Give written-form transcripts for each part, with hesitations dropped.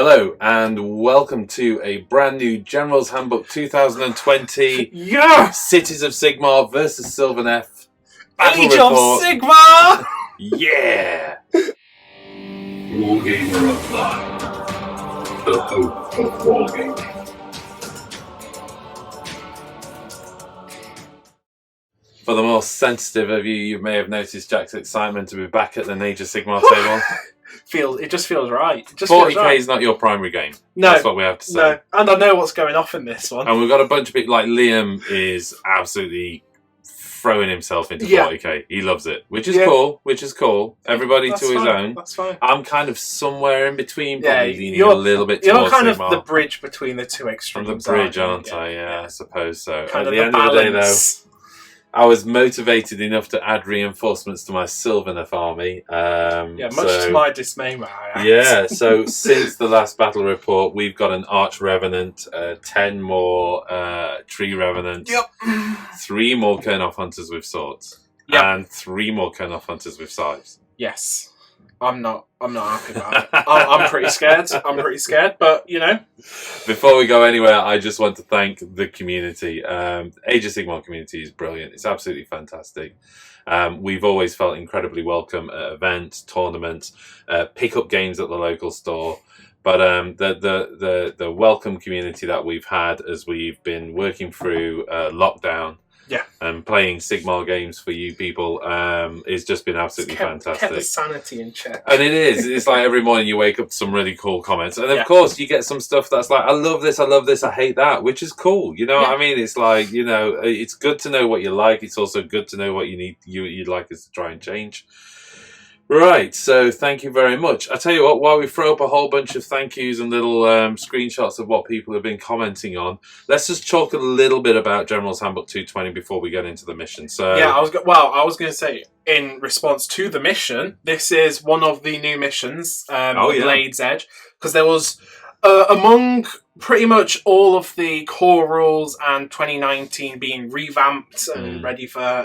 Hello and welcome to a brand new General's Handbook 2020 Cities of Sigmar versus Sylvaneth Battle Age Report. of Sigmar! Yeah! Wargamer Online, the hope of wargaming. For the more sensitive of you, you may have noticed Jack's excitement to be back at the Age of Sigmar table. It just feels right. 40k is not your primary game. No, that's what we have to say. No, and I know what's going off in this one. And we've got a bunch of people, like Liam is absolutely throwing himself into 40k. He loves it, which is cool. Everybody to his own. That's fine. I'm kind of somewhere in between, probably leaning a little bit You're towards kind Sigmar. of the bridge between the two extremes. I'm the bridge, aren't I? Yeah, I suppose so. Kind At of the end of the day, though, I was motivated enough to add reinforcements to my Sylvaneth army. Much to my dismay, may I add. Yeah, so since the last battle report, we've got an Arch Revenant, 10 more Tree Revenants, 3 more Kernoff Hunters with swords, and 3 more Kernoff Hunters with scythes. Yes. I'm not happy about it. I'm pretty scared. But you know. Before we go anywhere, I just want to thank the community. Age of Sigmar community is brilliant. It's absolutely fantastic. We've always felt incredibly welcome at events, tournaments, pick up games at the local store. But the welcome community that we've had as we've been working through lockdown. And playing Sigmar games for you people it's just been absolutely fantastic. Kept the sanity in check. And it is. It's like every morning you wake up to some really cool comments. And of course you get some stuff that's like, I love this, I hate that, which is cool. You know what I mean? It's like, you know, it's good to know what you like. It's also good to know what you'd like us to try and change. Right, so thank you very much. I tell you what, while we throw up a whole bunch of thank yous and little screenshots of what people have been commenting on, let's just talk a little bit about General's Handbook 220 before we get into the mission. So I was going to say, in response to the mission, this is one of the new missions, Blade's Edge, because there was among pretty much all of the core rules and 2019 being revamped and ready for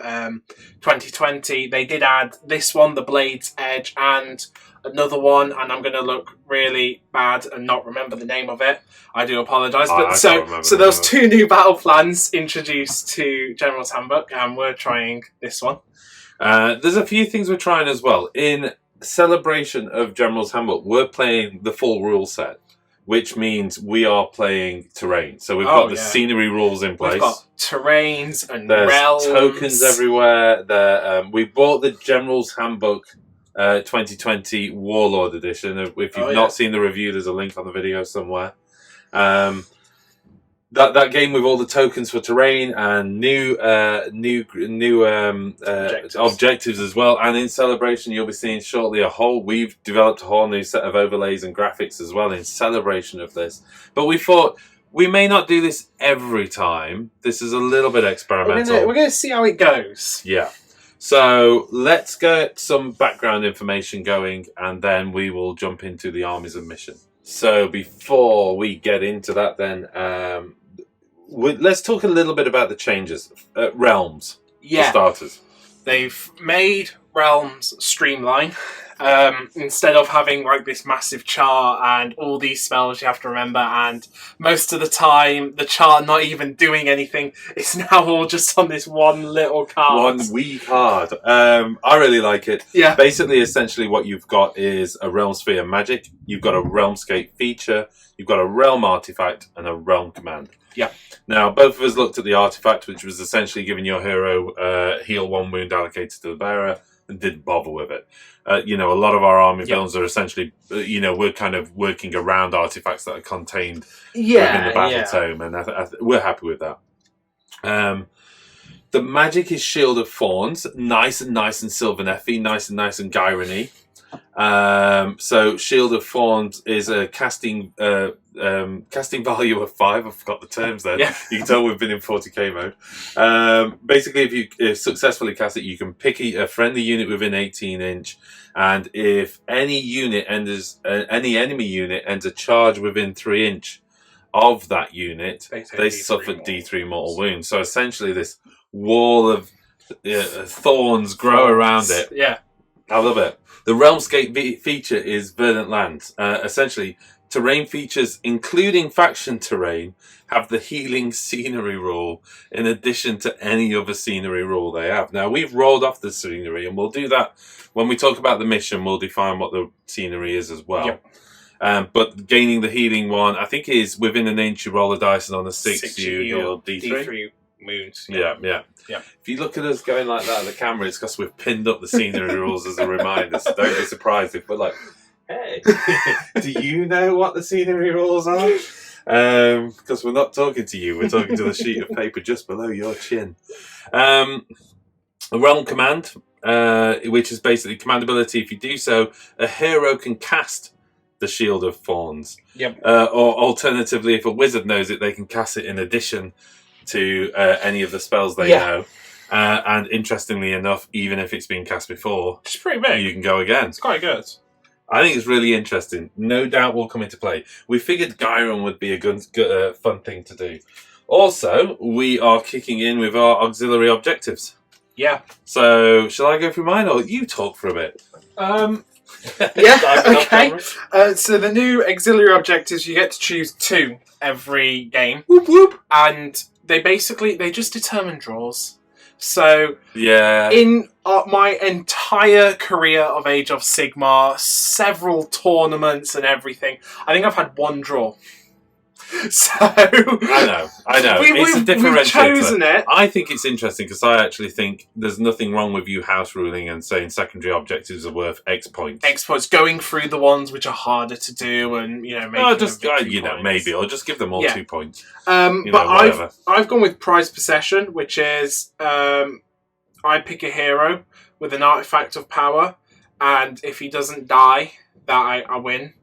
2020, they did add this one, the Blade's Edge, and another one, and I'm going to look really bad and not remember the name of it. I do apologise. But so those 2 new battle plans introduced to General's Handbook, and we're trying this one. There's a few things we're trying as well. In celebration of General's Handbook, we're playing the full rule set, which means we are playing terrain. So we've got the scenery rules in place. We've got terrains and There's realms. Tokens everywhere. We bought the General's Handbook 2020 Warlord Edition. If you've not seen the review, there's a link on the video somewhere. That game with all the tokens for terrain and new objectives as well. And in celebration, you'll be seeing shortly we've developed a whole new set of overlays and graphics as well in celebration of this. But we thought we may not do this every time. This is a little bit experimental. We're going to see how it goes. Yeah. So let's get some background information going, and then we will jump into the armies and mission. So before we get into that, then let's talk a little bit about the changes. Realms, for starters. They've made realms streamline. Instead of having like this massive chart and all these spells you have to remember, and most of the time the chart not even doing anything, it's now all just on this one little card. One wee card. I really like it. Yeah. Basically, essentially what you've got is a Realm Sphere Magic, you've got a Realmscape feature, you've got a Realm Artifact, and a Realm Command. Yeah. Now, both of us looked at the Artifact, which was essentially giving your hero heal 1 wound allocated to the bearer, and didn't bother with it. A lot of our army builds are essentially, we're kind of working around artifacts that are contained within the battle tome, and we're happy with that. The magic is Shield of Thorns, nice and Sylvaneth-y, nice and Gyrony. So Shield of Thorns is a casting value of 5. I forgot the terms there. Yeah. You can tell we've been in 40k mode. Basically, if you successfully cast it, you can pick a friendly unit within 18 inch, and if any enemy unit ends a charge within 3 inch of that unit, they suffer D3 mortal wounds. So essentially, this wall of thorns grow around it. Yeah. I love it. The Realmscape feature is Verdant Lands. Essentially, Terrain features, including faction terrain, have the healing scenery rule in addition to any other scenery rule they have. Now, we've rolled off the scenery, and we'll do that when we talk about the mission. We'll define what the scenery is as well. Yep. But gaining the healing one, I think, is within an inch you roll a dice, and on a 6 you deal D3. D3 wounds. Yeah. If you look at us going like that at the camera, it's because we've pinned up the scenery rules as a reminder. So don't be surprised if we're like, hey, do you know what the scenery rules are? Because we're not talking to you, we're talking to the sheet of paper just below your chin. A realm command, which is basically command ability. If you do so, a hero can cast the Shield of Thorns. Yep. Or alternatively, if a wizard knows it, they can cast it in addition to any of the spells they know. And interestingly enough, even if it's been cast before, It's pretty big. you can go again. It's quite good. I think it's really interesting. No doubt will come into play. We figured Gyron would be a good fun thing to do. Also, we are kicking in with our auxiliary objectives. Yeah. So, shall I go through mine, or you talk for a bit? Yeah, okay. So the new auxiliary objectives, you get to choose 2 every game. Whoop whoop. And they just determine draws. So Yeah. in my entire career of Age of Sigmar, several tournaments and everything, I think I've had 1 draw. So I know. It's a differentiator. We've chosen it. I think it's interesting because I actually think there's nothing wrong with you house ruling and saying secondary objectives are worth X points. X points, going through the ones which are harder to do, and maybe maybe, or just give them all 2 points. But I've gone with prize possession, which is I pick a hero with an artifact of power, and if he doesn't die, that I win.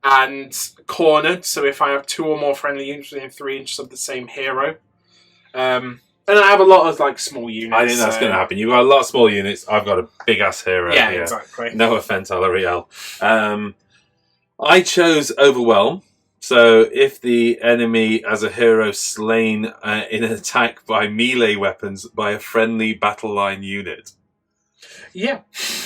And cornered, so if I have 2 or more friendly units within 3 inches of the same hero. And I have a lot of small units. I think that's going to happen. You've got a lot of small units. I've got a big ass hero. Yeah, here. exactly. No offense, Alariel. I chose Overwhelm. So if the enemy has a hero slain in an attack by melee weapons by a friendly battle line unit. Yeah.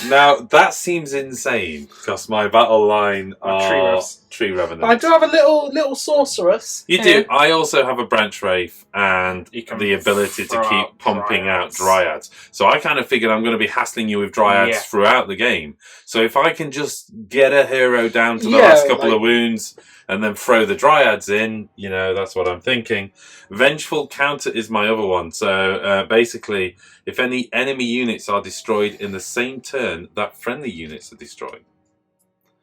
Now, that seems insane, because my battle line are Tree Revenants. But I do have a little sorceress. You do. I also have a Branch Wraith and the ability to keep pumping out Dryads. So I kind of figured I'm going to be hassling you with Dryads throughout the game. So if I can just get a hero down to the last couple of wounds and then throw the Dryads in, that's what I'm thinking. Vengeful Counter is my other one. So basically, if any enemy units are destroyed in the same turn, that friendly units are destroyed.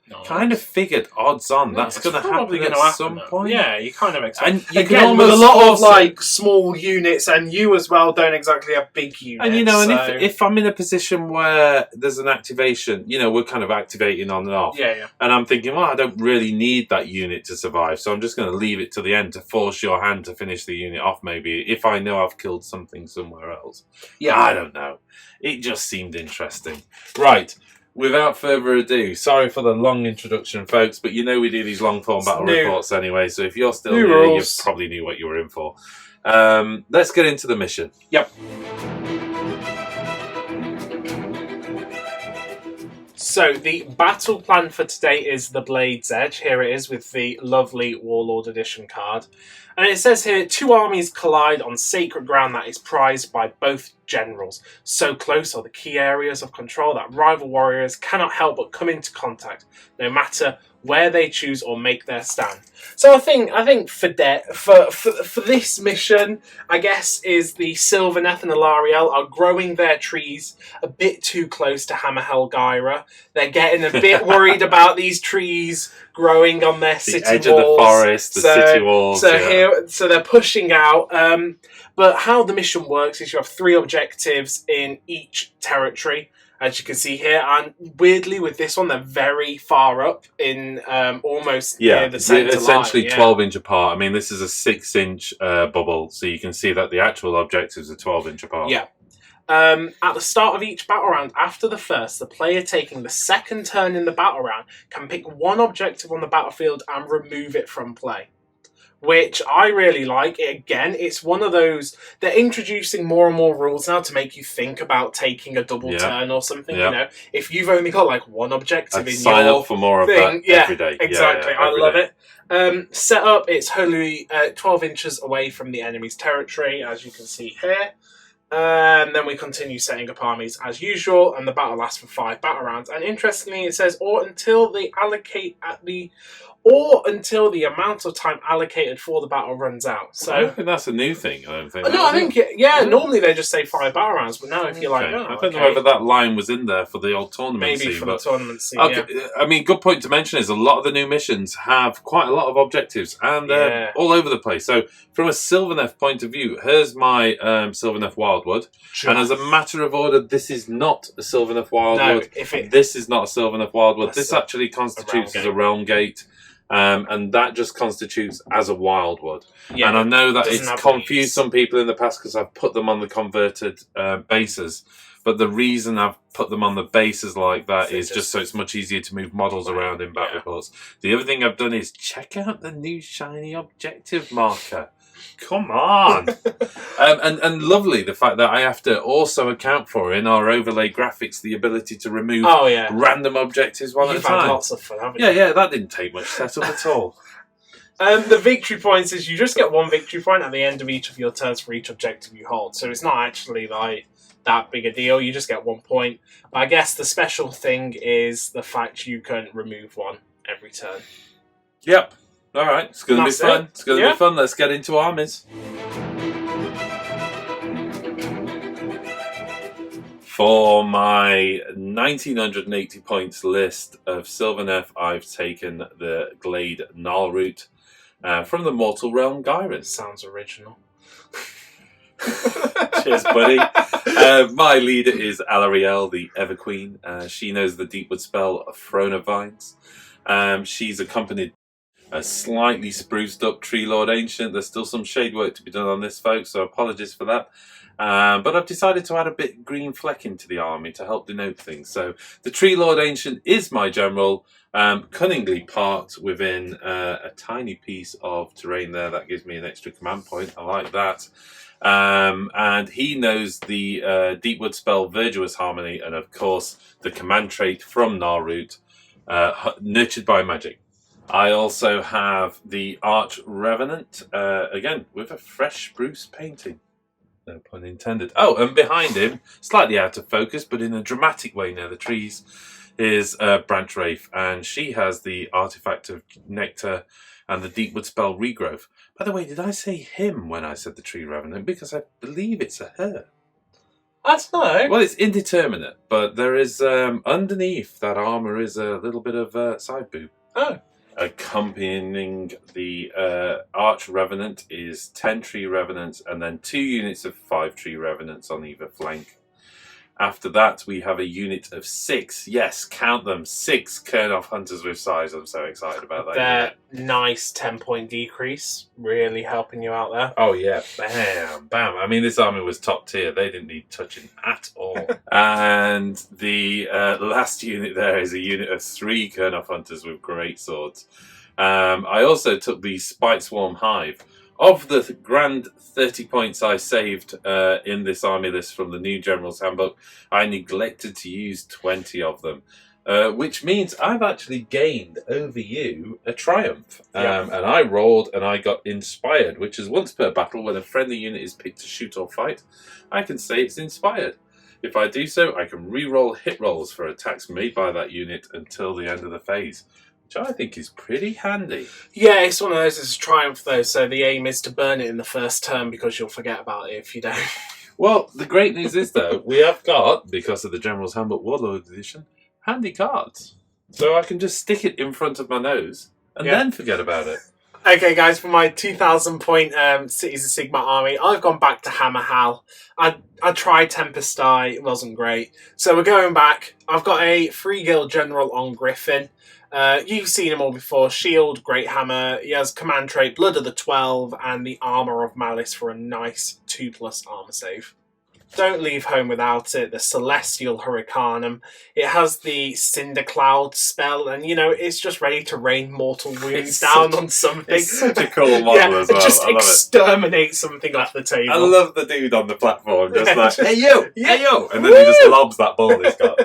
Nice. Kind of figured odds on that's going to happen at some point. Yeah, you kind of expect. And you again, can almost with a lot of small units, and you as well don't exactly have big units. And and if I'm in a position where there's an activation, we're kind of activating on and off. Yeah. And I'm thinking, well, I don't really need that unit to survive, so I'm just going to leave it to the end to force your hand to finish the unit off. Maybe if I know I've killed something somewhere else. Yeah, I don't know. It just seemed interesting. Right. Without further ado, sorry for the long introduction, folks, but we do these long-form battle reports anyway, so if you're still here, you probably knew what you were in for. Let's get into the mission. Yep. So, the battle plan for today is the Blade's Edge. Here it is with the lovely Warlord Edition card. And it says here, 2 armies collide on sacred ground that is prized by both generals. So close are the key areas of control that rival warriors cannot help but come into contact, no matter where they choose or make their stand. So I think for this mission, I guess, is the Sylvaneth and Alariel are growing their trees a bit too close to Hammerhell Gyra. They're getting a bit worried about these trees growing on their city walls. The edge of the forest, the city walls. So they're pushing out. But how the mission works is you have 3 objectives in each territory, as you can see here. And weirdly, with this one, they're very far up in almost near the centre line. Essentially 12-inch apart. I mean, this is a 6-inch bubble, so you can see that the actual objectives are 12-inch apart. Yeah. At the start of each battle round, after the first, the player taking the second turn in the battle round can pick 1 objective on the battlefield and remove it from play. which I really like. Again, it's one of those, they're introducing more and more rules now to make you think about taking a double turn or something. You know, if you've only got like one objective in sign your up for more thing, of that every day. Exactly, I every love day. it. Set up, it's wholly 12 inches away from the enemy's territory, as you can see here. And then we continue setting up armies as usual, and the battle lasts for 5 battle rounds. And interestingly, it says, or until the amount of time allocated for the battle runs out. So I don't think that's a new thing. I don't think. No, I think normally they just say 5 battle rounds, but now if you're like, I don't know whether that line was in there for the old tournament. Maybe scene, for the tournament scene. Okay, yeah. I mean, good point to mention is a lot of the new missions have quite a lot of objectives, and they're all over the place. So, from a Sylvaneth point of view, here's my Sylvaneth Wildwood, and as a matter of order, this is not a Sylvaneth Wildwood. This is not a Sylvaneth Wildwood. This actually constitutes as a realm gate. And that just constitutes as a wildwood. Yeah, and I know that it's confused some people in the past because I've put them on the converted bases. But the reason I've put them on the bases like that is just so it's much easier to move models around in battle reports. The other thing I've done is check out the new shiny objective marker. Come on! And lovely, the fact that I have to also account for in our overlay graphics the ability to remove random objectives one at a time. Lots of fun, haven't you? Yeah, that didn't take much setup at all. The victory points is you just get 1 victory point at the end of each of your turns for each objective you hold. So it's not actually like that big a deal. You just get 1 point. But I guess the special thing is the fact you can remove 1 every turn. Yep. All right, it's going to be fun. It's going to be fun. Let's get into armies. For my 1980 points list of Sylvaneth, I've taken the Glade Gnarl route from the Mortal Realm Gyron. Sounds original. Cheers, buddy. My leader is Alarielle, the Everqueen. She knows the Deepwood spell of Throne of Vines. She's accompanied a slightly spruced up Tree Lord Ancient. There's still some shade work to be done on this, folks, so apologies for that. But I've decided to add a bit green fleck into the army to help denote things. So the Tree Lord Ancient is my general, cunningly parked within a tiny piece of terrain there. That gives me an extra command point. I like that. And he knows the Deepwood spell Virtuous Harmony, and of course the command trait from Narut, Nurtured by Magic. I also have the Arch Revenant, again, with a fresh spruce painting. No pun intended. Oh, and behind him, slightly out of focus, but in a dramatic way near the trees, is Branch Wraith, and she has the Artifact of Nectar and the Deepwood spell Regrowth. By the way, did I say him when I said the Tree Revenant? Because I believe it's a her. That's no. Well, it's indeterminate, but there is, underneath that armour is a little bit of side boob. Oh. Accompanying the Arch Revenant is 10 Tree Revenants and then 2 units of 5 Tree Revenants on either flank. After that, we have a unit of 6, yes, count them, 6 Kurnoth Hunters with Size. I'm so excited about that. Nice 10-point decrease, really helping you out there. Oh yeah, bam, bam. I mean, this army was top tier. They didn't need touching at all. And the last unit there is a unit of 3 Kurnoth Hunters with Great Swords. I also took the Spite Swarm Hive. Of the grand 30 points I saved in this army list from the new General's Handbook, I neglected to use 20 of them, which means I've actually gained over you a triumph. And I rolled and I got inspired, which is once per battle when a friendly unit is picked to shoot or fight, I can say it's inspired. If I do so, I can re-roll hit rolls for attacks made by that unit until the end of the phase, which I think is pretty handy. Yeah, it's one of those, it's a triumph though, so the aim is to burn it in the first turn because you'll forget about it if you don't. Well, the great news is though, we have got, because of the General's Handbook Warlord Edition, handy cards. So I can just stick it in front of my nose and then forget about it. Okay guys, for my 2,000 point Cities of Sigmar army, I've gone back to Hammer Hal. I tried Tempest Eye, it wasn't great. So we're going back. I've got a 3-guild general on Griffin. You've seen him all before. Shield, Great Hammer. He has command trait Blood of the 12 and the Armour of Malice for a nice 2+ armor save. Don't leave home without it. The Celestial Hurricanum. It has the Cinder Cloud spell, and it's just ready to rain mortal wounds down on something. It's such a cool model as well. Just I love exterminate something off the table. I love the dude on the platform, just hey yo, yeah. hey yo, and then he just lobs that ball he's got.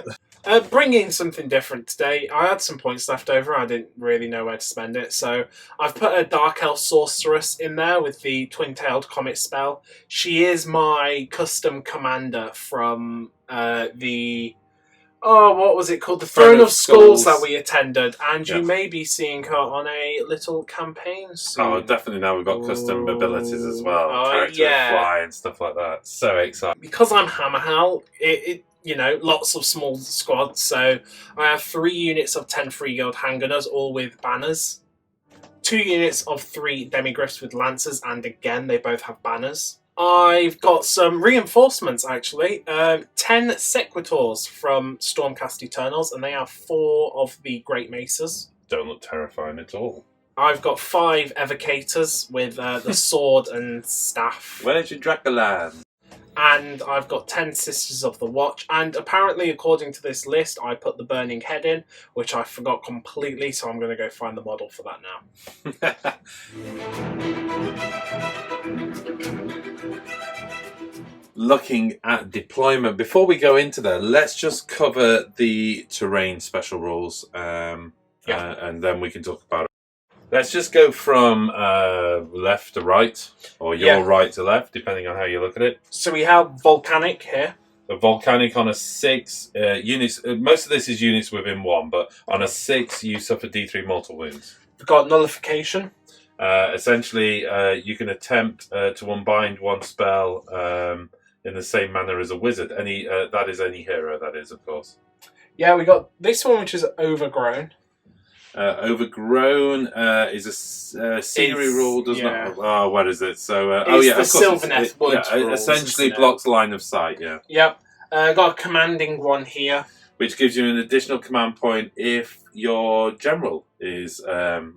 Bringing something different today. I had some points left over. I didn't really know where to spend it, so I've put a Dark Elf Sorceress in there with the Twin-Tailed Comet spell. She is my custom commander from the... Oh, what was it called? The Throne of Skulls that we attended, and you may be seeing her on a little campaign soon. Oh, definitely now we've got custom abilities as well. Character fly and stuff like that. So exciting. Because I'm Hammerhal, lots of small squads, so I have 3 units of 10 free guild handgunners, all with banners. 2 units of 3 demigriffs with lancers, and again, they both have banners. I've got some reinforcements, actually. 10 Sequitors from Stormcast Eternals, and they have 4 of the Great Maces. Don't look terrifying at all. I've got 5 Evocators with the sword and staff. Where's your Dracolan? And I've got 10 Sisters of the Watch, and apparently, according to this list, I put the Burning Head in, which I forgot completely, so I'm going to go find the model for that now. Looking at deployment, before we go into there, let's just cover the terrain special rules, and then we can talk about it. Let's just go from left to right, or your right to left, depending on how you look at it. So we have Volcanic here. The Volcanic on a 6 units. Most of this is units within 1, but on a 6 you suffer D3 mortal wounds. We've got Nullification. Essentially, you can attempt to unbind 1 spell in the same manner as a wizard. That is any hero. That is, of course. Yeah, we got this one, which is Overgrown. Overgrown is a scenery rule, does not. Oh, what is it? So, the Sylvaneth Woods rules, essentially blocks line of sight. Yeah. Yep. Got a commanding one here, which gives you an additional command point if your general is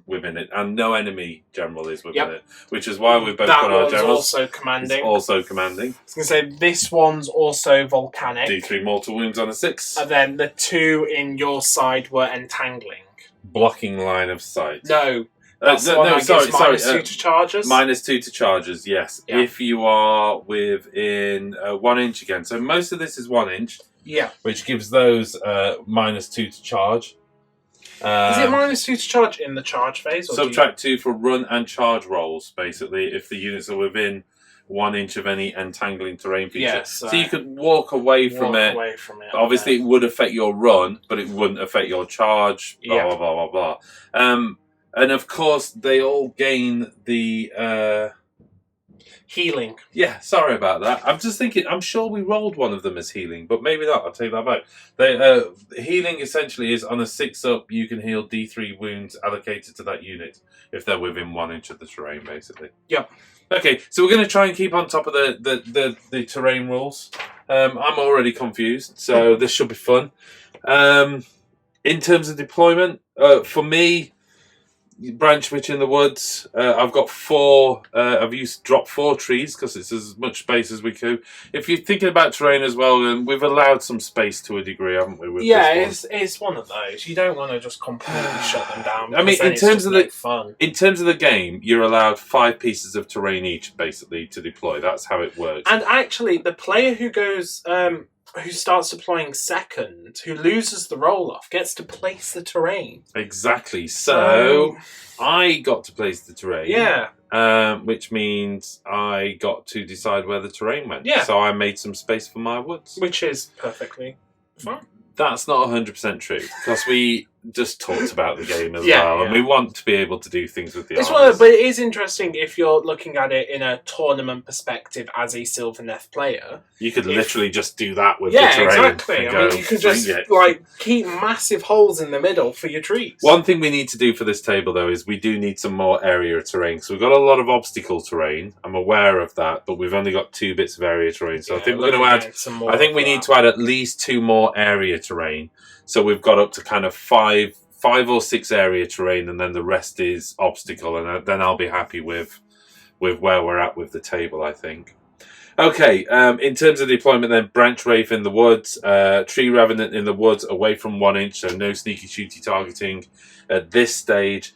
within it, and no enemy general is within it. Which is why we've both got our generals. Also commanding. It's also commanding. I was going to say this one's also Volcanic. D3 mortal wounds on a 6. And then the 2 in your side were Entangling. Blocking line of sight. No. Sorry. -2 to charges? -2 to charges, yes. Yeah. If you are within 1 inch again. So most of this is 1 inch. Yeah. Which gives those -2 to charge. Is it -2 to charge in the charge phase? Or subtract 2 for run and charge rolls, basically, if the units are within 1 inch of any entangling terrain feature. Yes, so you could walk away from it. Obviously, it would affect your run, but it wouldn't affect your charge. Blah, blah, blah, blah, blah. And of course, they all gain the healing. Yeah, sorry about that. I'm just thinking, I'm sure we rolled one of them as healing, but maybe not. I'll take that back. Healing essentially is on a 6 up, you can heal D3 wounds allocated to that unit if they're within 1 inch of the terrain, basically. Yep. Okay, so we're going to try and keep on top of the terrain rules. I'm already confused, so this should be fun. In terms of deployment, for me, branch witch in the woods. I've got 4. I've dropped 4 trees because it's as much space as we could. If you're thinking about terrain as well, then we've allowed some space to a degree, haven't we? With this one? It's one of those. You don't want to just completely shut them down. I mean, in terms of the game, you're allowed 5 pieces of terrain each, basically, to deploy. That's how it works. And actually, the player who goes. Who starts deploying second, who loses the roll-off, gets to place the terrain. Exactly. So I got to place the terrain. Yeah. Which means I got to decide where the terrain went. Yeah. So I made some space for my woods. Which is perfectly fine. That's not 100% true, because we just talked about the game as well, and we want to be able to do things with the armies. But it is interesting if you're looking at it in a tournament perspective as a Sylvaneth player. You could literally just do that with the terrain. Yeah, exactly. I mean, you can just keep massive holes in the middle for your trees. One thing we need to do for this table, though, is we do need some more area terrain. So we've got a lot of obstacle terrain. I'm aware of that, but we've only got 2 bits of area terrain. So I think we're going to add some more. I think we need to add at least 2 more area terrain. So we've got up to kind of 5 or 6 area terrain, and then the rest is obstacle, and then I'll be happy with where we're at with the table, I think. Okay, in terms of deployment then, Branch Wraith in the woods, Tree Revenant in the woods away from 1 inch, so no sneaky shooty targeting at this stage.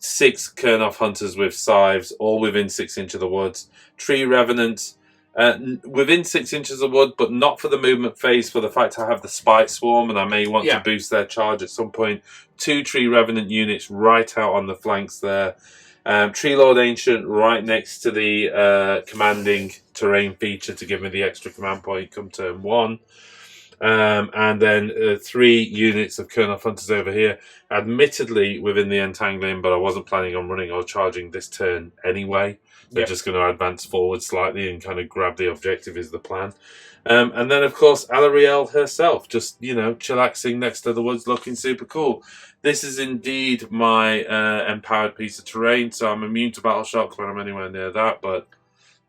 6 Kernoff Hunters with scythes, all within 6 inches of the woods. Tree Revenants within 6 inches of wood, but not for the movement phase, for the fact I have the Spike Swarm and I may want to boost their charge at some point. 2 Tree Revenant units right out on the flanks there. Tree Lord Ancient right next to the commanding terrain feature to give me the extra command point come turn 1. And then 3 units of Kernoff Hunters over here, admittedly within the entangling, but I wasn't planning on running or charging this turn anyway. They're just going to advance forward slightly and kind of grab the objective is the plan. And then, of course, Alarielle herself, just, you know, chillaxing next to the woods, looking super cool. This is indeed my empowered piece of terrain, so I'm immune to battle shocks when I'm anywhere near that, but,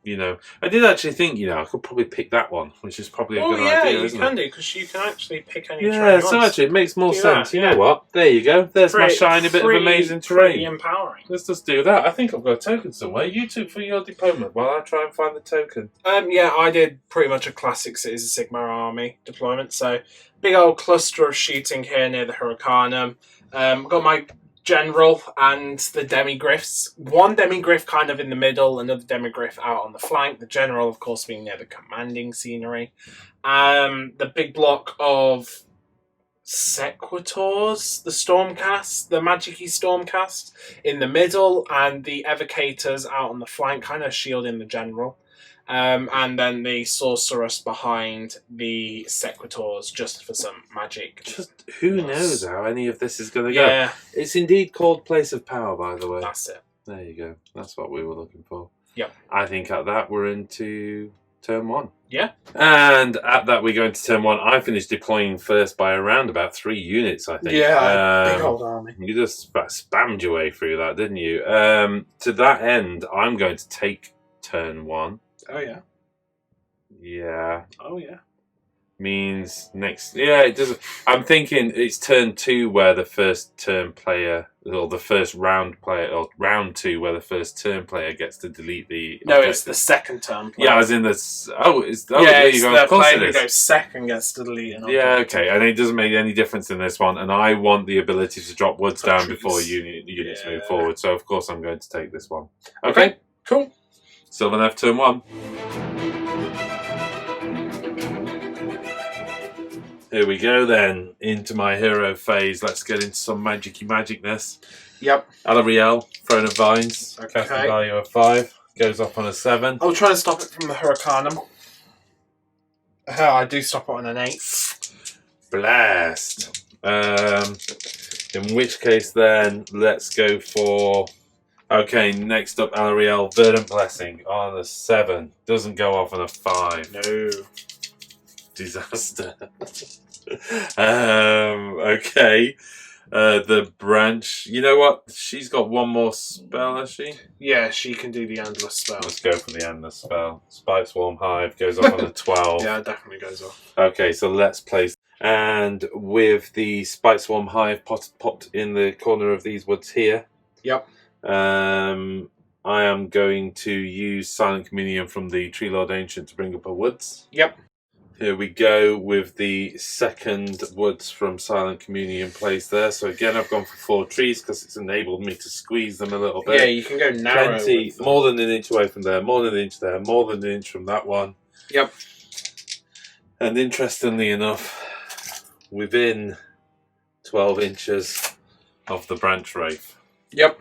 you know, I did actually think, you know, I could probably pick that one, which is probably a good idea, isn't it? You can do, because you can actually pick any terrain. Yeah, so actually it makes more sense. You know what? There you go. There's my shiny bit of amazing terrain. Pretty empowering. Let's just do that. I think I've got a token somewhere. You two for your deployment while I try and find the token. Yeah, I did pretty much a classic Citizen Sigmar army deployment, so big old cluster of shooting here near the Hurricanum. Got my general and the demigriffs. One demigriff kind of in the middle, another demigriff out on the flank. The general, of course, being near the commanding scenery. The big block of Sequitors, the Stormcast, the Magic-y Stormcast in the middle, and the Evocators out on the flank, kind of shielding the general. And then the Sorceress behind the Sequitors, just for some magic. Just who knows how any of this is going to go. Yeah. It's indeed called Place of Power, by the way. That's it. There you go. That's what we were looking for. Yep. I think at that we're into turn 1. Yeah. And at that we go into turn 1. I finished deploying first by around about 3 units, I think. Yeah, big old army. You just spammed your way through that, didn't you? To that end, I'm going to take turn 1. Oh, yeah. Yeah. Oh, yeah. Means next... Yeah, it doesn't... I'm thinking it's turn 2 where the first turn player... Or the first round player... Or round 2 where the first turn player gets to delete the... No, objective. it's the second turn player. Yeah, as in the... Oh, it's... Oh, yeah, there it's you go. the Of course player it who is. goes second gets to delete an Yeah, object. okay. And it doesn't make any difference in this one. And I want the ability to drop woods down before units move forward. So, of course, I'm going to take this one. Okay. Cool. Sylvaneth, turn 1. Here we go then, into my hero phase. Let's get into some magic-y magicness. Yep. Alarielle, Throne of Vines, Okay. casting value of 5, goes off on a 7. I'll try and stop it from the Hurricanum. I do stop it on an 8. Blast. In which case then, let's go for... Okay, next up, Alarielle, Verdant Blessing on a 7. Doesn't go off on a 5. No. Disaster. Okay. The branch. You know what? She's got one more spell, has she? Yeah, she can do the endless spell. Let's go for the endless spell. Spike Swarm Hive goes off on a 12. Yeah, it definitely goes off. Okay, so let's place. And with the Spike Swarm Hive popped in the corner of these woods here. Yep. I am going to use Silent Communion from the Tree Lord Ancient to bring up a woods. Yep. Here we go with the second woods from Silent Communion placed there. So again, I've gone for 4 trees because it's enabled me to squeeze them a little bit. Yeah, you can go narrow. Plenty, more than an inch away from there, more than an inch there, more than an inch from that one. Yep. And interestingly enough, within 12 inches of the Branch Wraith. Yep.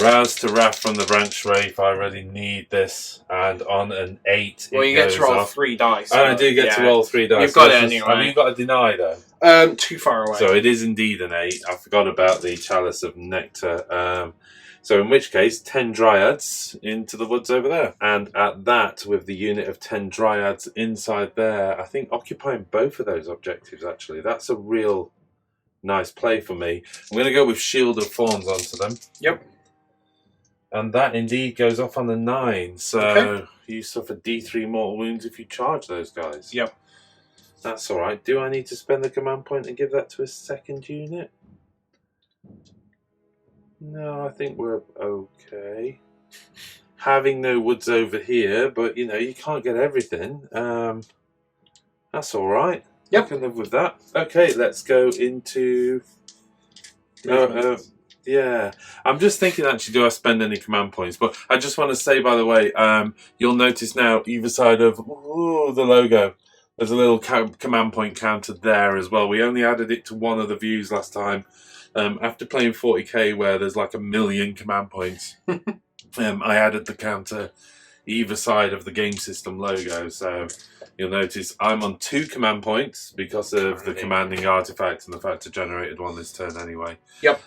Rouse to Wrath from the Branch Wraith. I really need this. And on an 8, well, you get to roll 3 dice. And I do get to roll 3 dice. You've got it anyway. Have you got a deny though? Too far away. So it is indeed an 8. I forgot about the Chalice of Nectar. So in which case, 10 Dryads into the woods over there. And at that, with the unit of 10 Dryads inside there, I think occupying both of those objectives, actually. That's a real nice play for me. I'm going to go with Shield of Thorns onto them. Yep. And that indeed goes off on a 9. So you suffer D3 mortal wounds if you charge those guys. Yep. That's alright. Do I need to spend the command point and give that to a second unit? No, I think we're okay. having no woods over here, but you know, you can't get everything. That's all right. Yep. I can live with that. Okay, let's go into. Yeah, I'm just thinking. Actually, do I spend any command points? But I just want to say, by the way, you'll notice now either side of the logo, there's a little command point counter there as well. We only added it to one of the views last time. After playing 40k, where there's like 1 million command points, I added the counter either side of the game system logo. So you'll notice I'm on 2 command points because of the commanding artifact and the fact I generated one this turn anyway. Yep.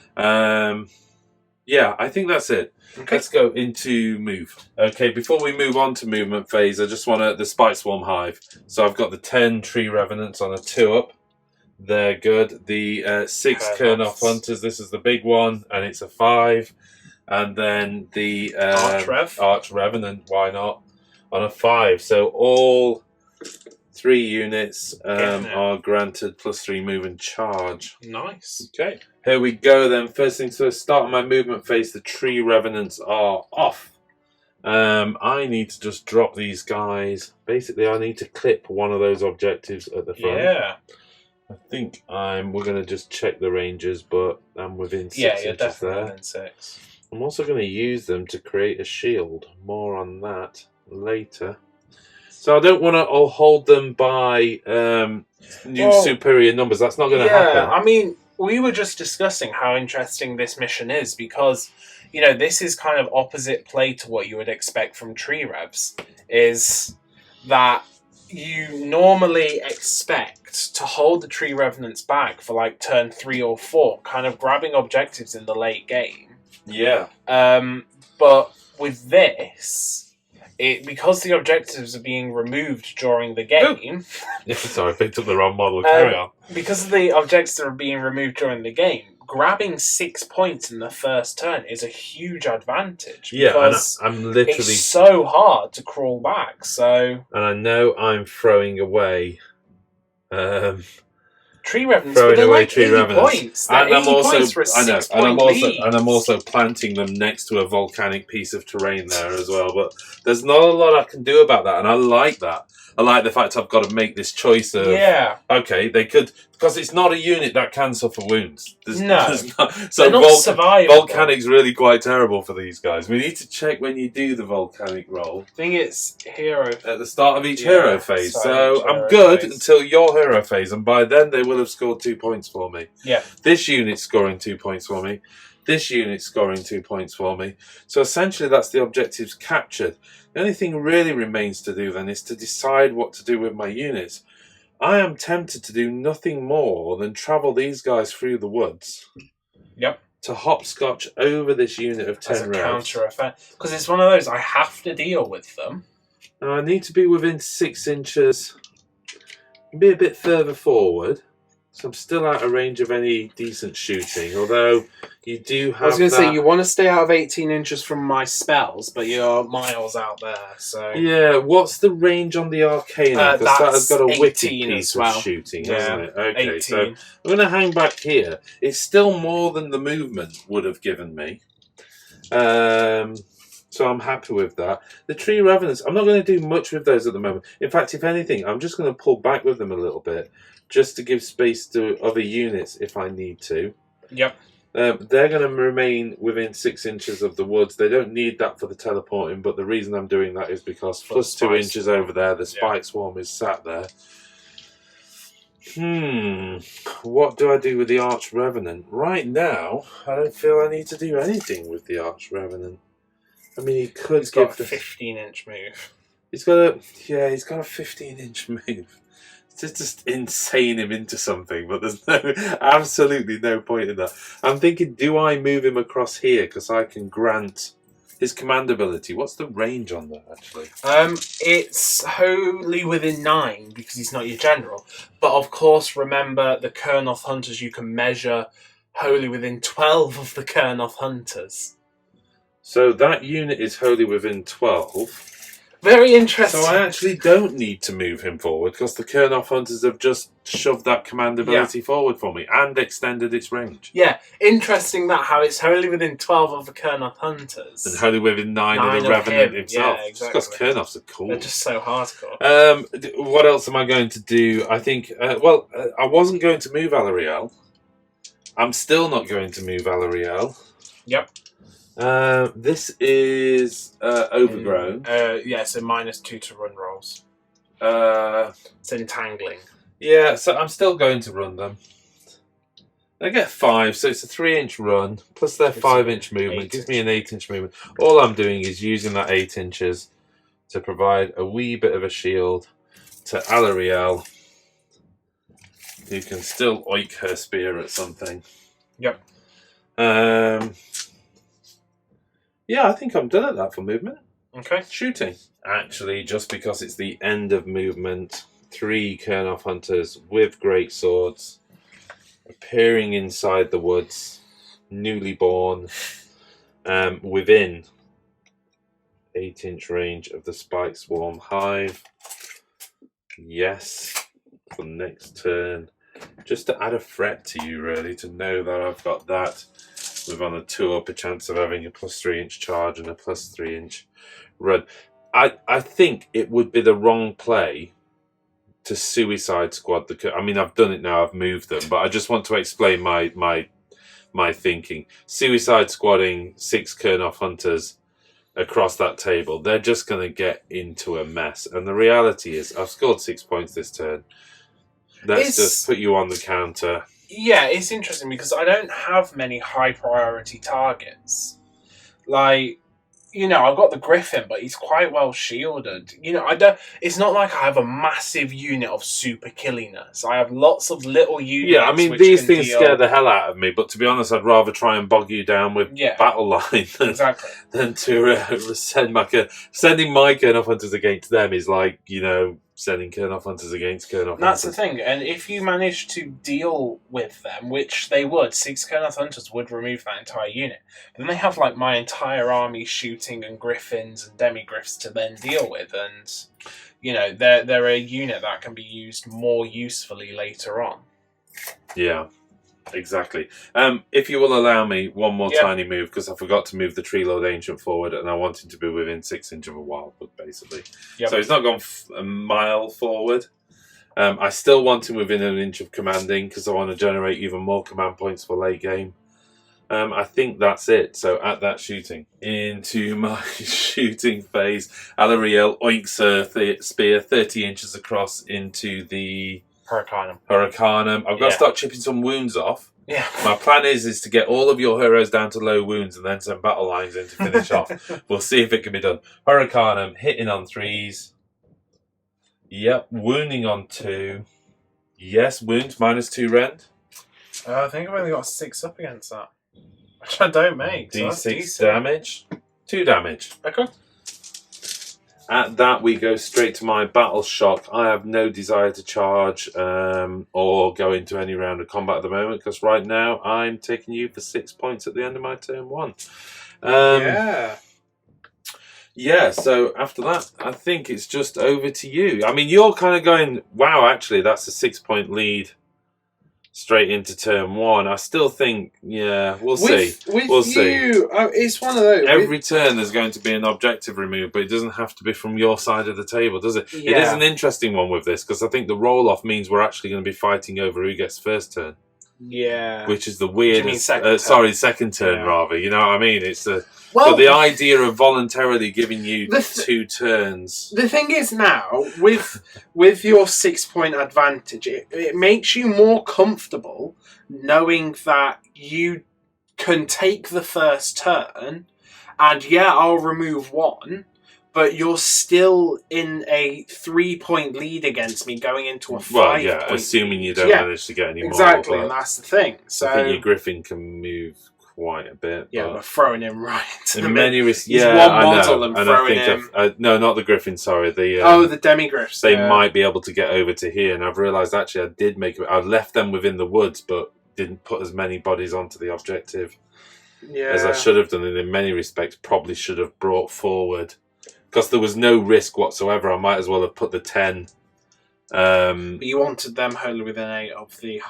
Yeah, I think that's it. Okay. Let's go into move. Okay, before we move on to movement phase, I just want the Spike Swarm Hive. So I've got the 10 Tree Revenants on a 2-up. They're good. The 6 Kurnoth Hunters, this is the big one, and it's a 5. And then the Arch Revenant, why not, on a 5. So all 3 units are granted +3 move and charge. Nice. Okay. Here we go then. First things first, start of my movement phase, the Tree Revenants are off. I need to just drop these guys. Basically, I need to clip one of those objectives at the front. Yeah. I think we're going to just check the ranges, but I'm within 6 inches inches definitely there. within 6. I'm also going to use them to create a shield. More on that later. So I don't want to hold them by superior numbers. That's not going to happen. I mean, we were just discussing how interesting this mission is because, you know, this is kind of opposite play to what you would expect from Tree Revs, is that you normally expect to hold the Tree Revenants back for like turn 3 or 4, kind of grabbing objectives in the late game. Yeah. But with this, because the objectives are being removed during the game... Sorry, I picked up the wrong model. Carry on. Because the objectives are being removed during the game, grabbing 6 points in the first turn is a huge advantage. Yeah, because and I'm literally... it's so hard to crawl back, so... And I know I'm throwing away... Tree Revenants, but they're like 80 points. They're 80 points for a 6-point lead. And I'm also planting them next to a volcanic piece of terrain there as well. But there's not a lot I can do about that, and I like that. I like the fact I've got to make this choice of... Yeah. Okay, they could... Because it's not a unit that can suffer wounds. There's not, so they're not survivable. Volcanic's really quite terrible for these guys. We need to check when you do the volcanic roll. I think it's hero... At the start of each hero phase. So I'm good until your hero phase, and by then they will have scored 2 points for me. Yeah. This unit's scoring 2 points for me. This unit's scoring 2 points for me. So essentially that's the objectives captured. The only thing really remains to do then is to decide what to do with my units. I am tempted to do nothing more than travel these guys through the woods. Yep. To hopscotch over this unit of 10 as a revs. counter effect. Because it's one of those, I have to deal with them. And I need to be within 6 inches. Be a bit further forward. So I'm still out of range of any decent shooting, although you do have I was going to say, you want to stay out of 18 inches from my spells, but you're miles out there, so... Yeah, what's the range on the Arcana? Because that has got a wicked piece of shooting, hasn't it? Okay, 18. so I'm going to hang back here. It's still more than the movement would have given me. So I'm happy with that. The Tree Revenants, I'm not going to do much with those at the moment. In fact, if anything, I'm just going to pull back with them a little bit, just to give space to other units if I need to. Yep. They're going to remain within 6 inches of the woods. They don't need that for the teleporting, but the reason I'm doing that is because plus 2 inches over there, the Spike Swarm is sat there. What do I do with the Arch Revenant? Right now, I don't feel I need to do anything with the Arch Revenant. I mean, he could He's got a 15-inch move. He's got a 15-inch move. To just insane him into something, but there's absolutely no point in that. I'm thinking, do I move him across here because I can grant his command ability? What's the range on that actually? It's wholly within 9 because he's not your general. But of course, remember the Kurnoth Hunters. You can measure wholly within 12 of the Kurnoth Hunters. So that unit is wholly within 12. Very interesting. So I actually don't need to move him forward because the Kurnoth Hunters have just shoved that command ability forward for me and extended its range. Yeah, interesting that how it's wholly within 12 of the Kurnoth Hunters. And wholly within 9 of the Revenant himself. Yeah, exactly. Just because Kurnoths are cool. They're just so hardcore. What else am I going to do? I think, I wasn't going to move Alarielle. I'm still not going to move Alarielle. Yep. This is overgrown. So -2 to run rolls. It's entangling. Yeah, so I'm still going to run them. I get 5, so it's a 3-inch run, plus their 5-inch movement, gives me an 8-inch movement. All I'm doing is using that 8 inches to provide a wee bit of a shield to Alarielle, who can still oink her spear at something. Yep. Yeah, I think I'm done at that for movement. Okay. Shooting. Actually, just because it's the end of movement, 3 Kurnoth Hunters with great swords appearing inside the woods, newly born, within 8-inch range of the Spike Swarm Hive. Yes, for next turn. Just to add a threat to you, really, to know that I've got that. With on a 2 upper chance of having a plus 3-inch charge and a plus 3-inch run. I think it would be the wrong play to Suicide Squad. I mean, I've done it now, I've moved them, but I just want to explain my thinking. Suicide Squadding 6 Kurnoth Hunters across that table, they're just going to get into a mess. And the reality is, I've scored 6 points this turn. Let's just put you on the counter. Yeah, it's interesting because I don't have many high priority targets. Like, I've got the Griffin, but he's quite well shielded. It's not like I have a massive unit of super killiness. I have lots of little units. Yeah, I mean, these things scare the hell out of me, but to be honest, I'd rather try and bog you down with battle line than to sending my Kurnoth Hunters against them is like, sending Kurnoth Hunters against Kurnoth Hunters. That's the thing, and if you manage to deal with them, which they would, 6 Kurnoth Hunters would remove that entire unit. But then they have like my entire army shooting and Griffins and Demigriffs to then deal with, and they're a unit that can be used more usefully later on. Yeah. Exactly. If you will allow me one more tiny move, because I forgot to move the Tree Lord Ancient forward, and I want him to be within 6 inches of a Wildwood, basically. Yep. So he's not gone a mile forward. I still want him within an inch of commanding, because I want to generate even more command points for late game. I think that's it. So at that shooting, into my shooting phase, Alarielle oinks her spear 30 inches across into the Hurricanum. I've got to start chipping some wounds off. Yeah. My plan is to get all of your heroes down to low wounds and then some battle lines in to finish off. We'll see if it can be done. Hurricanum, hitting on 3s. Yep, wounding on 2. Yes, wounds, -2 rend. I think I've only got 6 up against that. Which I don't make. D6 damage. 2 damage. Okay. At that, we go straight to my battle shock. I have no desire to charge or go into any round of combat at the moment, because right now I'm taking you for 6 points at the end of my turn 1. Yeah, so after that, I think it's just over to you. I mean, you're kind of going, wow, actually, that's a 6-point lead straight into turn 1. I still think, we'll see. We'll see. It's one of those. Every turn there's going to be an objective removed, but it doesn't have to be from your side of the table, does it? Yeah. It is an interesting one with this, because I think the roll-off means we're actually going to be fighting over who gets first turn. Yeah. Which is the weirdest... second turn, yeah. rather. You know what I mean? It's but the idea of voluntarily giving you 2 turns... The thing is now, with your 6-point advantage, it makes you more comfortable knowing that you can take the first turn, and I'll remove 1, but you're still in a 3-point lead against me going into a 5-point. Well, yeah, assuming you don't manage to get any more. Exactly, and that's the thing. So I think your Griffin can move quite a bit. Yeah, but throwing him right into the many respects. He's one model and throwing him. No, not the Griffin. Sorry, the Demigriffs. They might be able to get over to here, and I've realised actually I left them within the woods, but didn't put as many bodies onto the objective as I should have done, and in many respects probably should have brought forward because there was no risk whatsoever. I might as well have put the 10. But you wanted them wholly within 8 of the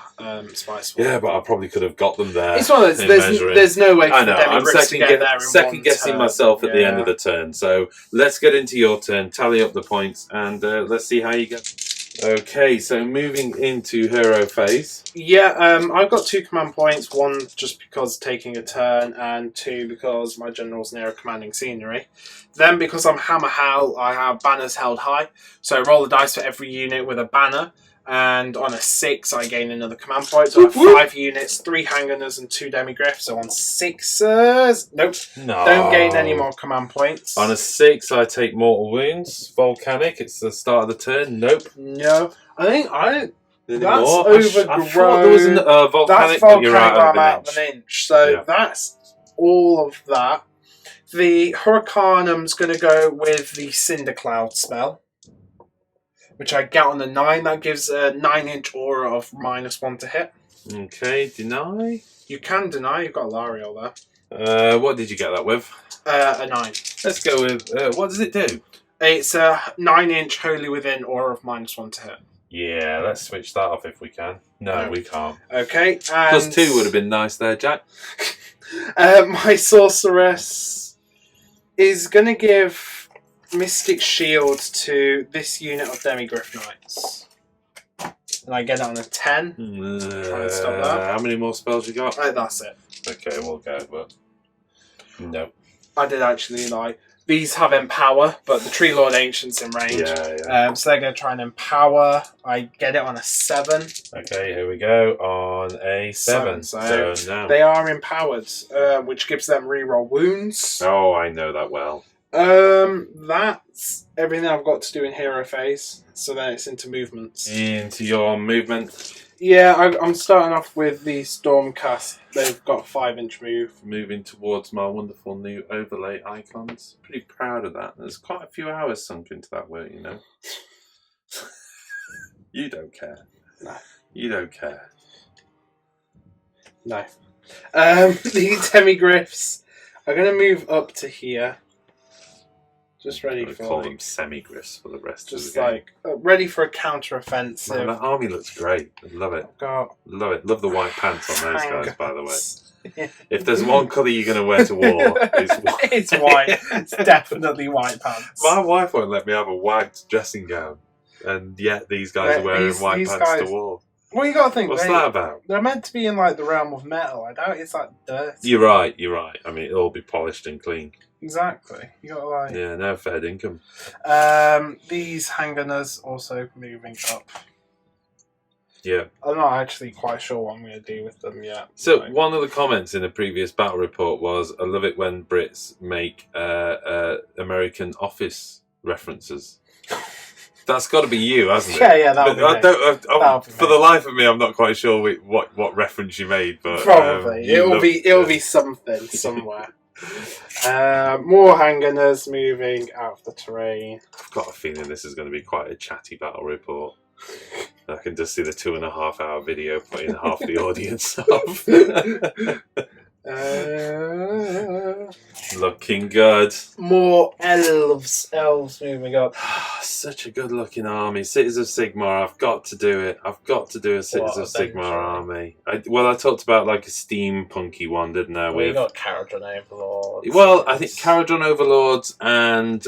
spice wall. Yeah, but I probably could have got them there. It's one of those, there's no way for the I'm to get there in second guessing turn. myself at the end of the turn. So let's get into your turn, tally up the points, and let's see how you get. Okay, so moving into hero phase. Yeah, I've got 2 command points. 1 just because taking a turn, and 2 because my general's near a commanding scenery. Then, because I'm Hammer Hal, I have banners held high. So I roll the dice for every unit with a banner, and on a 6, I gain another command point. So I have 5 units, 3 handgunners, and 2 demigriffs. So on 6s, nope, don't gain any more command points. On a 6, I take mortal wounds. Volcanic. It's the start of the turn. Nope. No, I think that's more? overgrown. I thought there was a volcanic, but you're out of an inch. So that's all of that. The Hurricanum's going to go with the Cinder Cloud spell, which I get on the 9. That gives a 9-inch aura of -1 to hit. Okay, deny. You can deny. You've got Lariel there. What did you get that with? A 9. Let's go with. What does it do? It's a 9-inch wholly within aura of -1 to hit. Yeah, let's switch that off if we can. No, we can't. Okay, and +2 would have been nice there, Jack. My sorceress is going to give Mystic Shield to this unit of Demigriff Knights. And I get it on a 10. Try and stop that. How many more spells you got? That's it. Okay, we'll go, but no. I did actually like these have Empower, but the Tree Lord Ancient's in range. Yeah. So they're going to try and Empower. I get it on a 7. Okay, here we go on a 7. So now they are empowered, which gives them reroll wounds. Oh, I know that well. That's everything I've got to do in hero phase. So then it's into movements. Into your movement. Yeah, I'm starting off with the Stormcast. They've got a 5-inch move. Moving towards my wonderful new overlay icons. Pretty proud of that. There's quite a few hours sunk into that work, you know. You don't care. No. You don't care. No. The Demigriffs are going to move up to here. Just ready for call them semi-griffs for the rest of the game. Just ready for a counter-offensive. Man, that army looks great. I love it. Love it. Love the white pants on those guys, by the way. If there's one colour you're going to wear to war, it's white. It's white. It's definitely white pants. My wife won't let me have a wagged dressing gown, and yet these guys are wearing white pants to war. Well, you got to think. What's that about? They're meant to be in the realm of metal. I doubt it's dirty. You're right. I mean, it'll all be polished and clean. Exactly. You got to Yeah, no fair income. These handgunners also moving up. Yeah. I'm not actually quite sure what I'm going to do with them yet. So one of the comments in a previous battle report was, "I love it when Brits make American Office references." That's got to be you, hasn't it? Yeah, that'll be for the life of me, I'm not quite sure what reference you made, but probably it'll be something somewhere. More handgunners moving out of the terrain. I've got a feeling this is going to be quite a chatty battle report. I can just see the 2.5 hour video putting half the audience off. Looking good. More elves moving up. Such a good looking army. Cities of Sigmar, I've got to do it. I've got to do a Cities of Sigmar army. I talked about like a steampunky one, didn't I? We got Caradron Overlords. Well, I think Caradron Overlords and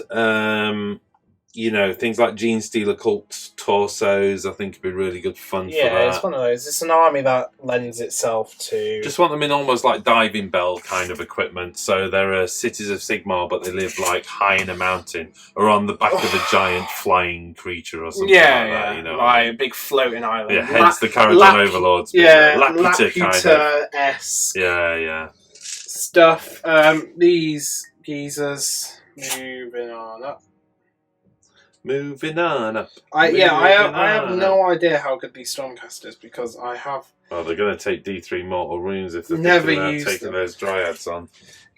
things like Gene Stealer Cult torsos, I think would be really good fun for that. Yeah, it's one of those. It's an army that lends itself to... Just want them in almost like diving bell kind of equipment. So there are Cities of Sigmar, but they live like high in a mountain or on the back of a giant flying creature or something like that. You know, like a big floating island. Yeah, hence the Caradron Overlords. Yeah, Laputa kind esque. Yeah. Stuff. These geezers moving on up. Moving on up. I have no idea how good these Stormcasters because I have. Oh, they're going to take D3 mortal wounds if they're never taking those dryads on.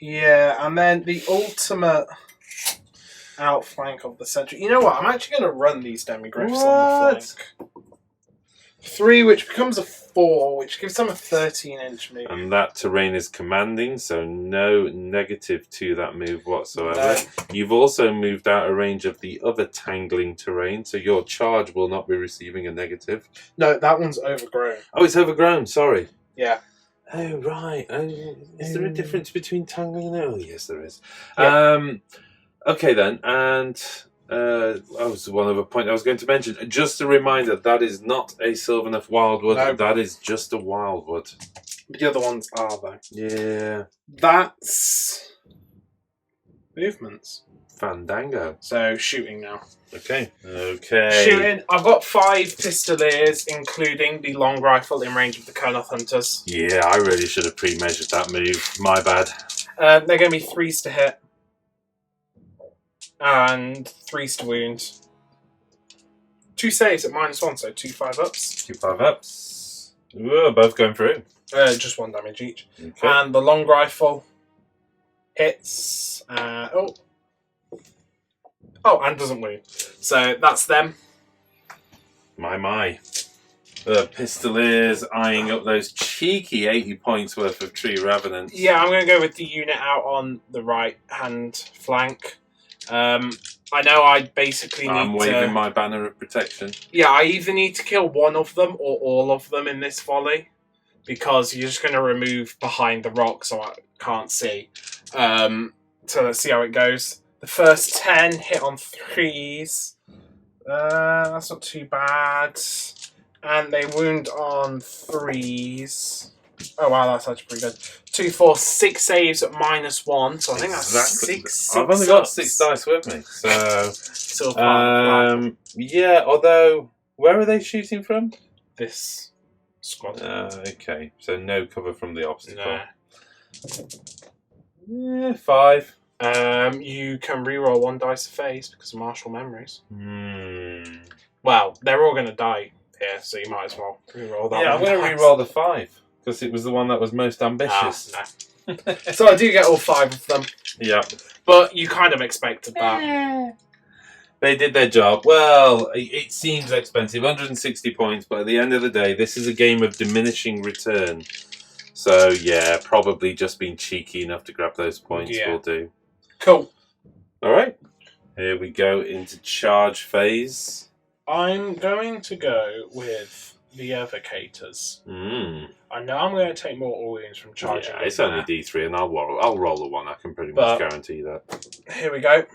Yeah, and then the ultimate outflank of the century. You know what? I'm actually going to run these Demigriffs on the flank. 3, which becomes a 4, which gives them a 13-inch move. And that terrain is commanding, so no negative to that move whatsoever. No. You've also moved out of range of the other tangling terrain, so your charge will not be receiving a negative. No, that one's overgrown. Oh, it's overgrown, sorry. Yeah. Oh, right. Is there a difference between tangling and... Oh, yes, there is. Yeah. Okay, then. And that was one other point I was going to mention. Just a reminder, that is not a Sylvaneth Wildwood. No. That is just a Wildwood. The other ones are, though. Yeah. That's... movements. Fandango. So, shooting now. Okay. Okay. Shooting. I've got 5 pistoliers, including the long rifle in range of the Kernoth Hunters. Yeah, I really should have pre-measured that move. My bad. They're going to be 3s to hit. And 3s to wound. 2 saves at -1, so 2 5-ups. 2 5-ups. Ooh, both going through. Just 1 damage each. Okay. And the long rifle hits. And doesn't wound. So that's them. My. The Pistoliers eyeing up those cheeky 80 points worth of Tree Revenants. Yeah, I'm going to go with the unit out on the right-hand flank. I know I basically need I'm waving my banner of protection. Yeah, I either need to kill one of them or all of them in this volley. Because you're just going to remove behind the rock so I can't see. So let's see how it goes. The first 10 hit on 3s. That's not too bad. And they wound on 3s. Oh wow, that's actually pretty good. 2, 4, 6 saves at -1. So I think that's 6. I've only got 6 dice with me. So, Still yeah, although, where are they shooting from? this squad. Okay, so no cover from the obstacle. No. Yeah, 5. You can reroll 1 dice a phase because of martial memories. Well, they're all going to die here, so you might as well reroll that. Yeah, I'm going to reroll the 5 because it was the one that was most ambitious. No. So I do get all 5 of them. Yeah. But you kind of expected that. They did their job. Well, it seems expensive, 160 points, but at the end of the day, this is a game of diminishing return. So, yeah, probably just being cheeky enough to grab those points will do. Cool. All right. Here we go into charge phase. I'm going to go with the Evocators. I know I'm going to take more wounds from charging. Yeah, it's only D3, and I'll roll a 1. I can pretty much guarantee that. Here we go.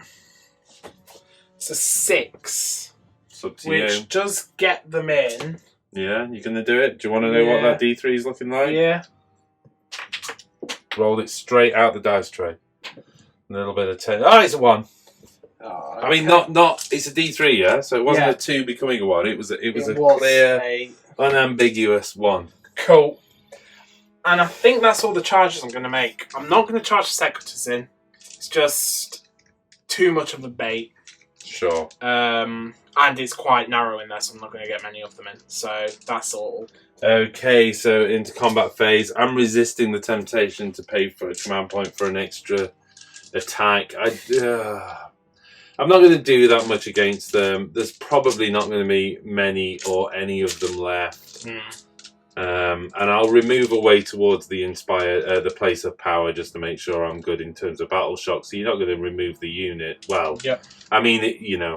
It's a 6. It's up to which you. does get them in. Yeah, you going to do it? Do you want to know what that D3 is looking like? Yeah. Rolled it straight out the dice tray. A little bit of 10. Oh, it's a 1. Oh, okay. I mean, not. It's a D3, yeah. So it wasn't a 2 becoming a 1. It was a clear, unambiguous 1. Cool. And I think that's all the charges I'm going to make. I'm not going to charge the Secretors in. It's just too much of a bait. Sure. And it's quite narrow in there, so I'm not going to get many of them in. So that's all. Okay, so into combat phase. I'm resisting the temptation to pay for a command point for an extra attack. I'm not going to do that much against them. There's probably not going to be many or any of them left. And I'll remove away towards the the place of power just to make sure I'm good in terms of battle shock. So you're not going to remove the unit. Well, I mean,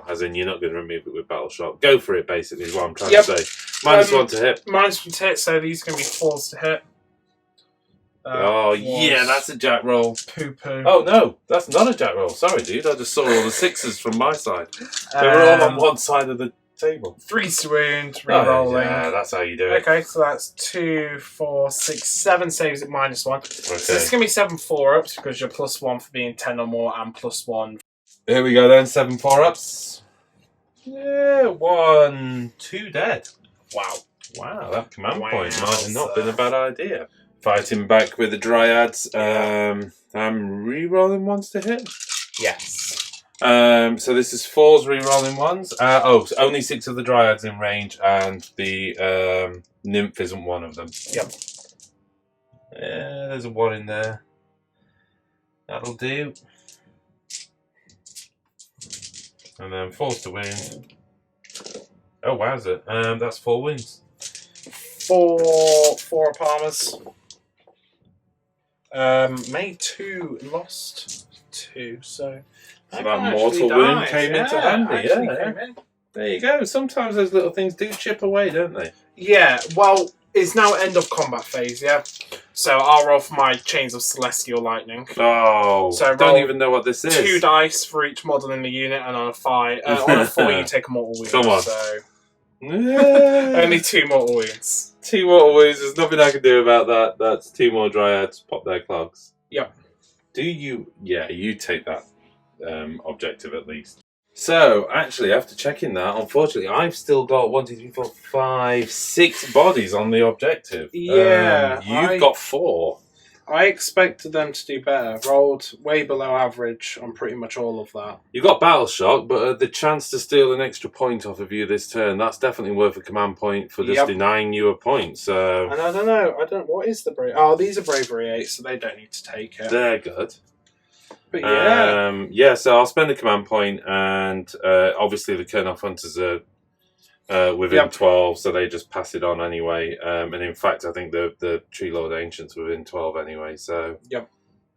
as in you're not going to remove it with battle shock. Go for it, basically, is what I'm trying to say. -1 to hit. -1 to hit, so these are going to be 4s to hit. Yeah, that's a jack roll. Poo-poo. Oh, no, that's not a jack roll. Sorry, dude. I just saw all the 6s from my side. They were all on one side of the table. 3 to wound, rerolling. Yeah, that's how you do it. Okay, so that's 2, 4, 6, 7 saves at -1. Okay. So this is going to be 7 4-ups because you're +1 for being 10 or more and +1. Here we go then, 7 4-ups. Yeah, 1, 2 dead. Wow, that command point might have not been a bad idea. Fighting back with the Dryads. I'm re-rolling 1s to hit. Yes. So this is 4s re-rolling 1s. So only 6 of the Dryads in range, and the Nymph isn't one of them. Yep. Yeah, there's a 1 in there. That'll do. And then 4s to win. Oh, wowza. That's 4 wins. 4 up armors. Made 2, lost 2, so that mortal wound came into handy. Came Yeah. in. There you go. Sometimes those little things do chip away, don't they? Yeah, well, it's now end of combat phase, yeah. So I'll roll for my Chains of Celestial Lightning. Oh, so don't even know what this is. 2 dice for each model in the unit, and on a 4 you take a mortal wound. Come on. So Yeah. only 2 mortal wounds. 2 mortal wounds. There's nothing I can do about that. That's 2 more dryads. Pop their clogs. Yep. Do you? Yeah, you take that objective at least. So, actually, after checking that, unfortunately, I've still got 1, 2, 3, 4, 5, 6 bodies on the objective. Yeah, you've got 4. I expected them to do better. Rolled way below average on pretty much all of that. You've got Battle Shock, but the chance to steal an extra point off of you this turn, that's definitely worth a command point for just denying you a point. So, and I don't know. What is the bravery? Oh, these are bravery 8, so they don't need to take it. They're good. But yeah. So I'll spend a command point, and obviously the Kurnoth Hunters are within 12, so they just pass it on anyway. And in fact, I think the Tree Lord Ancients were within 12 anyway. So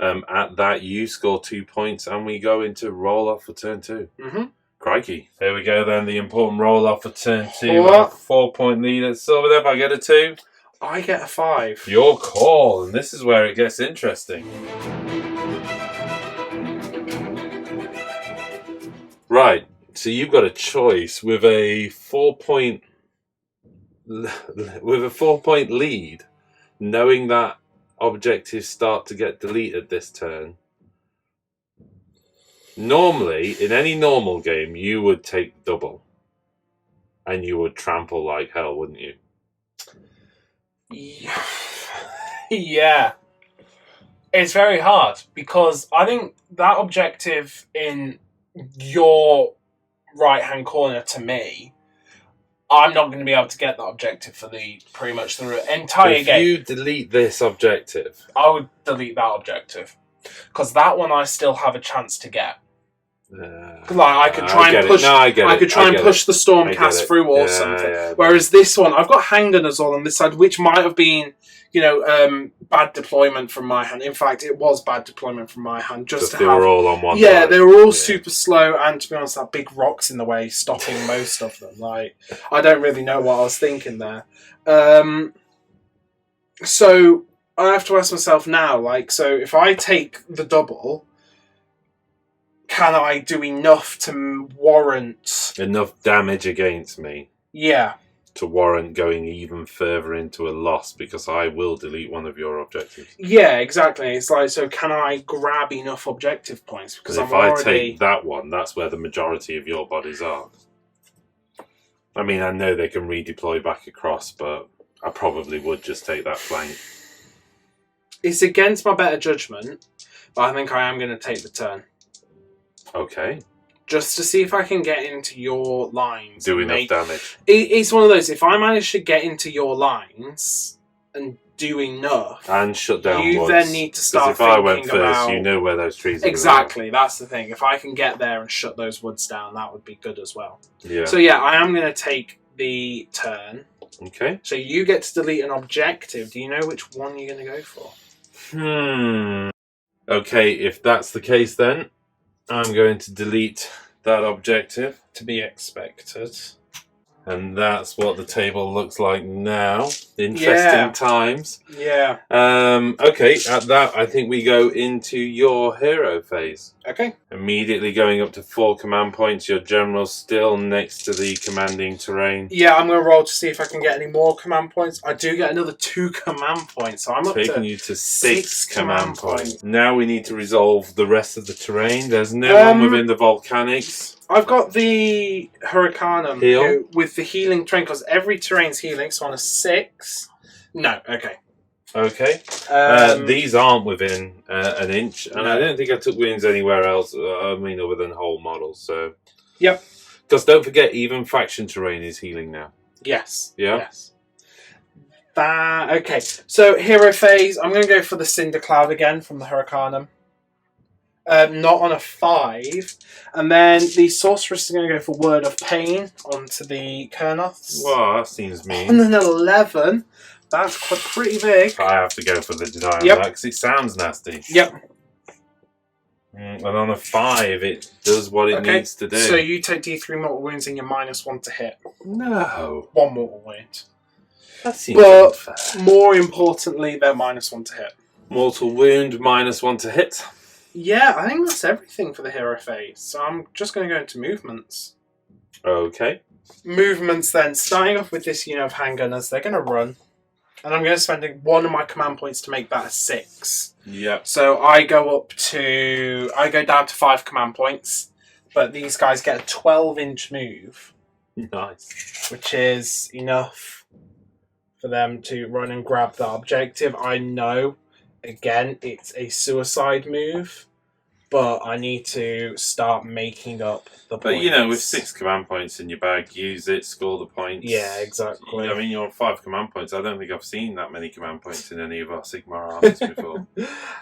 at that, you score 2 points, and we go into roll off for turn 2. Mm-hmm. Crikey. There we go then, the important roll off for turn 2. 4-point lead at Sylvaneth. I get a 2. I get a 5. Your call, and this is where it gets interesting. Right, so you've got a choice with a 4-point lead, knowing that objectives start to get deleted this turn. Normally, in any normal game, you would take double, and you would trample like hell, wouldn't you? Yeah. It's very hard, because I think that objective in your right-hand corner, to me, I'm not going to be able to get that objective for pretty much the entire game. If you delete this objective, I would delete that objective, because that one I still have a chance to get. I could try and push. I could try and push the Stormcast through or something. Whereas this one, I've got Handgunners all on this side, which might have been, bad deployment from my hand. In fact, it was bad deployment from my hand. They were all on one. Yeah, they were all super slow, and to be honest, that big rock's in the way, stopping most of them. I don't really know what I was thinking there. So I have to ask myself now, so if I take the double, can I do enough to warrant enough damage against me? Yeah. To warrant going even further into a loss, because I will delete one of your objectives. Yeah, exactly. It's so can I grab enough objective points? Because if I take that one, that's where the majority of your bodies are. I mean, I know they can redeploy back across, but I probably would just take that flank. It's against my better judgment, but I think I am going to take the turn. Okay. Just to see if I can get into your lines. Do enough damage. It's one of those, if I manage to get into your lines and do enough... And shut down you woods. Then need to start thinking about... Because if I went first, you know where those trees are. Exactly, that's the thing. If I can get there and shut those woods down, that would be good as well. Yeah. So yeah, I am going to take the turn. Okay. So you get to delete an objective. Do you know which one you're going to go for? Okay, if that's the case then, I'm going to delete that objective. To be expected. And that's what the table looks like now. Interesting times. Yeah. Okay, at that, I think we go into your hero phase. Okay. Immediately going up to 4 command points. Your general's still next to the commanding terrain. Yeah, I'm going to roll to see if I can get any more command points. I do get another 2 command points, so I'm up to... Taking you to 6 command points. Now we need to resolve the rest of the terrain. There's no one within the volcanics. I've got the Hurricanum Heal. With the healing terrain, because every terrain's healing, so on a 6... No, okay. Okay. These aren't within an inch, and I don't think I took wounds anywhere else, other than whole models, so... Yep. Because don't forget, even faction terrain is healing now. Yes. Yeah? Yes. Okay, so hero phase, I'm going to go for the Cinder Cloud again from the Hurricanum. Not on a 5. And then the sorceress is going to go for Word of Pain onto the Kernoths. Well, that seems mean. And then 11. That's pretty big. I have to go for the denial Yep. because it sounds nasty. Yep. And on a 5, it does what it needs to do. So you take D3 mortal wounds and you're -1 to hit. No. 1 mortal wound. That seems unfair. More importantly, they're -1 to hit. Mortal wound, -1 to hit. Yeah, I think that's everything for the hero phase. So I'm just going to go into movements. Okay. Movements then, starting off with this unit of handgunners, they're going to run. And I'm going to spend 1 of my command points to make that a 6. Yeah. So I go down to 5 command points. But these guys get a 12-inch move. Nice. Which is enough for them to run and grab the objective. I know, again, it's a suicide move, but I need to start making up the points. But, you know, with 6 command points in your bag, use it, score the points. Yeah, exactly. I mean, you're on 5 command points. I don't think I've seen that many command points in any of our Sigmar armies before.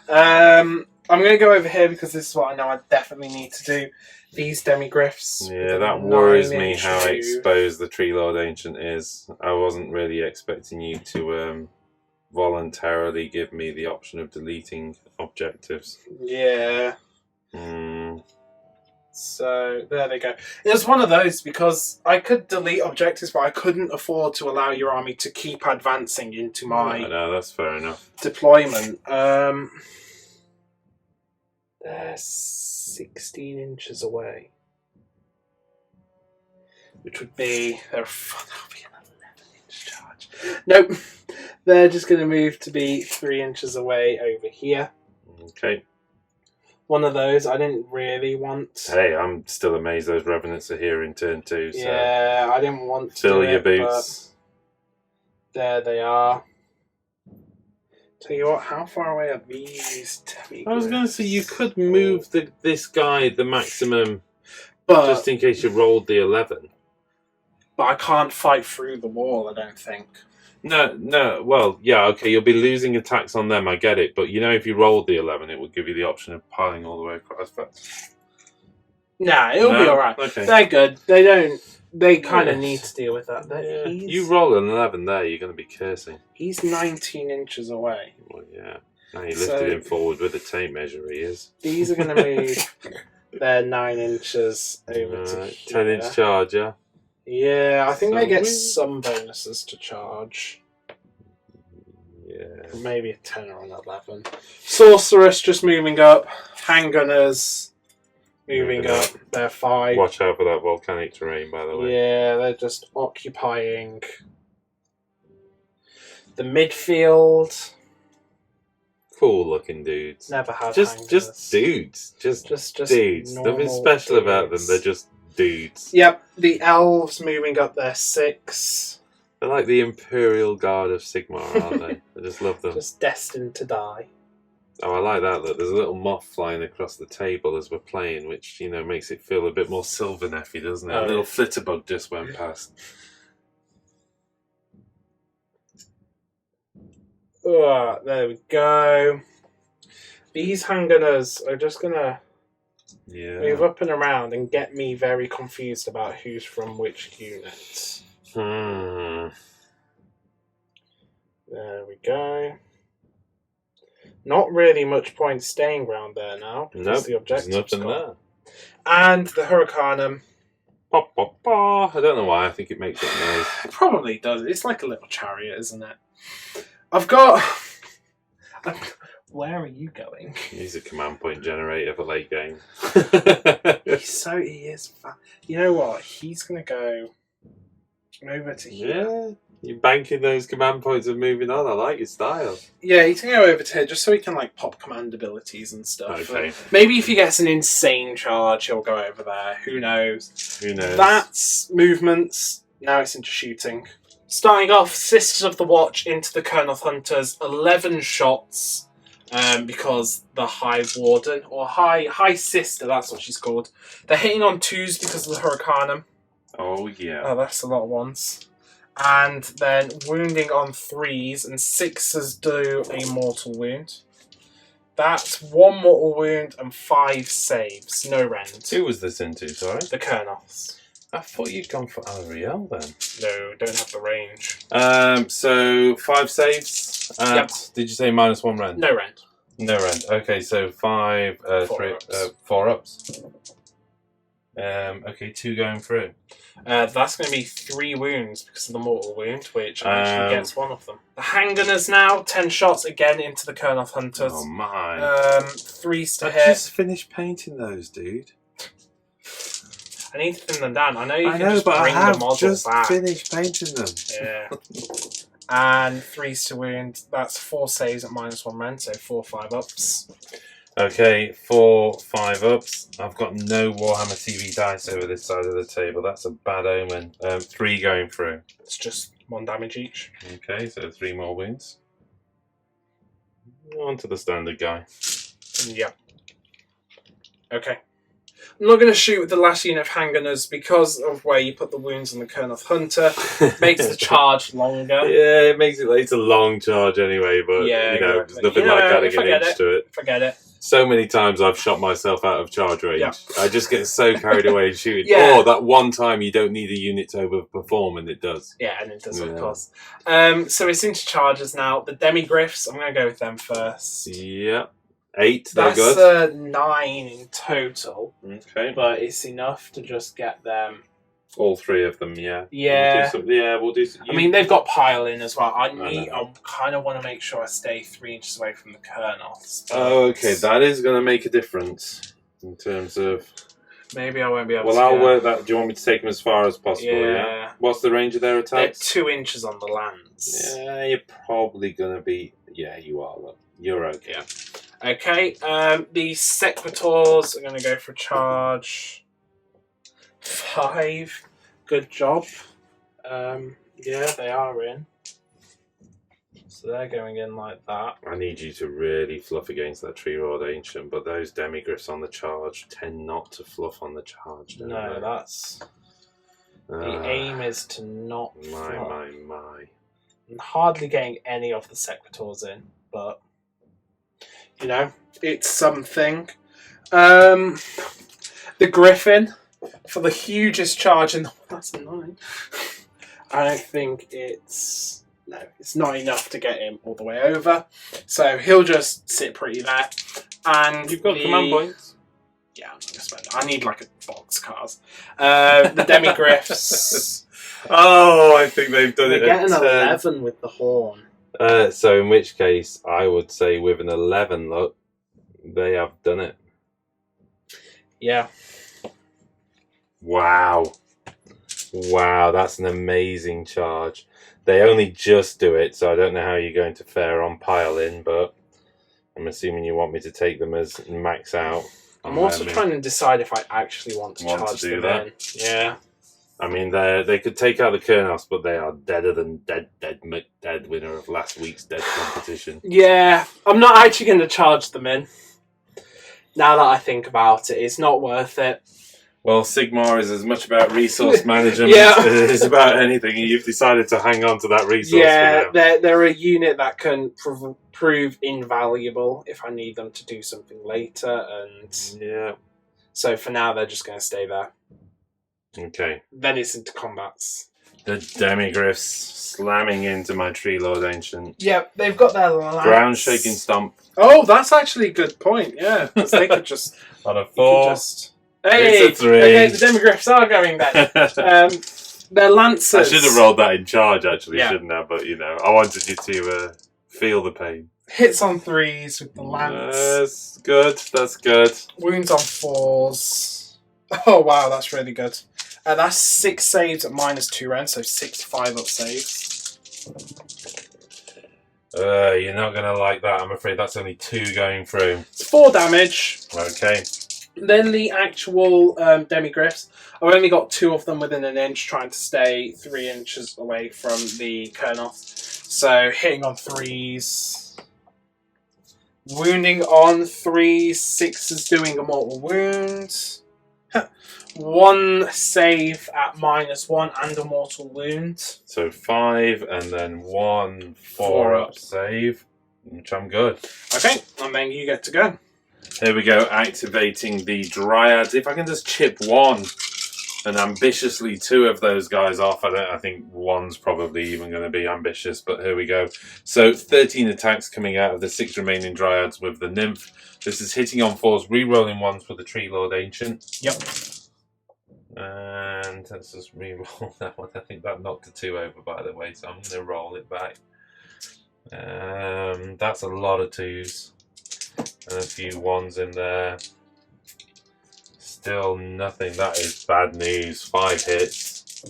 I'm going to go over here because this is what I know I definitely need to do. These demigryphs. Yeah, that worries me how exposed the Tree Lord Ancient is. I wasn't really expecting you to voluntarily give me the option of deleting objectives. Yeah. So, there they go. It was one of those because I could delete objectives, but I couldn't afford to allow your army to keep advancing into my No, that's fair enough. deployment. They're 16 inches away. Which would be... that'll be an 11-inch charge. Nope. They're just going to move to be 3 inches away over here. Okay. One of those I didn't really want. Hey, I'm still amazed those Revenants are here in turn 2. So Yeah, I didn't want to fill do your it, boots. There they are. Tell you what, how far away are these demigryphs? I was going to say you could move this guy the maximum, but just in case you rolled the 11. But I can't fight through the wall, I don't think. No. Well, yeah, okay, you'll be losing attacks on them, I get it. But, you know, if you rolled the 11, it would give you the option of piling all the way across. Nah, it'll be alright. Okay. They're good. They kind of need to deal with that. Yeah. You roll an 11 there, you're going to be cursing. He's 19 inches away. Well, yeah. Now you lifted him forward with the tape measure, he is. These are going to move their 9 inches over to here. 10-inch charge, yeah? Yeah, I think they get some bonuses to charge. Yeah. Maybe a 10 or an 11. Sorceress just moving up. Handgunners moving up. They're 5. Watch out for that volcanic terrain, by the way. Yeah, they're just occupying the midfield. Cool looking dudes. Never had just dudes. Just dudes. Nothing special about them. They're just dudes. Yep, the elves moving up their 6. They're like the Imperial Guard of Sigmar, aren't they? I just love them. Just destined to die. Oh, I like that. Look, there's a little moth flying across the table as we're playing, which, you know, makes it feel a bit more Sylvaneth-y, doesn't it? A little flitterbug just went past. Oh, there we go. These handgunners are just going to move up and around and get me very confused about who's from which unit. There we go. Not really much point staying around there now. Nope, the objective's there's nothing gone. there. And the Hurricanum. Pop, pop, pop. I don't know why, I think it makes that noise. It probably does. It's like a little chariot, isn't it? I've got... Where are you going? He's a command point generator for late game. He is... You know what? He's going to go over to here. Yeah, you're banking those command points and moving on. I like your style. Yeah, he's going to go over to here just so he can like pop command abilities and stuff. Okay. Maybe if he gets an insane charge, he'll go over there. Who knows? Who knows? That's movements. Now it's into shooting. Starting off, Sisters of the Watch into the Kernoth Hunters. 11 shots. Because the High Warden, or High Sister, that's what she's called. They're hitting on 2s because of the Hurricanum. Oh, yeah. Oh, that's a lot of ones. And then wounding on 3s, and 6s do a mortal wound. That's 1 mortal wound and 5 saves. No rend. Who was this into, sorry? The Kernoths. I thought you'd gone for Ariel then. No, don't have the range. So 5 saves. Yep. Did you say -1 rend? No rend. No rend. Okay, so 5, 4 ups. Okay, 2 going through. That's going to be 3 wounds because of the mortal wound, which actually gets 1 of them. The handgunners now, 10 shots again into the Kernoth hunters. Oh my! 3s to I hit. just finished painting those, dude. I need to thin them down. I know you can know, just but bring I have the model just back. finished painting them. Yeah. And 3s to wound. That's 4 saves at -1 rend, so 4 5-ups. Okay, 4 5-ups. I've got no Warhammer TV dice over this side of the table. That's a bad omen. 3 going through. It's just 1 damage each. Okay, so 3 more wounds. On to the standard guy. Yep. Okay. I'm not going to shoot with the last unit of handgunners because of where you put the wounds on the Kernoth Hunter. Makes the charge longer. Yeah, it makes it. It's a long charge anyway, but Yeah, you know, exactly. there's nothing like adding an inch to it. Forget it. So many times I've shot myself out of charge range. Yeah. I just get so carried away in shooting. Yeah. Or that one time you don't need a unit to overperform, and it does. Yeah, and it does, of Yeah. course. So it's into charges now. The Demigryphs, I'm going to go with them first. Yeah. 8, they're That's good. 9 in total, Okay. but it's enough to just get them. All 3 of them, yeah. Yeah. We'll do some. I mean, they've got pile in as well. I know. kind of want to make sure I stay 3 inches away from the Kernoths. but Okay, that is going to make a difference in terms of. Maybe I won't be able Well, to. I'll work that. Do you want me to take them as far as possible? Yeah. What's the range of their They're attacks? 2 inches on the lands. Yeah, you're probably going to be. Yeah, you are. Look. You're okay. Yeah. Okay, the Sequitors are going to go for charge 5. Good job. Yeah, they are in. So they're going in like that. I need you to really fluff against that Tree Lord Ancient, but those Demigryphs on the charge tend not to fluff on the charge. Don't No, they? that's... The aim is to not My. I'm hardly getting any of the Sequitors in, but... You know, it's something. The Griffin, for the hugest charge in the... That's a 9. I don't think it's... No, it's not enough to get him all the way over. So he'll just sit pretty there. And You've got command points. Yeah, I'm not going to spend it. I need like a box cars. The Demigryphs... Oh, I think they've done They it. get an at 11 with the horn. So in which case, I would say with an 11, look, they have done it. Yeah. Wow, that's an amazing charge. They only just do it, so I don't know how you're going to fare on pile in, but I'm assuming you want me to take them as max out. I'm also trying to decide if I actually want to charge do them that. in. Yeah. I mean, they could take out the Kernoths, but they are deader than dead winner of last week's dead competition. Yeah, I'm not actually going to charge them in. Now that I think about it, it's not worth it. Well, Sigmar is as much about resource management Yeah. as it is about anything, and you've decided to hang on to that resource Yeah, for now. they're a unit that can prove invaluable if I need them to do something later, and Yeah. so for now they're just going to stay there. Okay. Then it's into combats. The Demigryphs slamming into my Tree Lord Ancient. Yep, they've got their lance. Ground shaking stomp. Oh, that's actually a good point, yeah. Because they could just... On a 4. Hey! It's a 3. Okay, the Demigryphs are going then. They're lancers. I should have rolled that in charge, actually, Yeah. shouldn't I? But, you know, I wanted you to feel the pain. Hits on 3s with the lance. That's good. That's good. Wounds on 4s. Oh, wow, that's really good. That's 6 saves at -2 rend, so 6 5-up saves. You're not going to like that. I'm afraid that's only 2 going through. It's 4 damage. Okay. Then the actual Demigryphs. I've only got 2 of them within an inch, trying to stay 3 inches away from the Kernoth. So hitting on 3s. Wounding on 3s. 6 is doing a mortal wound. 1 save at -1 and a mortal wound. So 5 and then 1 4 4-up save. which I'm good. Okay, and then you get to go. Here we go, activating the Dryads. If I can just chip one and ambitiously 2 of those guys off, I think one's probably even going to be ambitious, but here we go. So 13 attacks coming out of the 6 remaining Dryads with the Nymph. This is hitting on 4s, re-rolling 1s for the Tree Lord Ancient. Yep. And let's just re-roll that one. I think that knocked a 2 over, by the way, so I'm going to roll it back. That's a lot of 2s. And a few 1s in there. Still nothing. That is bad news. 5 hits.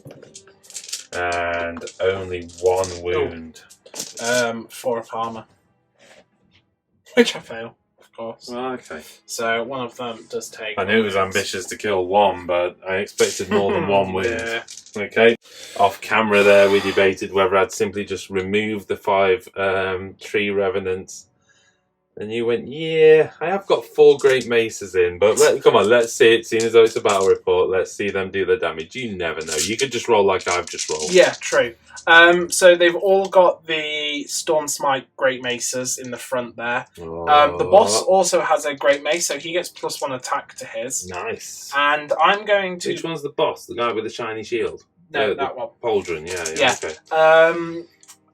And only 1 wound. 4 of armor. Which I fail, of course. Well, okay. So one of them does take... I knew it was ambitious to kill 1, but I expected more than 1 wound. Yeah. Okay. Off camera there, we debated whether I'd simply just remove the 5 tree revenants. And you went, yeah, I have got 4 great maces in, but come on, let's see it. Seeing as though it's a battle report, let's see them do the damage. You never know. You could just roll like I've just rolled. Yeah, true. So they've all got the Storm Smite great maces in the front there. The boss also has a great mace, so he gets +1 attack to his. Nice. And I'm going to... Which one's the boss? The guy with the shiny shield? No, that one. Pauldron, yeah. Okay.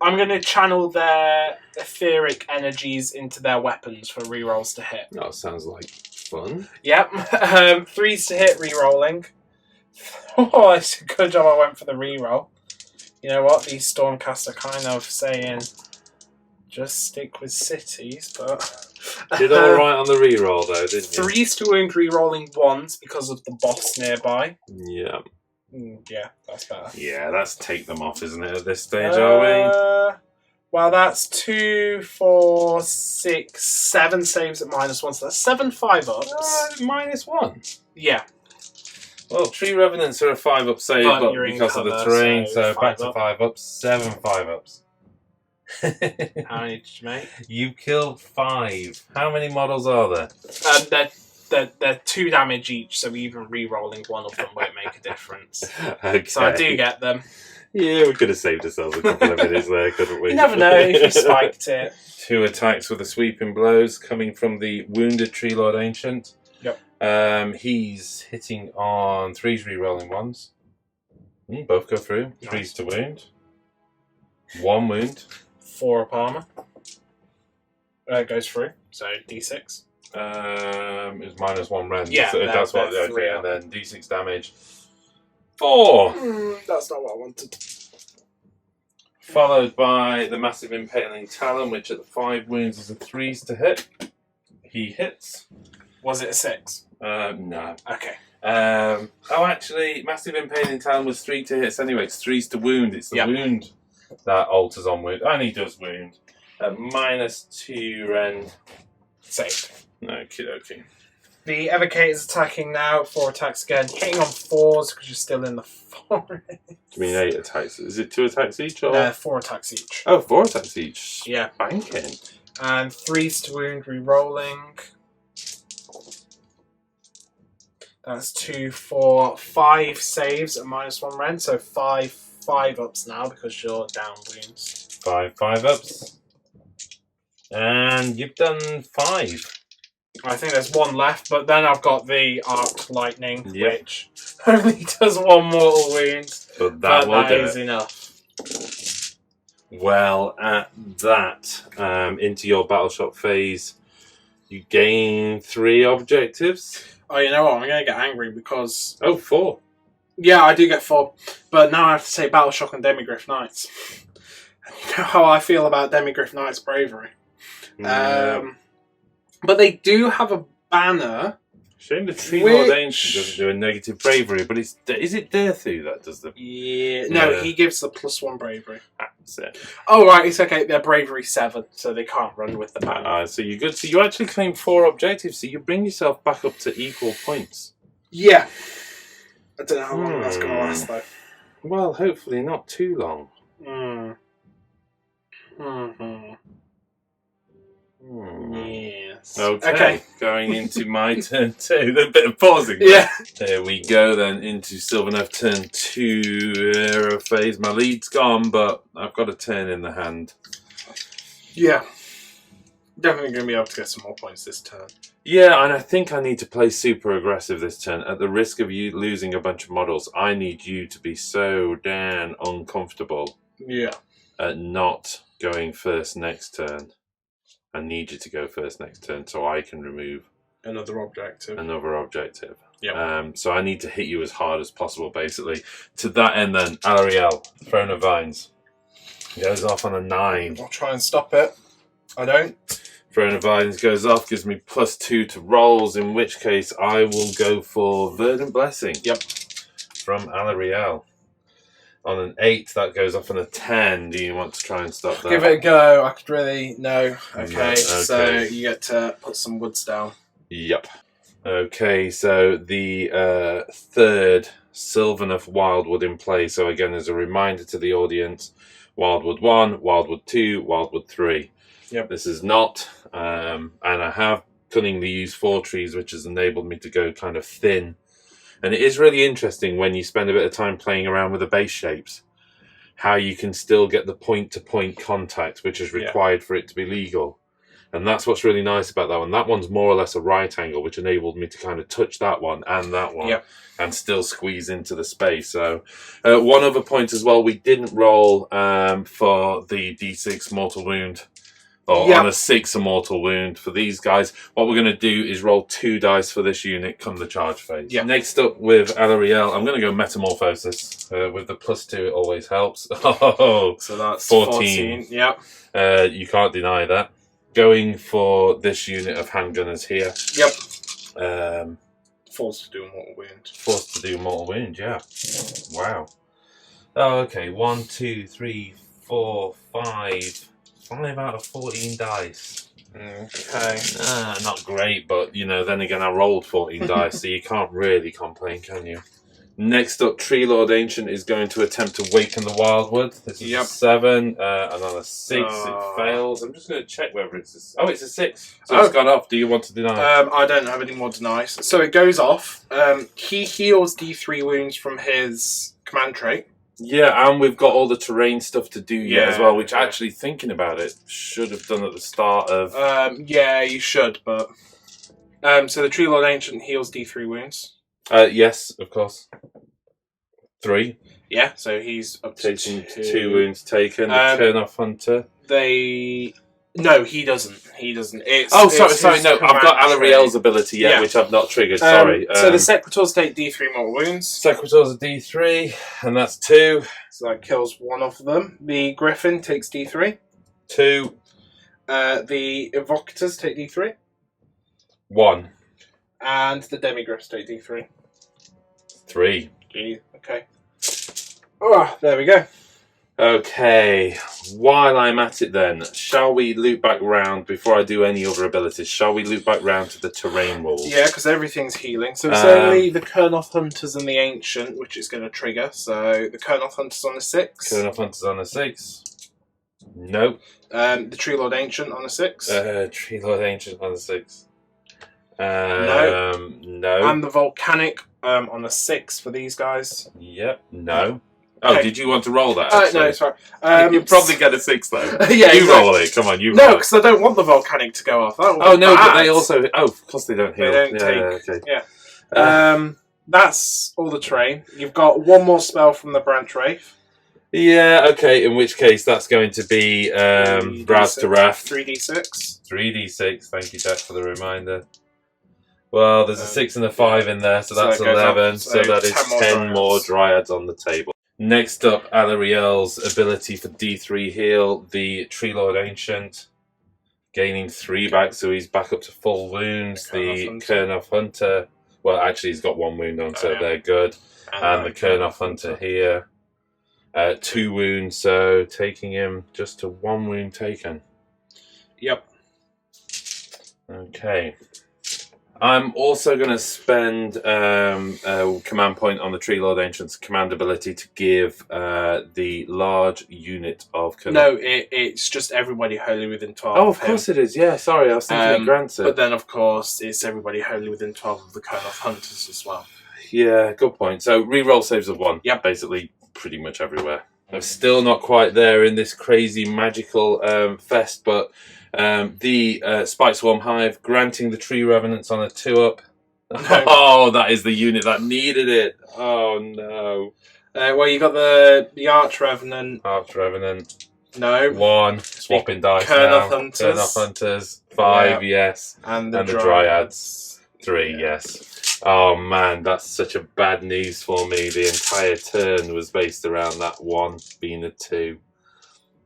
I'm going to channel their etheric energies into their weapons for rerolls to hit. That sounds like fun. Yep. 3s to hit rerolling. Oh, it's a good job I went for the reroll. You know what? These Stormcast are kind of saying, just stick with cities, but... Did alright on the reroll, though, didn't you? 3s to wound rerolling 1s because of the boss nearby. Yeah. Yeah, that's better. Yeah, that's take them off, isn't it, at this stage, are we? Well, that's 2, 4, 6, 7 saves at -1, so that's 7 5-ups. -1? Yeah. Well, Tree Revenants are a 5-up save, but because of the terrain, so back to 5-ups, 7 5-ups. How many did you make? You killed 5. How many models are there? They're 2 damage each, so even re-rolling one of them won't make a difference. Okay. So I do get them. Yeah, we could have saved ourselves a couple of minutes there, couldn't we? You never know if you spiked it. 2 attacks with the sweeping blows coming from the wounded Tree Lord Ancient. Yep. He's hitting on 3s re-rolling 1s. Both go through. 3s to wound. 1 wound. 4 up armor. Goes through, so D6. It's -1 rend. Yeah, so that's what. they're 3 and then D6 damage. 4. That's not what I wanted. Followed by the massive impaling talon, which at the 5 wounds is a 3s to hit. He hits. Was it a 6? No. Okay. Actually, massive impaling talon was 3 to hits anyway. It's 3s to wound. It's the wound that alters on wound, and he does wound. -2 rend. Saved. Okie. The Evocate is attacking now. 4 attacks again. Hitting on 4s because you're still in the forest. You mean 8 attacks? Is it 2 attacks each? Or? 4 attacks each. Oh, 4 attacks each. Yeah. Banking. And 3s to wound, re-rolling. That's 2, 4, 5 saves at -1 rend. So 5 5-ups now because you're down wounds. 5 5-ups. And you've done 5. I think there's 1 left, but then I've got the Arc Lightning, which only does 1 mortal wound. But that is enough. Well, at that, into your battle shop phase, you gain 3 objectives. Oh, you know what? I'm going to get angry because... Oh, 4. Yeah, I do get 4. But now I have to say Battle Shock and Demigryph Knights. You know how I feel about Demigryph Knights' bravery. But they do have a banner. Shame the Tree Lord Ancient doesn't do a negative bravery, but is it Dirthu that does the... Yeah, no, he gives the +1 bravery. That's it. Oh, right, it's okay. They're bravery 7, so they can't run with the banner. So you're good. So you actually claim 4 objectives, so you bring yourself back up to equal points. Yeah. I don't know how long that's going to last, though. Well, hopefully not too long. Yes. Okay. Going into my turn 2. There's a bit of pausing. Yeah. There we go then into Sylvaneth turn 2 aero phase. My lead's gone, but I've got a turn in the hand. Yeah. Definitely going to be able to get some more points this turn. Yeah, and I think I need to play super aggressive this turn. At the risk of you losing a bunch of models, I need you to be so damn uncomfortable at not going first next turn. I need you to go first next turn so I can remove another objective. Yep. So I need to hit you as hard as possible, basically. To that end, then, Alariel, Throne of Vines, goes off on a 9. I'll try and stop it. I don't. Throne of Vines goes off, gives me +2 to rolls, in which case I will go for Verdant Blessing. Yep. From Alariel. On an 8, that goes off on a 10. Do you want to try and stop that? Give it a go. I could really... No. Okay, so you get to put some woods down. Yep. Okay, so the third Sylvaneth Wildwood in play. So again, as a reminder to the audience, Wildwood 1, Wildwood 2, Wildwood 3. Yep. This is not, and I have cunningly used 4 trees, which has enabled me to go kind of thin. And it is really interesting when you spend a bit of time playing around with the base shapes, how you can still get the point-to-point contact, which is required for it to be legal. And that's what's really nice about that one. That one's more or less a right angle, which enabled me to kind of touch that one and that one and still squeeze into the space. So one other point as well, we didn't roll for the D6 mortal wound. Or on a 6 a mortal wound for these guys. What we're going to do is roll 2 dice for this unit come the charge phase. Yep. Next up with Alariel, I'm going to go Metamorphosis. With the +2, it always helps. Oh, so that's 14. Yep. You can't deny that. Going for this unit of handgunners here. Yep. Forced to do a mortal wound. Forced to do mortal wound, yeah. Wow. Oh, okay. 1, 2, 3, 4, 5... 5 out of 14 dice. Okay. Not great, but, you know, then again, I rolled 14 dice, so you can't really complain, can you? Next up, Tree Lord Ancient is going to attempt to waken the Wildwood. This is a 7, and on a 6, it fails. I'm just going to check whether it's a... Oh, it's a 6. So it's gone off. Do you want to deny? I don't have any more denies. So it goes off. He heals D3 wounds from his command trait. Yeah, and we've got all the terrain stuff to do yet as well, which actually, thinking about it, should have done at the start of... yeah, you should, but... so the Tree Lord Ancient heals D3 wounds. Yes, of course. 3. Yeah, so he's up to taking 2 wounds taken. The Kurnoth Hunter. No, he doesn't. He doesn't. Sorry. No, I've got Alariel's ability yet, which I've not triggered. Sorry. So the Secretors take D3 mortal wounds. Secretors are D3, and that's 2. So that kills one of them. The Griffin takes D3. 2. The Evocators take D3. 1. And the Demigriffs take D3. 3. Okay. Oh, there we go. Okay, while I'm at it then, shall we loop back round, before I do any other abilities, shall we loop back round to the terrain rules? Yeah, because everything's healing. So it's only the Kurnoth Hunters and the Ancient, which is going to trigger. So the Kurnoth Hunters on a 6. Kurnoth Hunters on a 6. Nope. The Tree Lord Ancient on a 6. Tree Lord Ancient on a 6. No. No. And the Volcanic on a 6 for these guys. Yep. No. Oh, did you want to roll that? No, sorry. You'll probably get a 6 though. Yeah, you roll it. Come on, you roll No, because I don't want the Volcanic to go off. Oh, no, but they also... Oh, of course they don't heal. They don't take... Yeah. That's all the terrain. You've got one more spell from the Branch Wraith. Yeah, okay, in which case that's going to be Browse to Wrath. 3d6. 3d6, thank you, Jack, for the reminder. Well, there's a 6 and a 5 in there, so that's 11. So that is 10 more Dryads on the table. Next up, Alariel's ability for D3 heal, the Tree Lord Ancient, gaining 3 back, so he's back up to full wounds. The Kurnoth Hunter, well, actually he's got 1 wound on, so they're good. And the Kurnoth Hunter here, 2 wounds, so taking him just to 1 wound taken. Yep. Okay. I'm also going to spend a command point on the Tree Lord Ancient's command ability to give the large unit of... No, it's just everybody wholly within 12 of course it is. Yeah, sorry, I was thinking of Granted. But then, of course, it's everybody wholly within 12 of the Kurnoth Hunters as well. Yeah, good point. So, re-roll saves of 1. Yep. Basically, pretty much everywhere. I'm still not quite there in this crazy magical fest, but the Spike Swarm Hive granting the Tree Revenants on a 2-up. Oh, that is the unit that needed it. Oh no. Well, you got the Arch Revenant. Arch Revenant. No. 1. Swapping dice Kurnoth now. Hunters. Kurnoth Hunters. 5, yes. And the Dryads. 3, yes. Oh man, that's such a bad news for me. The entire turn was based around that 1 being a 2.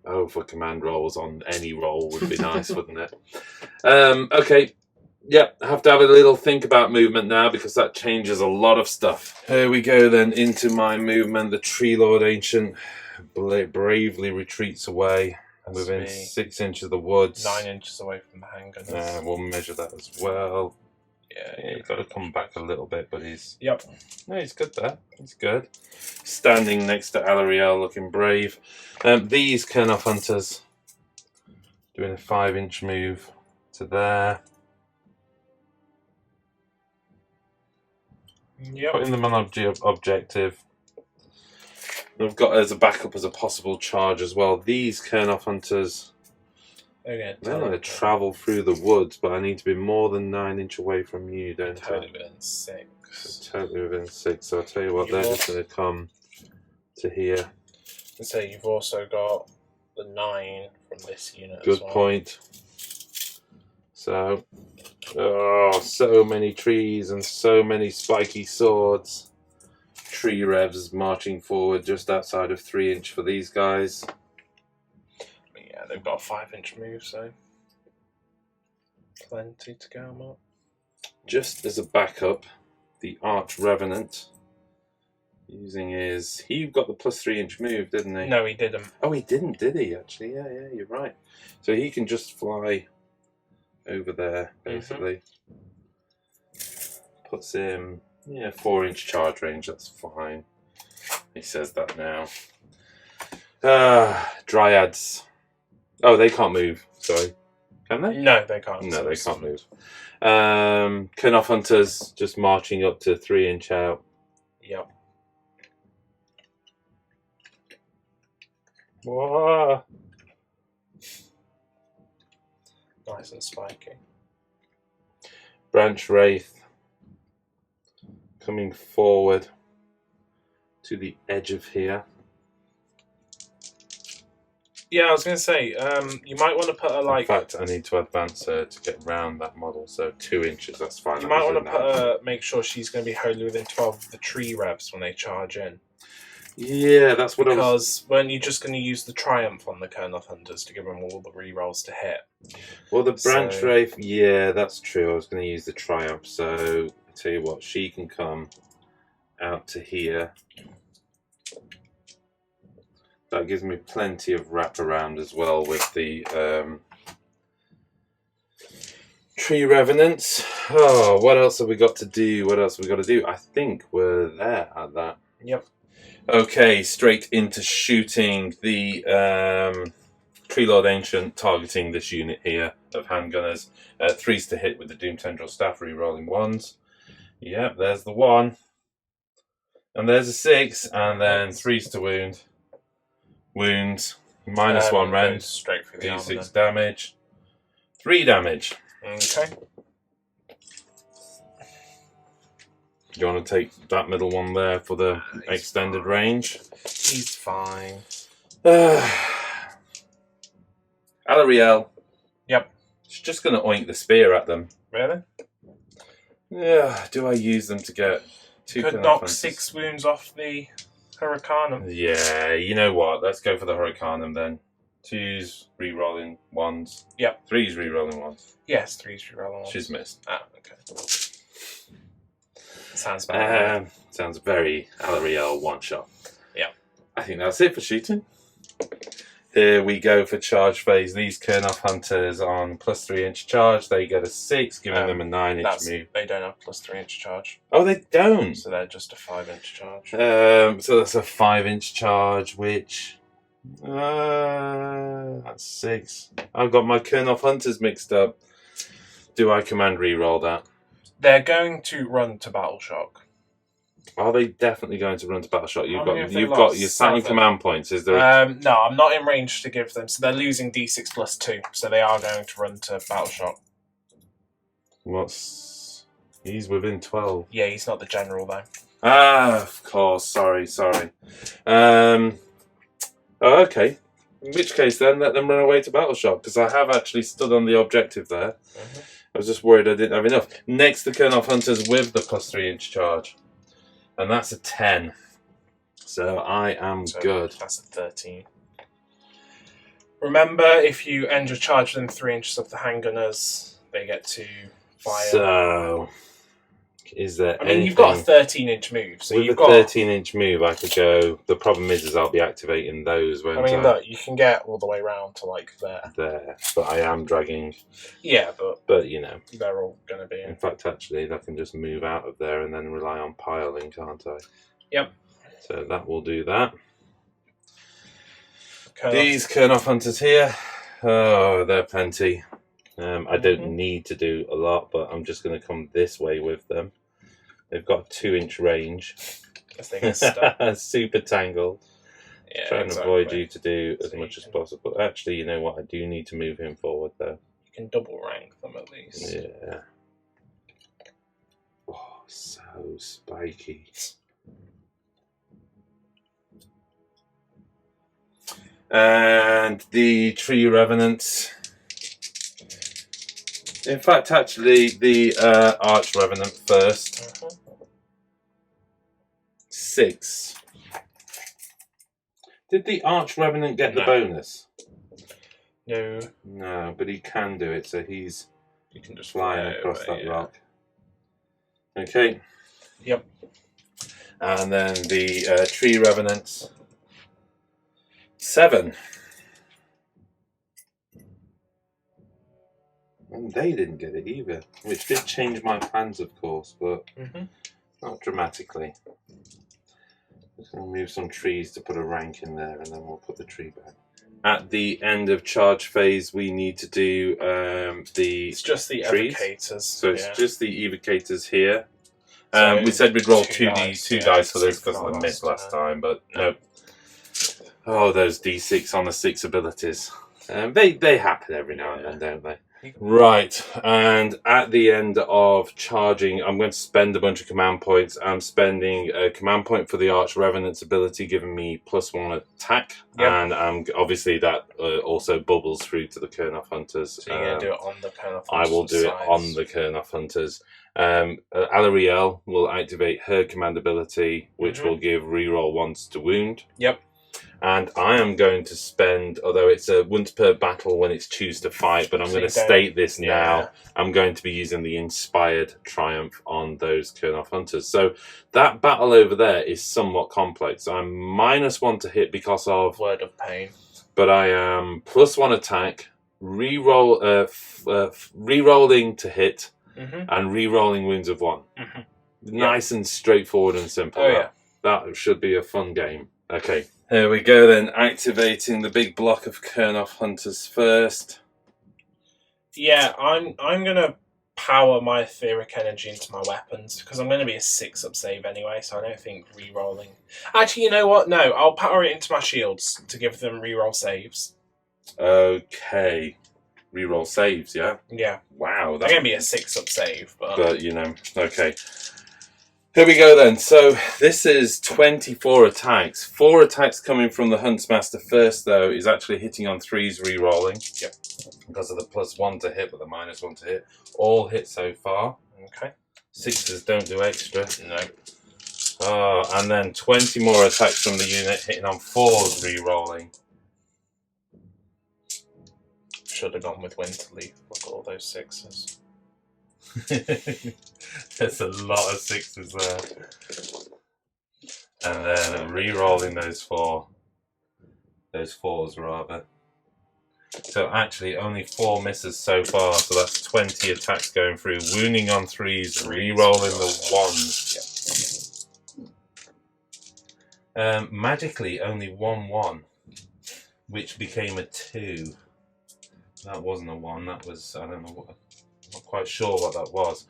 Oh, for command rolls on any roll would be nice, wouldn't it? Okay. Yep, I have to have a little think about movement now because that changes a lot of stuff. Here we go then into my movement. The Tree Lord Ancient bravely retreats away within 6 inches of the woods. 9 inches away from the handgunners. We'll measure that as well. Yeah, He's got to come back a little bit, but he's... Yep. No, he's good there. He's good. Standing next to Alariel, looking brave. These Kurnoth Hunters doing a 5-inch move to there. Yep. Putting them on objective. I've got as a backup as a possible charge as well. These Kurnoth Hunters, they're going to travel through the woods, but I need to be more than 9 inch away from you, don't I? Totally within 6. Totally within 6. So I'll tell you what, they're just going to come to here. So you've also got the 9 from this unit. Good as well. point. So, oh, so many trees and so many spiky swords. Tree revs marching forward just outside of 3 inch for these guys. Yeah, they've got a 5-inch move, so plenty to go up. Just as a backup, the Arch Revenant using his... He got the plus 3-inch move, didn't he? No, he didn't. Oh, he didn't, did he? Actually, yeah, you're right. So he can just fly over there, basically. Puts him, 4-inch charge range, that's fine. He says that now. Dryads. Oh, they can't move, sorry. Can they? No, they can't. No, they can't move. Kurnoth Hunters just marching up to 3-inch out. Yep. Whoa. Nice and spiky. Branch Wraith coming forward to the edge of here. Yeah, I was going to say, you might want to put a In fact, I need to advance her to get round that model, so 2 inches, that's fine. You might want to put make sure she's going to be wholly within 12 of the tree revs when they charge in. Yeah, that's what Because when you're just going to use the Triumph on the Kurnoth Hunters to give them all the rerolls to hit. Well, the Branch Wraith, yeah, that's true. I was going to use the Triumph, so I tell you what, she can come out to here. That gives me plenty of wraparound as well with the Tree Revenants. Oh, what else have we got to do? What else have we got to do? I think we're there at that. Yep. Okay, straight into shooting the Tree Lord Ancient, targeting this unit here of handgunners. 3s to hit with the Doom Tendril Staff, re-rolling 1s. Yep, there's the 1. And there's a 6, and then 3s to wound. Wounds, -1 rend, straight through the D6 damage. 3 damage. Okay. Do you want to take that middle one there for the extended range? He's fine. Alariel. Yep. She's just going to oink the spear at them. Really? Yeah. Do I use them to get 2? Could knock 6 wounds off the Hurricanum. Yeah, you know what? Let's go for the Hurricanum then. 2s re-rolling 1s. Yep. 3s re-rolling 1s. Yes, 3s re-rolling 1s. She's missed. Ah, okay. Sounds bad. Sounds very Alariel one-shot. Yeah. I think that's it for shooting. Here we go for charge phase. These Kurnoth Hunters on plus 3-inch charge. They get a 6, giving them a 9-inch move. They don't have plus 3-inch charge. Oh, they don't? So they're just a 5-inch charge. So that's a 5-inch charge, which... that's 6. I've got my Kurnoth Hunters mixed up. Do I command re-roll that? They're going to run to Battle Shock. Are they definitely going to run to battle shot? You've I mean, got your silent command points. Is there? No, I'm not in range to give them, so they're losing D6 plus 2, so they are going to run to battle shot. He's within 12. Yeah, he's not the general though. Ah, of course. Sorry. Oh, okay. In which case, then let them run away to battle shot, because I have actually stood on the objective there. Mm-hmm. I was just worried I didn't have enough. Next, the Kurnoth Hunters with the plus 3-inch charge, and that's a 10. So I am good. That's a 13. Remember, if you end your charge within 3 inches of the handgunners, they get to fire. So, is there anything... you've got a 13-inch move. So with you've a 13-inch move, I could go... The problem is I'll be activating those, won't I? Look, you can get all the way around to, like, there. There. But I am dragging... Yeah, But, you know... They're all going to be in fact, actually, I can just move out of there and then rely on piling, can't I? Yep. So that will do that. These Kurnoth Hunters here, oh, they're plenty. I don't need to do a lot, but I'm just going to come this way with them. They've got 2-inch range. Super tangled. Yeah, Trying to avoid you to do as much as possible. Actually, you know what? I do need to move him forward, though. You can double rank them at least. Yeah. Oh, so spiky. And the Tree Revenants. In fact, actually, the Arch Revenant first. 6. Did the Arch Revenant get the bonus? No. No, but he can do it, so you can just fly across that rock. Okay. Yep. And then the Tree Revenants. 7. And they didn't get it either, which did change my plans, of course, but not dramatically. Just going to move some trees to put a rank in there, and then we'll put the tree back. At the end of charge phase, we need to do It's just the trees. evocators. So it's just the evocators here. So we said we'd roll 2 dice for this because of the miss last time, but no. Oh, those D6 on the 6 abilities. They happen every now and then, don't they? Right, and at the end of charging, I'm going to spend a bunch of command points. I'm spending a command point for the Arch Revenant's ability, giving me +1 attack, and obviously that also bubbles through to the Kurnoth Hunters. So you're going to do it on the Kurnoth Hunters? I will do it on the Kurnoth Hunters. Alarielle will activate her command ability, which will give reroll 1s to wound. Yep. And I am going to spend, although it's a once per battle when it's choose to fight, but I'm going to state this now. I'm going to be using the Inspired Triumph on those Kurnoth Hunters. So that battle over there is somewhat complex. I'm -1 to hit because of Word of Pain. But I am +1 attack, re-rolling to hit, and re-rolling wounds of 1. Nice and straightforward and simple. That should be a fun game. Okay. Here we go then, activating the big block of Kurnoth Hunters first. Yeah, I'm going to power my etheric energy into my weapons, because I'm going to be a 6-up save anyway, so I don't think re-rolling... Actually, you know what? No, I'll power it into my shields to give them re-roll saves. Okay. Re-roll saves, yeah? Yeah. Wow. They're going to be a 6-up save, But, you know, okay. Here we go then. So this is 24 attacks. 4 attacks coming from the Huntsmaster first, though, is actually hitting on 3s, re-rolling. Yep. Because of the +1 to hit, but the -1 to hit. All hit so far. Okay. 6s don't do extra. No. Oh, and then 20 more attacks from the unit, hitting on 4s, re-rolling. Should have gone with Winterleaf. Look at all those 6s. There's a lot of 6s there. And then re-rolling those 4s rather. So actually only 4 misses so far, so that's 20 attacks going through. Wounding on 3s, re-rolling the 1s. Magically only 1-1, which became a 2. That wasn't a 1, that was, I don't know what. Not quite sure what that was.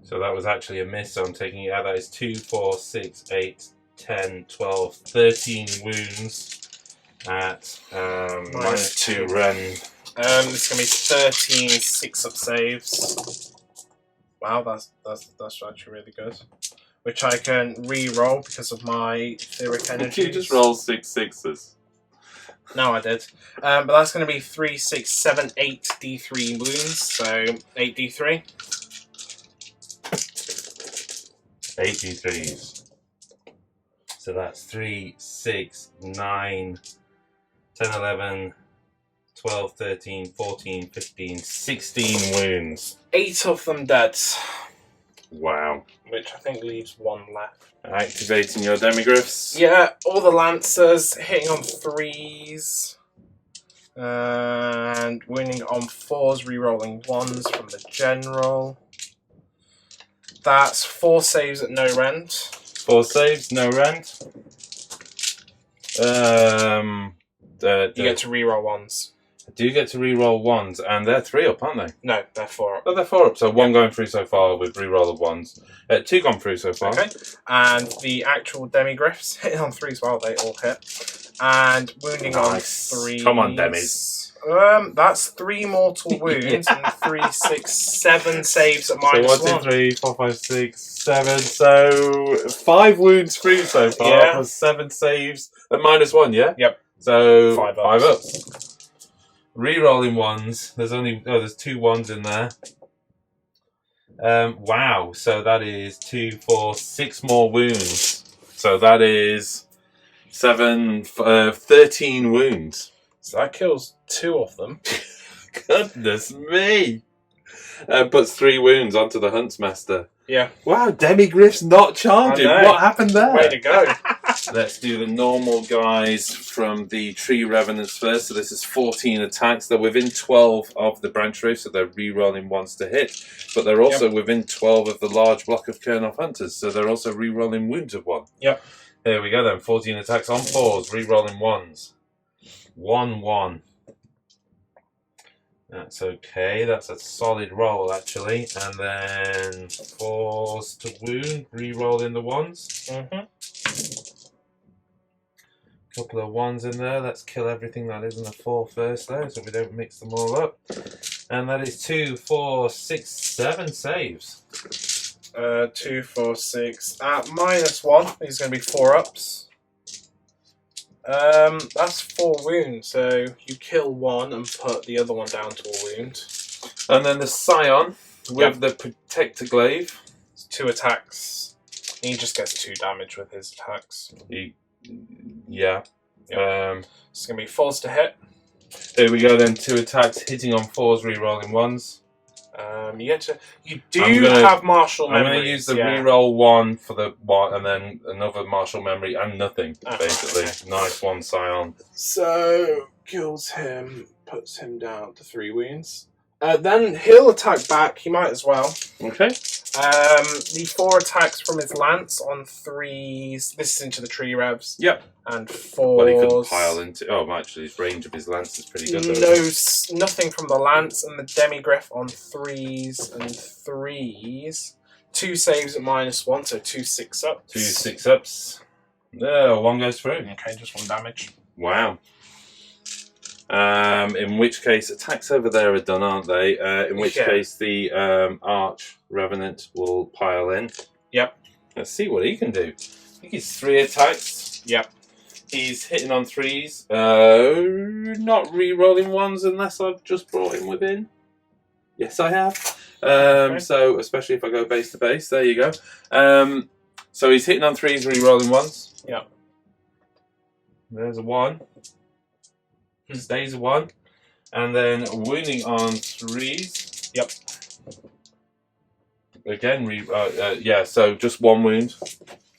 So that was actually a miss, so I'm taking it out. That is 2, 4, 6, 8, 10, 12, 13 wounds at -2 rend. It's going to be 13 6-up saves. Wow, that's actually really good. Which I can re-roll because of my etheric energy. You just roll 6 6s. No, I did. But that's going to be 3, 6, 7, 8 D3 wounds. So 8 D3. 8 D3s. So that's 3, 6, 9, 10, 11, 12, 13, 14, 15, 16 wounds. 8 of them dead. Wow. Which I think leaves 1 left. Activating your demigryphs. Yeah, all the lancers hitting on 3s. And wounding on 4s, re-rolling 1s from the general. That's 4 saves at no rend. 4 saves, no rend. You get to re-roll 1s. Do you get to re-roll 1s? And they're 3 up, aren't they? No, they're 4 up. Oh, they're 4 up. So 1 going through so far with re-roll of 1s. 2 gone through so far. Okay. And the actual demigryphs hitting on 3s, well, they all hit. And wounding on 3s. Come on, demis. That's 3 mortal wounds and 3, 6, 7 saves at -1. So 1, 2, 3, 4, 5, 6, 7. So 5 wounds through so far. Yeah. Plus 7 saves at -1, yeah? Yep. So 5 ups. Re-rolling 1s. There's 2 1s in there. Wow. So that is 2, 4, 6 more wounds. So that is 7, 13 wounds. So that kills 2 of them. Goodness me! Puts 3 wounds onto the Huntsmaster. Yeah. Wow, demigryphs not charging. What happened there? Way to go. Let's do the normal guys from the Tree Revenants first. So this is 14 attacks. They're within 12 of the branch roof, so they're re-rolling 1s to hit. But they're also within 12 of the large block of Kernoff Hunters, so they're also re-rolling wounds of 1. Yep. There we go then. 14 attacks on 4s, re-rolling 1s. 1, 1. That's okay. That's a solid roll, actually. And then 4s to wound, re-rolling the 1s. Couple of 1s in there. Let's kill everything that isn't a 4 first, though, so we don't mix them all up. And that is 2, 4, 6, 7 saves. 2, 4, 6. At -1, these are going to be 4 ups. That's 4 wounds, so you kill 1 and put the other one down to a wound. And then the Scion with the Protector Glaive. It's 2 attacks. He just gets 2 damage with his attacks. Yeah. It's going to be 4s to hit. There we go then. 2 attacks, hitting on 4s, re-rolling 1s. You do have martial memories. I'm going to use the re-roll 1 for the 1, and then another martial memory and nothing, basically. Okay. Nice 1 Scion. So, kills him, puts him down to 3 wounds. Then he'll attack back, he might as well. Okay. The 4 attacks from his lance on 3s. This is into the tree revs. Yep. And 4s. Well, he couldn't pile into. Oh, actually, his range of his lance is pretty good, though. No, nothing from the lance, and the demigryph on 3s and 3s. 2 saves at -1, so 2 6-ups. 2 6-ups. No, 1 goes through. Okay, just 1 damage. Wow. In which case, attacks over there are done, aren't they? In which case, the Arch Revenant will pile in. Yep. Let's see what he can do. I think he's 3 attacks. Yep. He's hitting on 3s. Not re-rolling 1s unless I've just brought him within. Yes, I have. Okay. So, especially if I go base to base. There you go. So he's hitting on 3s, re-rolling 1s. Yep. There's a 1. Stays a 1. And then wounding on 3s. Yep. Again, yeah, so just 1 wound.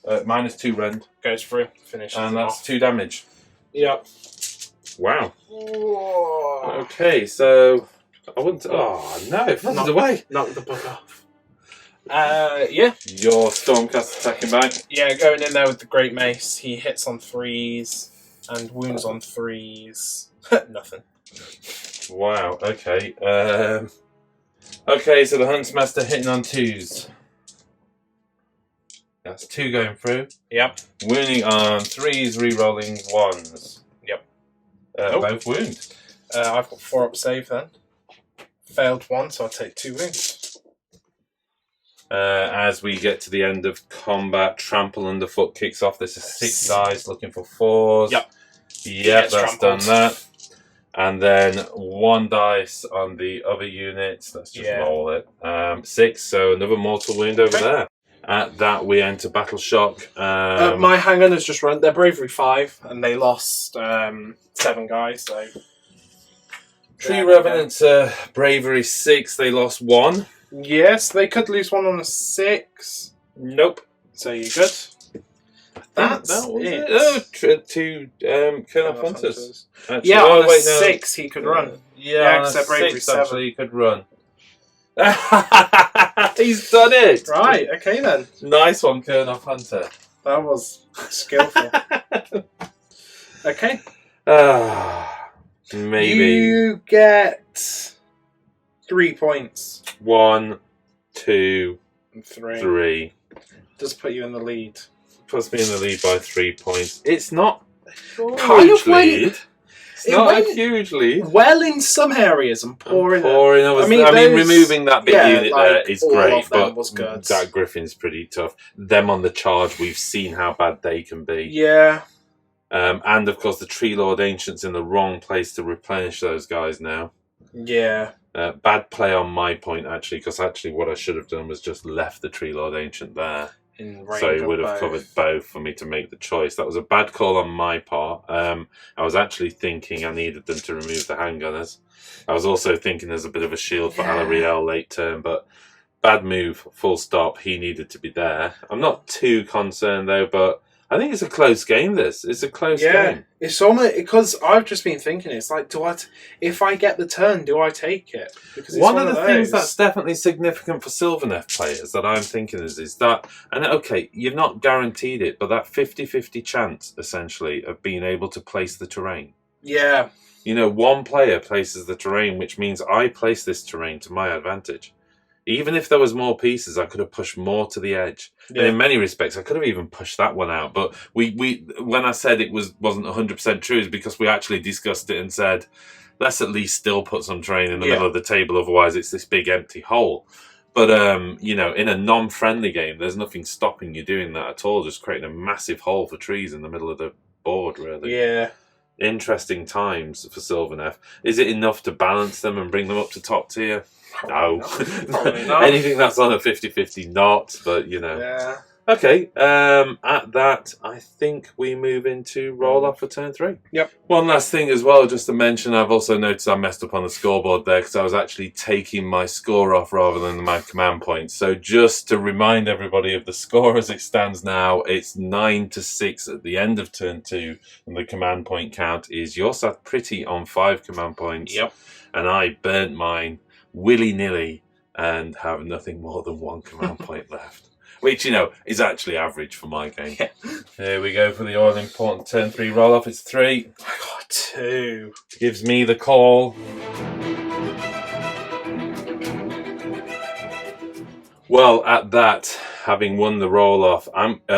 -2 rend. Goes through. Finishes. And that's 2 damage. Yep. Wow. Whoa. Okay, so I wouldn't. Oh no! It flies away. Knock the book off. Yeah. Your Stormcast attacking back. Yeah, going in there with the Great Mace. He hits on 3s and wounds on 3s. Nothing. Wow. Okay. Okay, so the Huntsmaster hitting on 2s. That's 2 going through. Yep. Wounding on 3s, re-rolling 1s. Yep. Both wound. I've got 4 up save then. Failed 1, so I'll take 2 wounds. As we get to the end of combat, trample underfoot kicks off. This is 6 dice looking for 4s. Yep. Yep, that's done that. And then 1 dice on the other units. Let's just roll it. 6, so another mortal wound over there. At that, we enter Battle Shock. My handgunners just run. They're bravery 5, and they lost 7 guys. So Tree Revenants bravery 6. They lost 1. Yes, they could lose 1 on a 6. Nope. So you're good. That was it. 2 Colonel Hunters. Actually, Yeah, on a 6 he could run. Yeah, because on they're a bravery 6 7. actually he could run. He's done it! Right, okay then. Nice one, Colonel Hunter. That was skillful. Okay. Maybe. You get 3 points. 1, 2, 3. 3. Does put you in the lead. Puts me in the lead by 3 points. It's not Kind of huge lead. It's not a went huge lead. well in some areas and poor in others. I mean, removing that big unit there is great, but was good. that Griffin's pretty tough. Them on the charge, we've seen how bad they can be. Yeah. And of course, the Tree Lord Ancient's in the wrong place to replenish those guys now. Yeah. Bad play on my point, actually, because actually what I should have done was just left the Tree Lord Ancient there. So he would have covered both for me to make the choice. That was a bad call on my part. I was actually thinking I needed them to remove the handgunners. I was also thinking there's a bit of a shield for Alariel late turn, but bad move, full stop. He needed to be there. I'm not too concerned though, but I think it's a close game, this. It's a close game. It's almost, because I've just been thinking, it's like, if I get the turn, do I take it? Because it's one of the things that's definitely significant for Sylvaneth players that I'm thinking is that, and okay, you've not guaranteed it, but that 50-50 chance, essentially, of being able to place the terrain. Yeah. You know, one player places the terrain, which means I place this terrain to my advantage. Even if there was more pieces, I could have pushed more to the edge. Yeah. And in many respects, I could have even pushed that one out. But we when I said it wasn't 100% true, is because we actually discussed it and said, let's at least still put some terrain in the middle of the table. Otherwise, it's this big empty hole. But, you know, in a non-friendly game, there's nothing stopping you doing that at all. Just creating a massive hole for trees in the middle of the board, really. Yeah. Interesting times for Sylvaneth. Is it enough to balance them and bring them up to top tier? No. Probably not. Anything that's on a 50-50 not, but you know. Yeah. Okay, at that, I think we move into roll off for turn 3. Yep. One last thing as well, just to mention, I've also noticed I messed up on the scoreboard there because I was actually taking my score off rather than my command points. So just to remind everybody of the score as it stands now, it's 9-6 at the end of turn 2, and the command point count is you're sat pretty on 5 command points. Yep. And I burnt mine willy-nilly and have nothing more than 1 command point left. Which, you know, is actually average for my game. Yeah. Here we go for the all-important turn 3 roll-off. It's 3. I got 2. Gives me the call. Well, at that, having won the roll-off,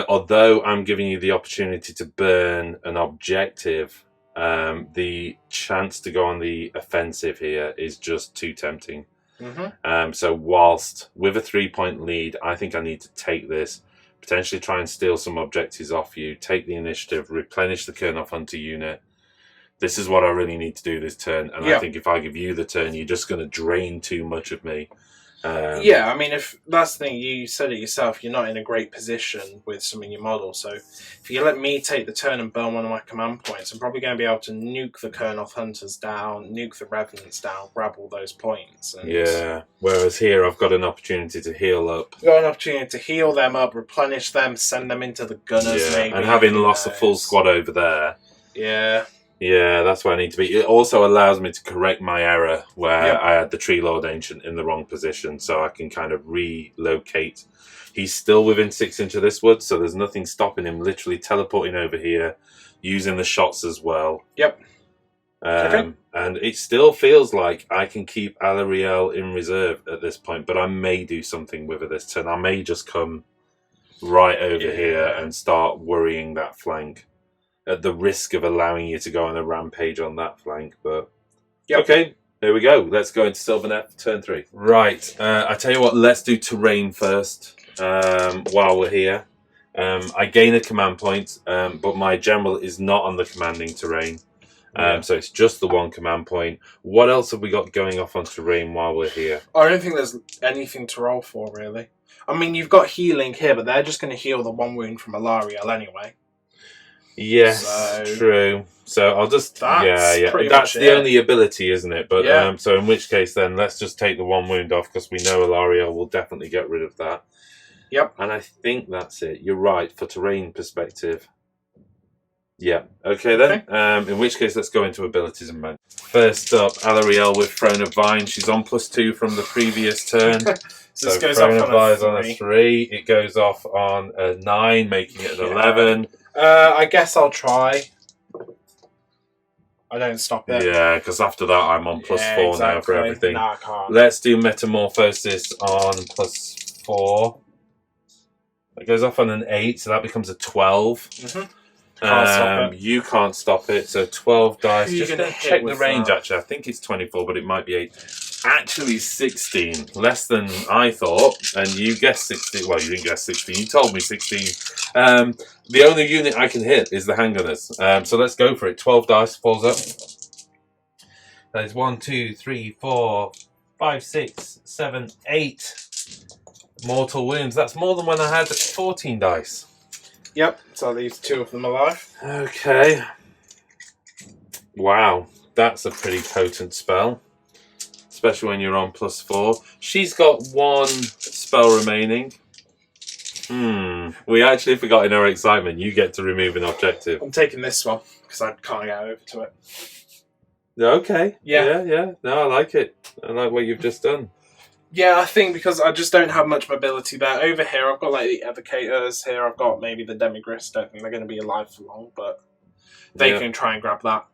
although I'm giving you the opportunity to burn an objective, the chance to go on the offensive here is just too tempting. Mm-hmm. So whilst with a 3-point lead, I think I need to take this, potentially try and steal some objectives off you, take the initiative, replenish the Colonel Hunter unit. This is what I really need to do this turn, and I think if I give you the turn, you're just going to drain too much of me. Yeah, I mean, if that's the thing, you said it yourself, you're not in a great position with some in your model, so if you let me take the turn and burn one of my command points, I'm probably going to be able to nuke the Colonel Hunters down, nuke the Revenants down, grab all those points. And yeah, whereas here I've got an opportunity to heal up. You've got an opportunity to heal them up, replenish them, send them into the gunners maybe. And having lost a full squad over there. Yeah. Yeah, that's where I need to be. It also allows me to correct my error where I had the Tree Lord Ancient in the wrong position, so I can kind of relocate. He's still within 6 inches of this wood, so there's nothing stopping him literally teleporting over here, using the shots as well. Yep. And it still feels like I can keep Alarielle in reserve at this point, but I may do something with her this turn. I may just come right over here and start worrying that flank at the risk of allowing you to go on a rampage on that flank. But okay, there we go. Let's go into Sylvaneth, turn 3. Right, I tell you what, let's do terrain first while we're here. I gain a command point, but my general is not on the commanding terrain. So it's just the one command point. What else have we got going off on terrain while we're here? I don't think there's anything to roll for, really. I mean, you've got healing here, but they're just going to heal the 1 wound from Alarielle anyway. Yes, true. So I'll just... That's the only ability, isn't it? But so in which case then, let's just take the 1 wound off, because we know Alarielle will definitely get rid of that. Yep. And I think that's it. You're right, for terrain perspective. Yeah. Okay then. In which case, let's go into abilities and men. First up, Alarielle with Throne of Vine. She's on +2 from the previous turn. So this goes Throne off of Vine on a 3. It goes off on a 9, making it an 11. I guess I'll try. I don't stop it. Yeah, because after that, I'm on +4 now for everything. No, I can't. Let's do Metamorphosis on +4. It goes off on an 8, so that becomes a 12. Can't stop it. You can't stop it, so 12 dice. You're Just gonna check the hit range, with that. actually. I think it's 24, but it might be 8. Actually, 16. Less than I thought, and you guessed 16. Well, you didn't guess 16. You told me 16. The only unit I can hit is the handgunners. So let's go for it. 12 dice falls up. That is 1, 2, 3, 4, 5, 6, 7, 8 mortal wounds. That's more than when I had 14 dice. Yep, so leaves 2 of them alive. Okay. Wow, that's a pretty potent spell. Especially when you're on +4. She's got 1 spell remaining. We actually forgot in our excitement, you get to remove an objective. I'm taking this one, because I can't get over to it. Okay. Yeah. Yeah. No, I like it. I like what you've just done. Yeah, I think because I just don't have much mobility there. Over here, I've got like the Evocators. Here, I've got maybe the Demigrists. Don't think they're going to be alive for long, but they can try and grab that.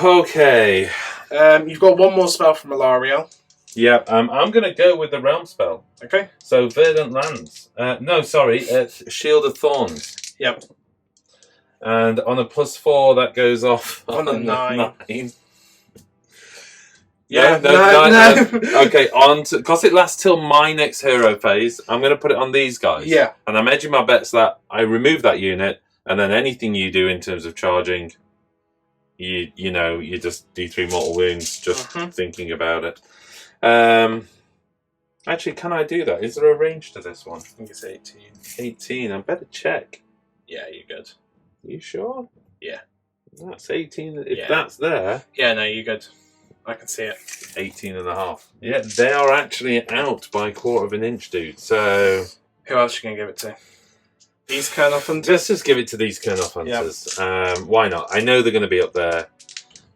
Okay. You've got 1 more spell from Alarielle. Yeah, I'm going to go with the Realm spell. Okay. So, Verdant Lands. No, sorry, Shield of Thorns. Yep. And on a +4, that goes off on a 9. Yeah, no. Okay, because it lasts till my next hero phase, I'm going to put it on these guys. Yeah. And I'm edging my bets that I remove that unit, and then anything you do in terms of charging, you just do 3 mortal wounds just thinking about it. Actually, can I do that? Is there a range to this one? I think it's 18. 18. I better check. Yeah, you're good. You sure? Yeah. That's 18. If that's there. Yeah, no, you're good. I can see it. 18.5. Yeah, they are actually out by 1/4 of an inch, dude. So who else are you going to give it to? These Kernoff Hunters? Let's just give it to these Kernoff Hunters. Yep. Why not? I know they're going to be up there.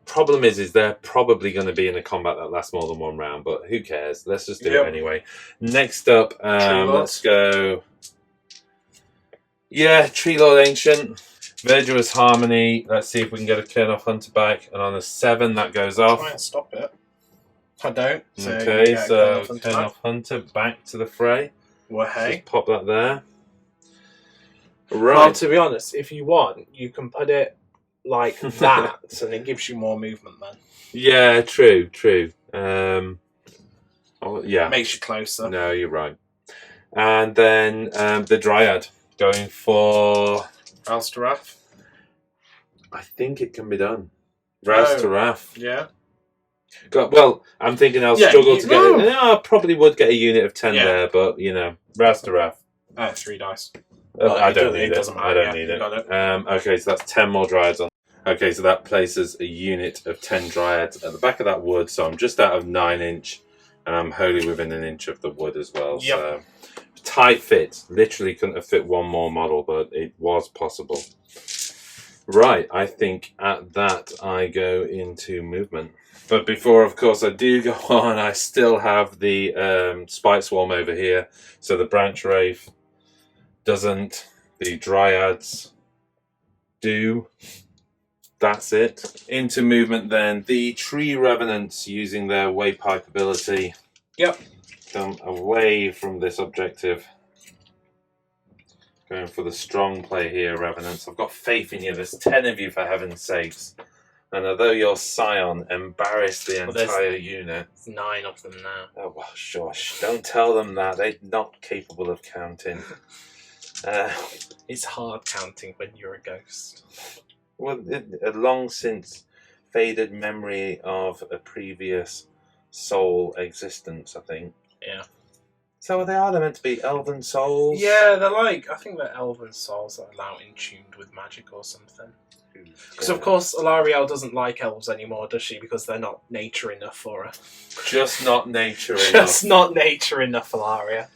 Problem is they're probably going to be in a combat that lasts more than 1 round, but who cares? Let's just do it anyway. Next up, let's go. Yeah, Tree Lord Ancient. Verdurous Harmony. Let's see if we can get a Kernoff Hunter back. And on a 7, that goes off. Try and stop it. I don't. So okay, so Kernoff Hunter back to the fray. Well, hey. Just pop that there. Right. Well, to be honest, if you want, you can put it like that, and it gives you more movement then. Yeah, true. Yeah. Makes you closer. No, you're right. And then the Dryad going for Rouse to Wrath. I think it can be done. Rouse to Wrath. Yeah. Well, I'm thinking I'll struggle to get it. No, I probably would get a unit of 10 there, but Rouse to Wrath. 3 dice. I don't need it. Doesn't matter. I don't need it. Okay, so that's 10 more Dryads on. Okay, so that places a unit of 10 Dryads at the back of that wood. So I'm just out of 9 inch, and I'm wholly within an inch of the wood as well. Yep. So tight fit. Literally couldn't have fit 1 more model, but it was possible. Right, I think at that I go into movement. But before, of course, I do go on, I still have the Spike Swarm over here. So the Branch Wraith doesn't. The Dryads do. that's it. Into movement then. The Tree Revenants using their Waypipe ability. Yep. Come away from this objective. Going for the strong play here, Revenants. I've got faith in you. There's 10 of you, for heaven's sakes. And although your Scion embarrassed the entire unit... There's 9 of them now. Oh, well, shush. Don't tell them that. They're not capable of counting. It's hard counting when you're a ghost. Well, a long since faded memory of a previous soul existence, I think. Yeah. So they are. They're meant to be elven souls. Yeah, they're like, I think they're elven souls that are now in tuned with magic or something. Because of course, Alarielle doesn't like elves anymore, does she? Because they're not nature enough for her. Just not nature enough. Just not nature enough, Alaria.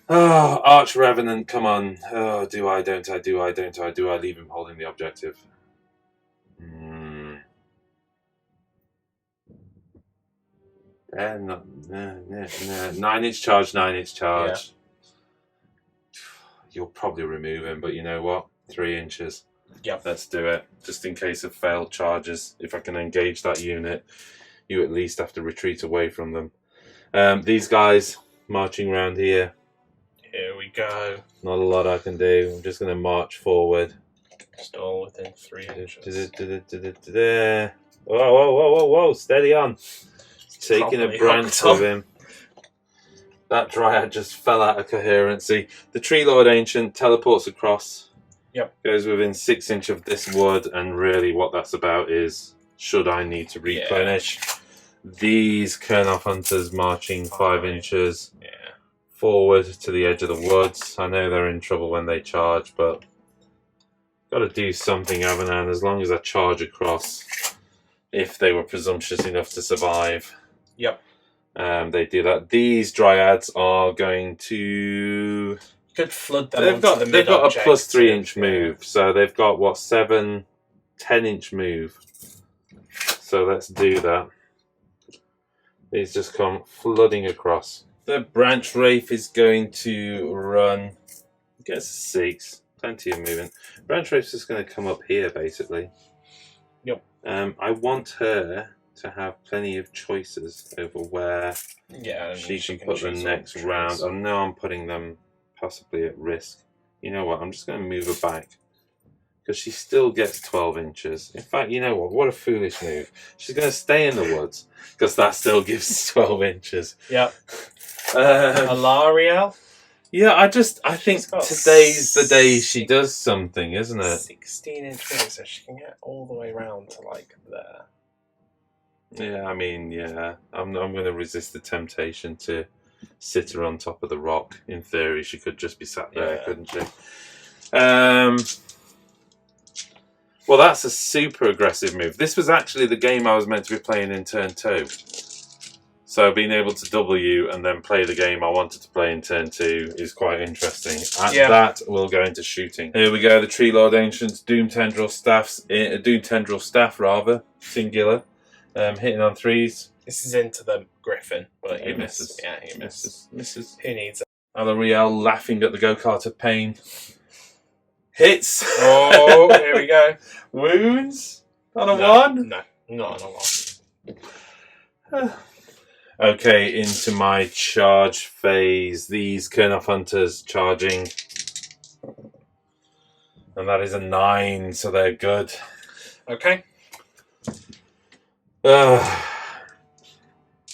Oh, Arch Revenant, come on. Oh, do I, don't I, do I, don't I, do I leave him holding the objective? No. 9-inch charge, 9-inch charge. Yeah. You'll probably remove him, but you know what? 3 inches. Yep. Let's do it. Just in case of failed charges. If I can engage that unit, you at least have to retreat away from them. These guys marching around here. Here we go. Not a lot I can do. I'm just going to march forward. Just all within 3 inches. Whoa. Steady on. Taking a branch of him. That Dryad just fell out of coherency. The Tree Lord Ancient teleports across. Yep. Goes within 6 inches of this wood, and really what that's about is, should I need to replenish? Yeah. These Kernoff Hunters marching 5 inches forward to the edge of the woods. I know they're in trouble when they charge, but got to do something, Avanan, as long as I charge across, if they were presumptuous enough to survive. Yep. They do that. These Dryads are going to... Could flood them. They've got a plus 3-inch move, so they've got what, 10-inch move. So let's do that. These just come flooding across. The Branch Wraith is going to run. I guess 6. Plenty of movement. Branch Wraith's just going to come up here, basically. Yep. I want her to have plenty of choices over where she can put the next round. I know I'm putting them possibly at risk. You know what? I'm just going to move her back. Because she still gets 12 inches. In fact, you know what? What a foolish move. She's going to stay in the woods. Because that still gives 12 inches. Yep. Alarielle? Yeah, I think today's the day she does something, isn't it? 16-inch move, so she can get all the way around to, like, there. Yeah, I mean, yeah. I'm going to resist the temptation to sit her on top of the rock. In theory, she could just be sat there, couldn't she? Well, that's a super aggressive move. This was actually the game I was meant to be playing in turn 2. So being able to W and then play the game I wanted to play in turn 2 is quite interesting. That will go into shooting. Here we go, the Tree Lord Ancients, Doom Tendril Staff rather, singular. Hitting on 3s. This is into the Griffin, but he misses. Yeah, he misses. Who needs it? Alarielle laughing at the go-kart of pain. Hits! Oh, here we go. Wounds? On a 1? No, not on a 1. Okay, into my charge phase. These Kernoff Hunters charging. And that is a 9, so they're good. Okay.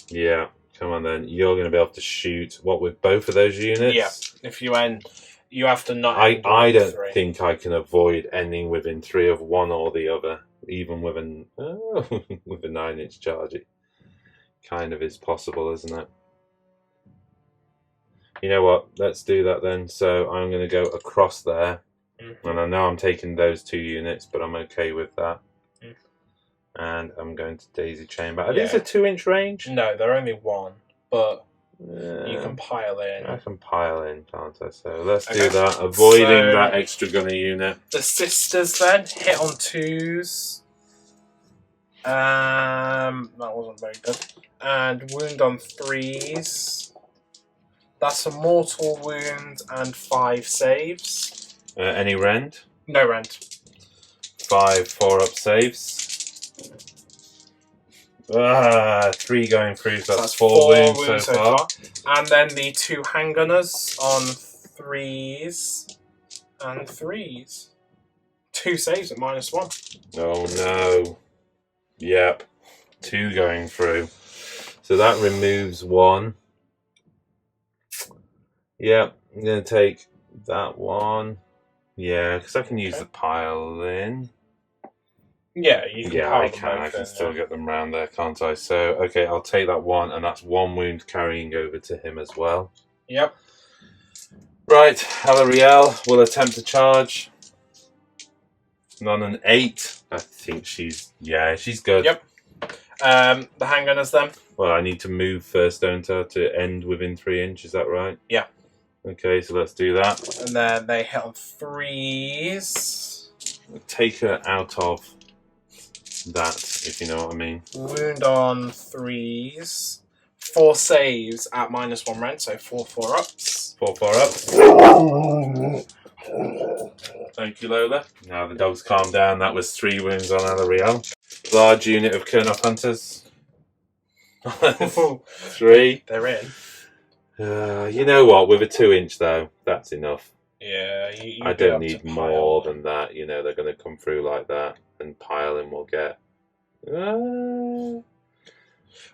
Yeah, come on then. You're going to be able to shoot, what, with both of those units? Yeah, if you end, you have to not end I don't think I can avoid ending within 3 of one or the other, even with with a 9-inch charge. It kind of is possible, isn't it? You know what? Let's do that then. So I'm going to go across there. Mm-hmm. And I know I'm taking those 2 units, but I'm okay with that. And I'm going to daisy chain back. Are these a 2-inch range? No, they're only 1, but you can pile in. I can pile in, can't I? So let's do that, avoiding that extra gunner unit. The sisters then hit on 2s. That wasn't very good. And wound on 3s. That's a mortal wound and 5 saves. Any rend? No rend. 5 4-up saves. 3 going through, so that's 4 wounds so far. And then the 2 handgunners on 3s and 3s. 2 saves at -1. Oh no. Yep. 2 going through. So that removes 1. Yep, I'm going to take that one. Yeah, because I can use the pile in. Yeah, you can. Yeah, I can. I can still get them round there, can't I? So, okay, I'll take that 1, and that's 1 wound carrying over to him as well. Yep. Right, Alarielle will attempt to charge. On an 8. I think she's good. Yep. The handgunners then. Well, I need to move first, don't I, to end within 3 inches, is that right? Yeah. Okay, so let's do that. And then they hit on 3s. Take her out of that, if you know what I mean. Wound on 3s. 4 saves at -1 rend, so 4 4-ups. 4 4-ups. Thank you, Lola. Now the dog's calmed down. That was 3 wounds on Alarielle. Large unit of Kernoff Hunters. 3. They're in. You know what? With a 2-inch though, that's enough. Yeah, I don't need more than that. You know, they're going to come through like that, and piling will get. Well,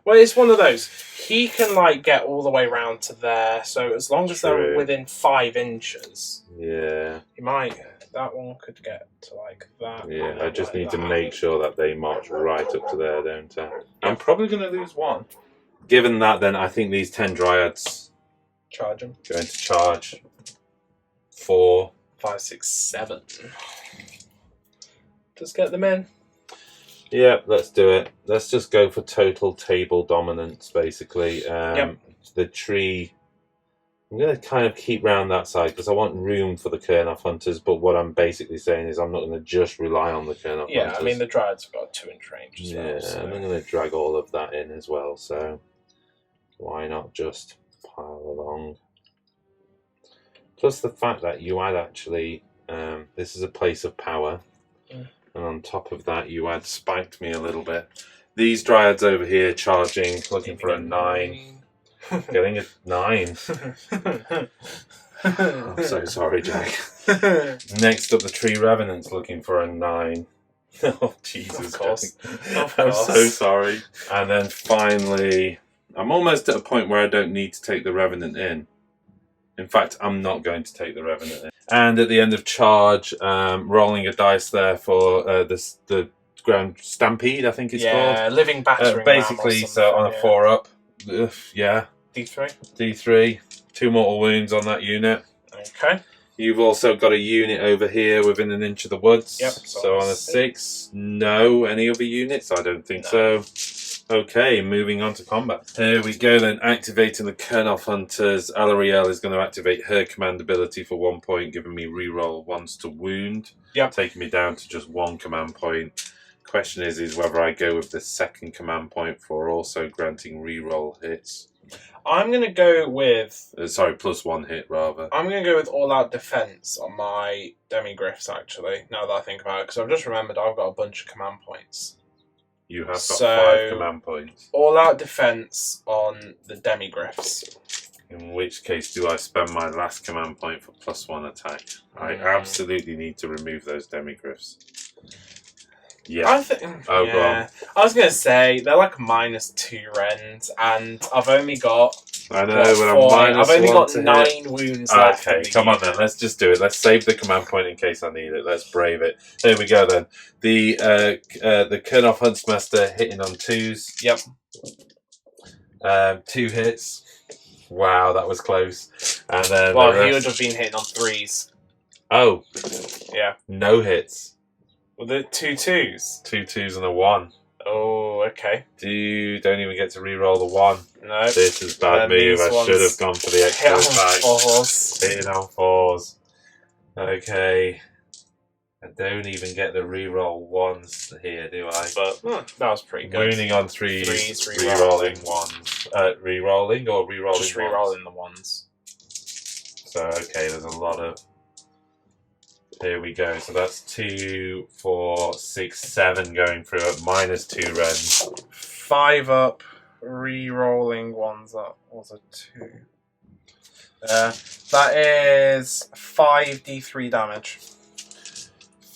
it's one of those. He can get all the way round to there. So as long as they're within 5 inches, yeah, he might. That one could get to that. Yeah, I just need to make sure that they march right up to there, don't I? I'm probably going to lose 1. Given that, then I think these 10 dryads charge them. Going to charge 4, 5, 6, 7. Just get them in. Yeah, let's do it. Let's just go for total table dominance, basically. The tree, I'm going to kind of keep round that side because I want room for the Kernoff Hunters, but what I'm basically saying is I'm not going to just rely on the Kernoff Hunters. Yeah, I mean, the Dryads have got a 2-inch range as well. Yeah, so. and I'm going to drag all of that in as well, so why not just pile along? Plus the fact that you add actually, this is a place of power. And on top of that, you had spiked me a little bit. These dryads over here charging, looking for a 9. Getting a 9. I'm so sorry, Jack. Next up, the Tree Revenant's looking for a 9. Oh, Jesus. Of course. I'm so sorry. And then finally, I'm almost at a point where I don't need to take the Revenant in. In fact, I'm not going to take the Revenant in. And at the end of charge, rolling a dice there for the ground stampede, I think it's called. Yeah, living battering. Basically, so on a 4-up, yeah. D3. D3. 2 mortal wounds on that unit. Okay. You've also got a unit over here within an inch of the woods. Yep. So on a 6, no. Any other units? I don't think so. Okay, moving on to combat. Here we go then, activating the Kernoff Hunters. Alarielle is going to activate her command ability for 1 point, giving me reroll 1s to wound. Yep. Taking me down to just 1 command point. Question is whether I go with the 2nd command point for also granting reroll hits. I'm going to go with... sorry, +1 hit, rather. I'm going to go with all-out defense on my demigriffs, actually, now that I think about it, because I've just remembered I've got a bunch of command points. You have got 5 command points. All-out defense on the demigriffs. In which case do I spend my last command point for +1 attack? I absolutely need to remove those demigriffs. Yeah. Go on. I was going to say, they're like -2 rend, and I've only got... I know, but I've only got 9 wounds left. Okay, come on then, let's just do it. Let's save the command point in case I need it. Let's brave it. Here we go then. The Kernoff Huntsmaster hitting on 2s. Yep. 2 hits. Wow, that was close. And then he would have been hitting on 3s. Oh. Yeah. No hits. Well, the 2 2s? 2 2s and a 1. Oh, okay. Don't even get to re-roll the 1. No. This is bad move. I should have gone for the extra attack. Hitting on 4s. Okay. I don't even get the re-roll 1s here, do I? But that was pretty good. Wounding on 3s, re-rolling 1s. Re-rolling or re-rolling 1s? Just re-rolling the 1s. So, okay, there's a lot of... Here we go. So that's 2, 4, 6, 7 going through at -2 rends. 5 up, re-rolling 1s up. Was a 2. That is 5d3 damage.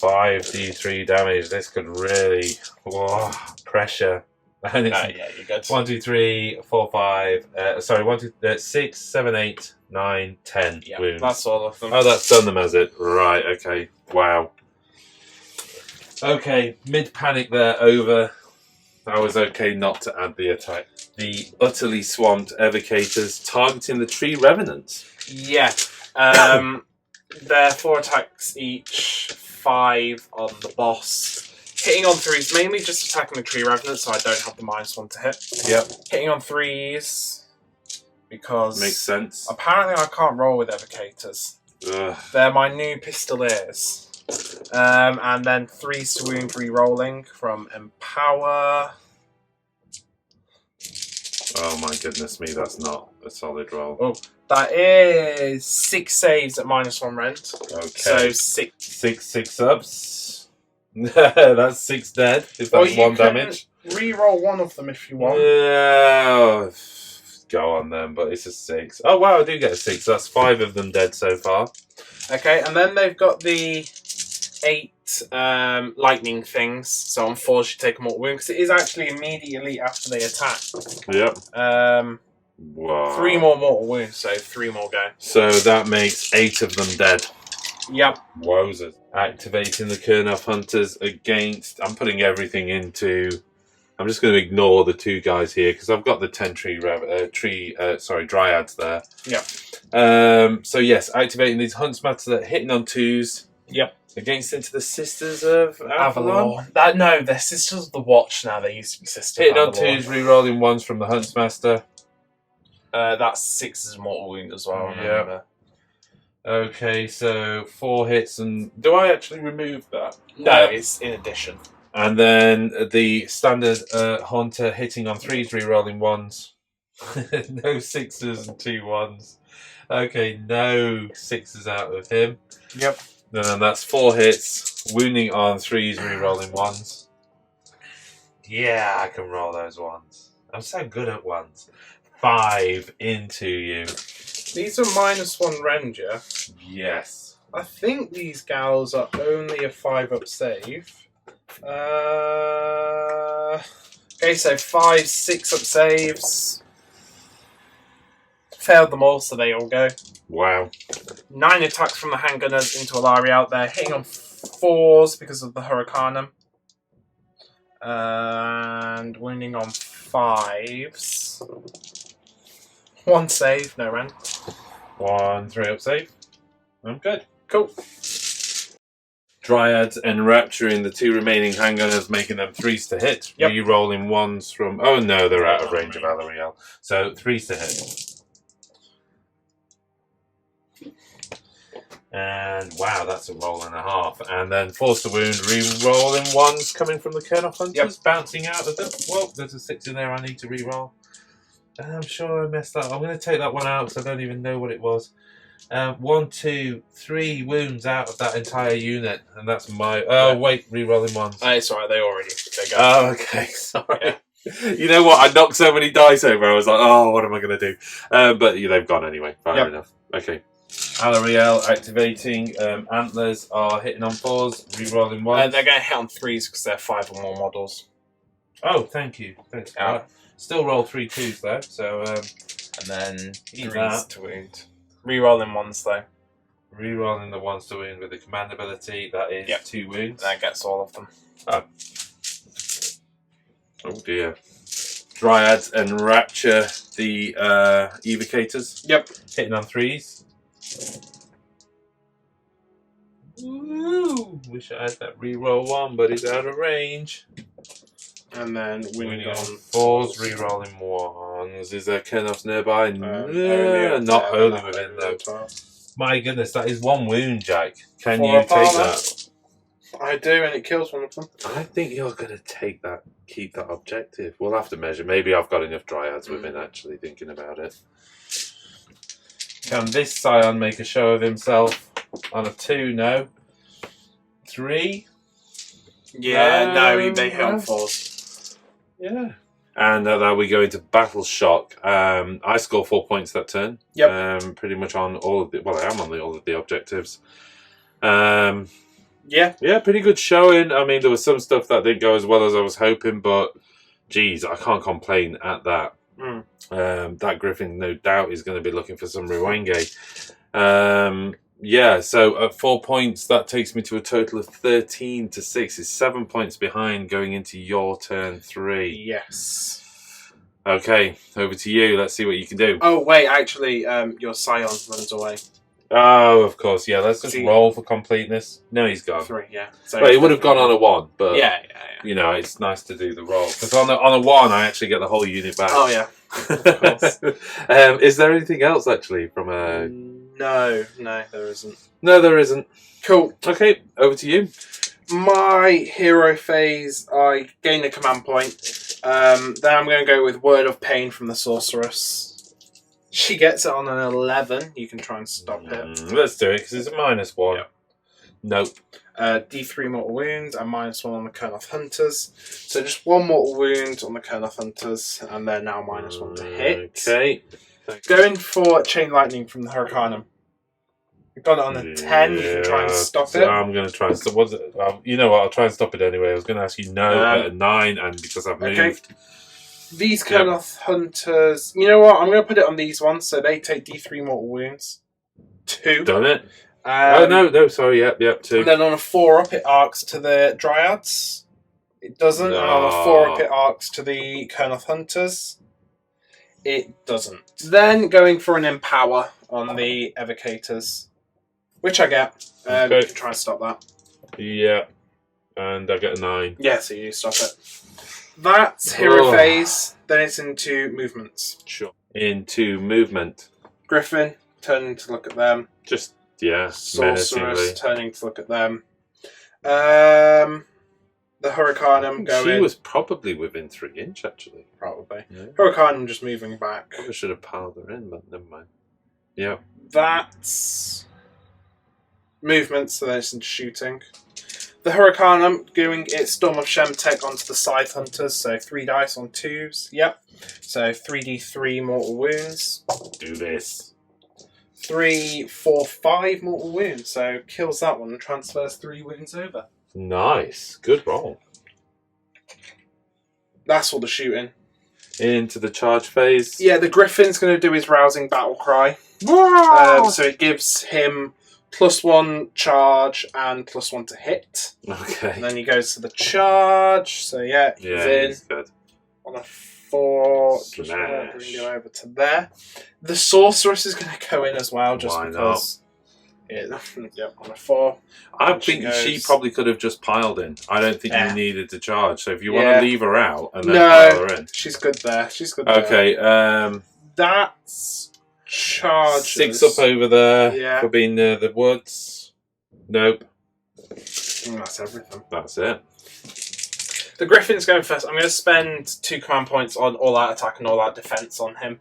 5d3 damage. This could really pressure. And it's yeah, you're good. 1, 2, 3, 4, 5. Sorry, 1, 2, 6, 7, 8, 9, 10 Yeah, wounds. that's all of them. Oh, that's done them, has it? Right. Okay. Wow. Okay. Mid panic there. Over. That was okay not to add the attack. The utterly swamped evocators targeting the tree revenants. Yeah. They're 4 attacks each, 5 on the boss. Hitting on 3s, mainly just attacking the tree revenant, so I don't have the -1 to hit. Yep. Hitting on 3s, because... Makes sense. Apparently I can't roll with evocators. Ugh. They're my new pistoliers. And then 3s to wound re-rolling from Empower. Oh my goodness me, that's not a solid roll. Oh, that is 6 saves at -1 rend. Okay. So 6. 6 ups. That's 6 dead. If that's 1 damage. Re-roll 1 of them if you want. Yeah. Go on then, but it's a 6. Oh wow, I do get a 6. That's 5 of them dead so far. Okay, and then they've got the 8 lightning things. So on 4s you take a mortal wound, because it is actually immediately after they attack. Yep. Wow. 3 more mortal wounds, so 3 more go. So that makes 8 of them dead. Yep. Wowzers. Activating the Kurnoth Hunters against... I'm putting everything into... I'm just going to ignore the 2 guys here because I've got the 10 dryads there. Yep. So yes, activating these Huntsmaster that are hitting on 2s. Yep. Against into the Sisters of Avalon. No, they're Sisters of the Watch now. They used to be Sisters Hitting of on Avalon. 2s, re-rolling 1s from the Huntsmaster. That's 6 mortal wound as well. Yeah. Okay, so 4 hits, and do I actually remove that? No, it's in addition. And then the standard Haunter hitting on 3s, re-rolling 1s. No 6s and 2 1s. Okay, no 6s out of him. Yep. Then that's 4 hits, wounding on 3s, re-rolling 1s. Yeah, I can roll those 1s. I'm so good at 1s. 5 into you. These are -1 rend, yeah? Yes. I think these gals are only a 5 up save. Okay, so 5, 6 up saves. Failed them all, so they all go. Wow. 9 attacks from the handgunners into Auxilary out there, hitting on 4s because of the Hurricanum. And wounding on 5s. 1 save, no rend. 1 3 up save. I'm good. Cool. Dryads enrapturing the 2 remaining handgunners, making them 3s to hit. Yep. Re-rolling 1s from... Oh no, they're out of range of Valeriel. So 3s to hit. And wow, that's a roll and a half. And then force to wound, re-rolling 1s coming from the Kurnoth Hunters, bouncing out of them. Whoa, there's a 6 in there I need to re-roll. I'm sure I messed that up. I'm going to take that one out because I don't even know what it was. 1, 2, 3 wounds out of that entire unit, and that's my... Oh, wait, re-rolling 1s. It's alright, they go. Oh, okay, sorry. Yeah. You know what? I knocked so many dice over, I was like, oh, what am I going to do? But they've gone anyway. Fair enough. Okay. Alariel activating. Antlers are hitting on 4s, re-rolling 1s. They're going to hit on 3s because they're 5 or more models. Oh, thank you. Thanks for that. Still roll 3 2s though, so... and then 3s to wound. Re-rolling 1s though. Re-rolling the 1s to wound with the command ability, that is 2 wounds. That gets all of them. Oh dear. Dryads enrapture the evocators. Yep. Hitting on 3s. Ooh, wish I had that re-roll 1, but it's out of range. And then winning on 4s, re-rolling 1s. Is there Kurnoths nearby? Not wholly within though. My goodness, that is 1 wound, Jack. Can 4 you take armor. that? I do, and it kills one of them. I think you're going to take that, keep that objective. We'll have to measure. Maybe I've got enough dryads within actually thinking about it. Can this scion make a show of himself on a 2? No. 3. Yeah, no, they hit on 4s. Yeah. And then we go into Battle Shock. I score 4 points that turn. Yep. Pretty much on all of the... Well, I am on all of the objectives. Yeah. Yeah, pretty good showing. I mean, there was some stuff that didn't go as well as I was hoping, but, geez, I can't complain at that. That Griffin, no doubt, is going to be looking for some Rwenge. Yeah, so at 4 points, that takes me to a total of 13 to 6. It's 7 points behind going into your turn 3. Yes. Okay, over to you. Let's see what you can do. Oh, wait, actually, your Scion runs away. Oh, of course, yeah. Let's just roll for completeness. No, he's gone. 3, yeah. So well, he would have gone on a 1, but yeah. You know, it's nice to do the roll because on a 1, I actually get the whole unit back. Oh yeah, of course. Is there anything else actually from a? No, there isn't. No, there isn't. Cool. Okay, over to you. My hero phase, I gain a command point. Then I'm going to go with Word of Pain from the Sorceress. She gets it on an 11. You can try and stop it. Let's do it because it's a -1. Yep. Nope. D3 mortal wounds and -1 on the Kurnoth Hunters. So just 1 mortal wound on the Kurnoth Hunters, and they're now -1 to hit. Okay. Going for Chain Lightning from the Hurricanum. We've got it on a 10. You can try and stop it. I'm going to try and stop. What's it? You know what? I'll try and stop it anyway. I was going to ask you at a 9, and because I've moved. These Kurnoth Hunters. You know what? I'm going to put it on these ones, so they take D3 mortal wounds. 2. Done it. Oh, no, sorry, yep, 2. And then on a 4 up, it arcs to the Dryads. It doesn't. No. And on a 4 up, it arcs to the Kurnoth Hunters. It doesn't. Then going for an Empower on the Evocators, which I get. Okay. You can try and stop that. Yeah, and I get a 9. Yeah, so you stop it. That's hero phase. Then it's into movements. Sure. Into movement. Griffin, turning to look at them. Just... Yeah, Sorceress turning to look at them. The Hurricanum going. She was probably within 3 inch, actually. Probably. Yeah. Hurricanum just moving back. Probably should have piled her in, but never mind. Yeah. That's movement, so then it's into shooting. The Hurricanum doing its Storm of Shemtek onto the Scythe Hunters, so 3 dice on 2s. Yep. So 3d3 mortal wounds. Do this. 3, 4, 5 mortal wounds, so kills that one and transfers 3 wounds over. Nice. Good roll. That's all the shooting. Into the charge phase. Yeah, the Griffin's going to do his rousing battle cry. So it gives him +1 charge and +1 to hit. Okay. And then he goes to the charge. So yeah, he's in. Good. On a 4. Just bring you over to there. The Sorceress is going to go in as well, just Why because. Yep, on a 4. I think she probably could have just piled in. I don't think you needed to charge. So if you want to leave her out and then pile her in. She's good there. Okay. That's charges. 6 up over there for being near the woods. Nope. That's everything. That's it. The Griffin's going first. I'm going to spend 2 command points on all-out attack and all-out defense on him.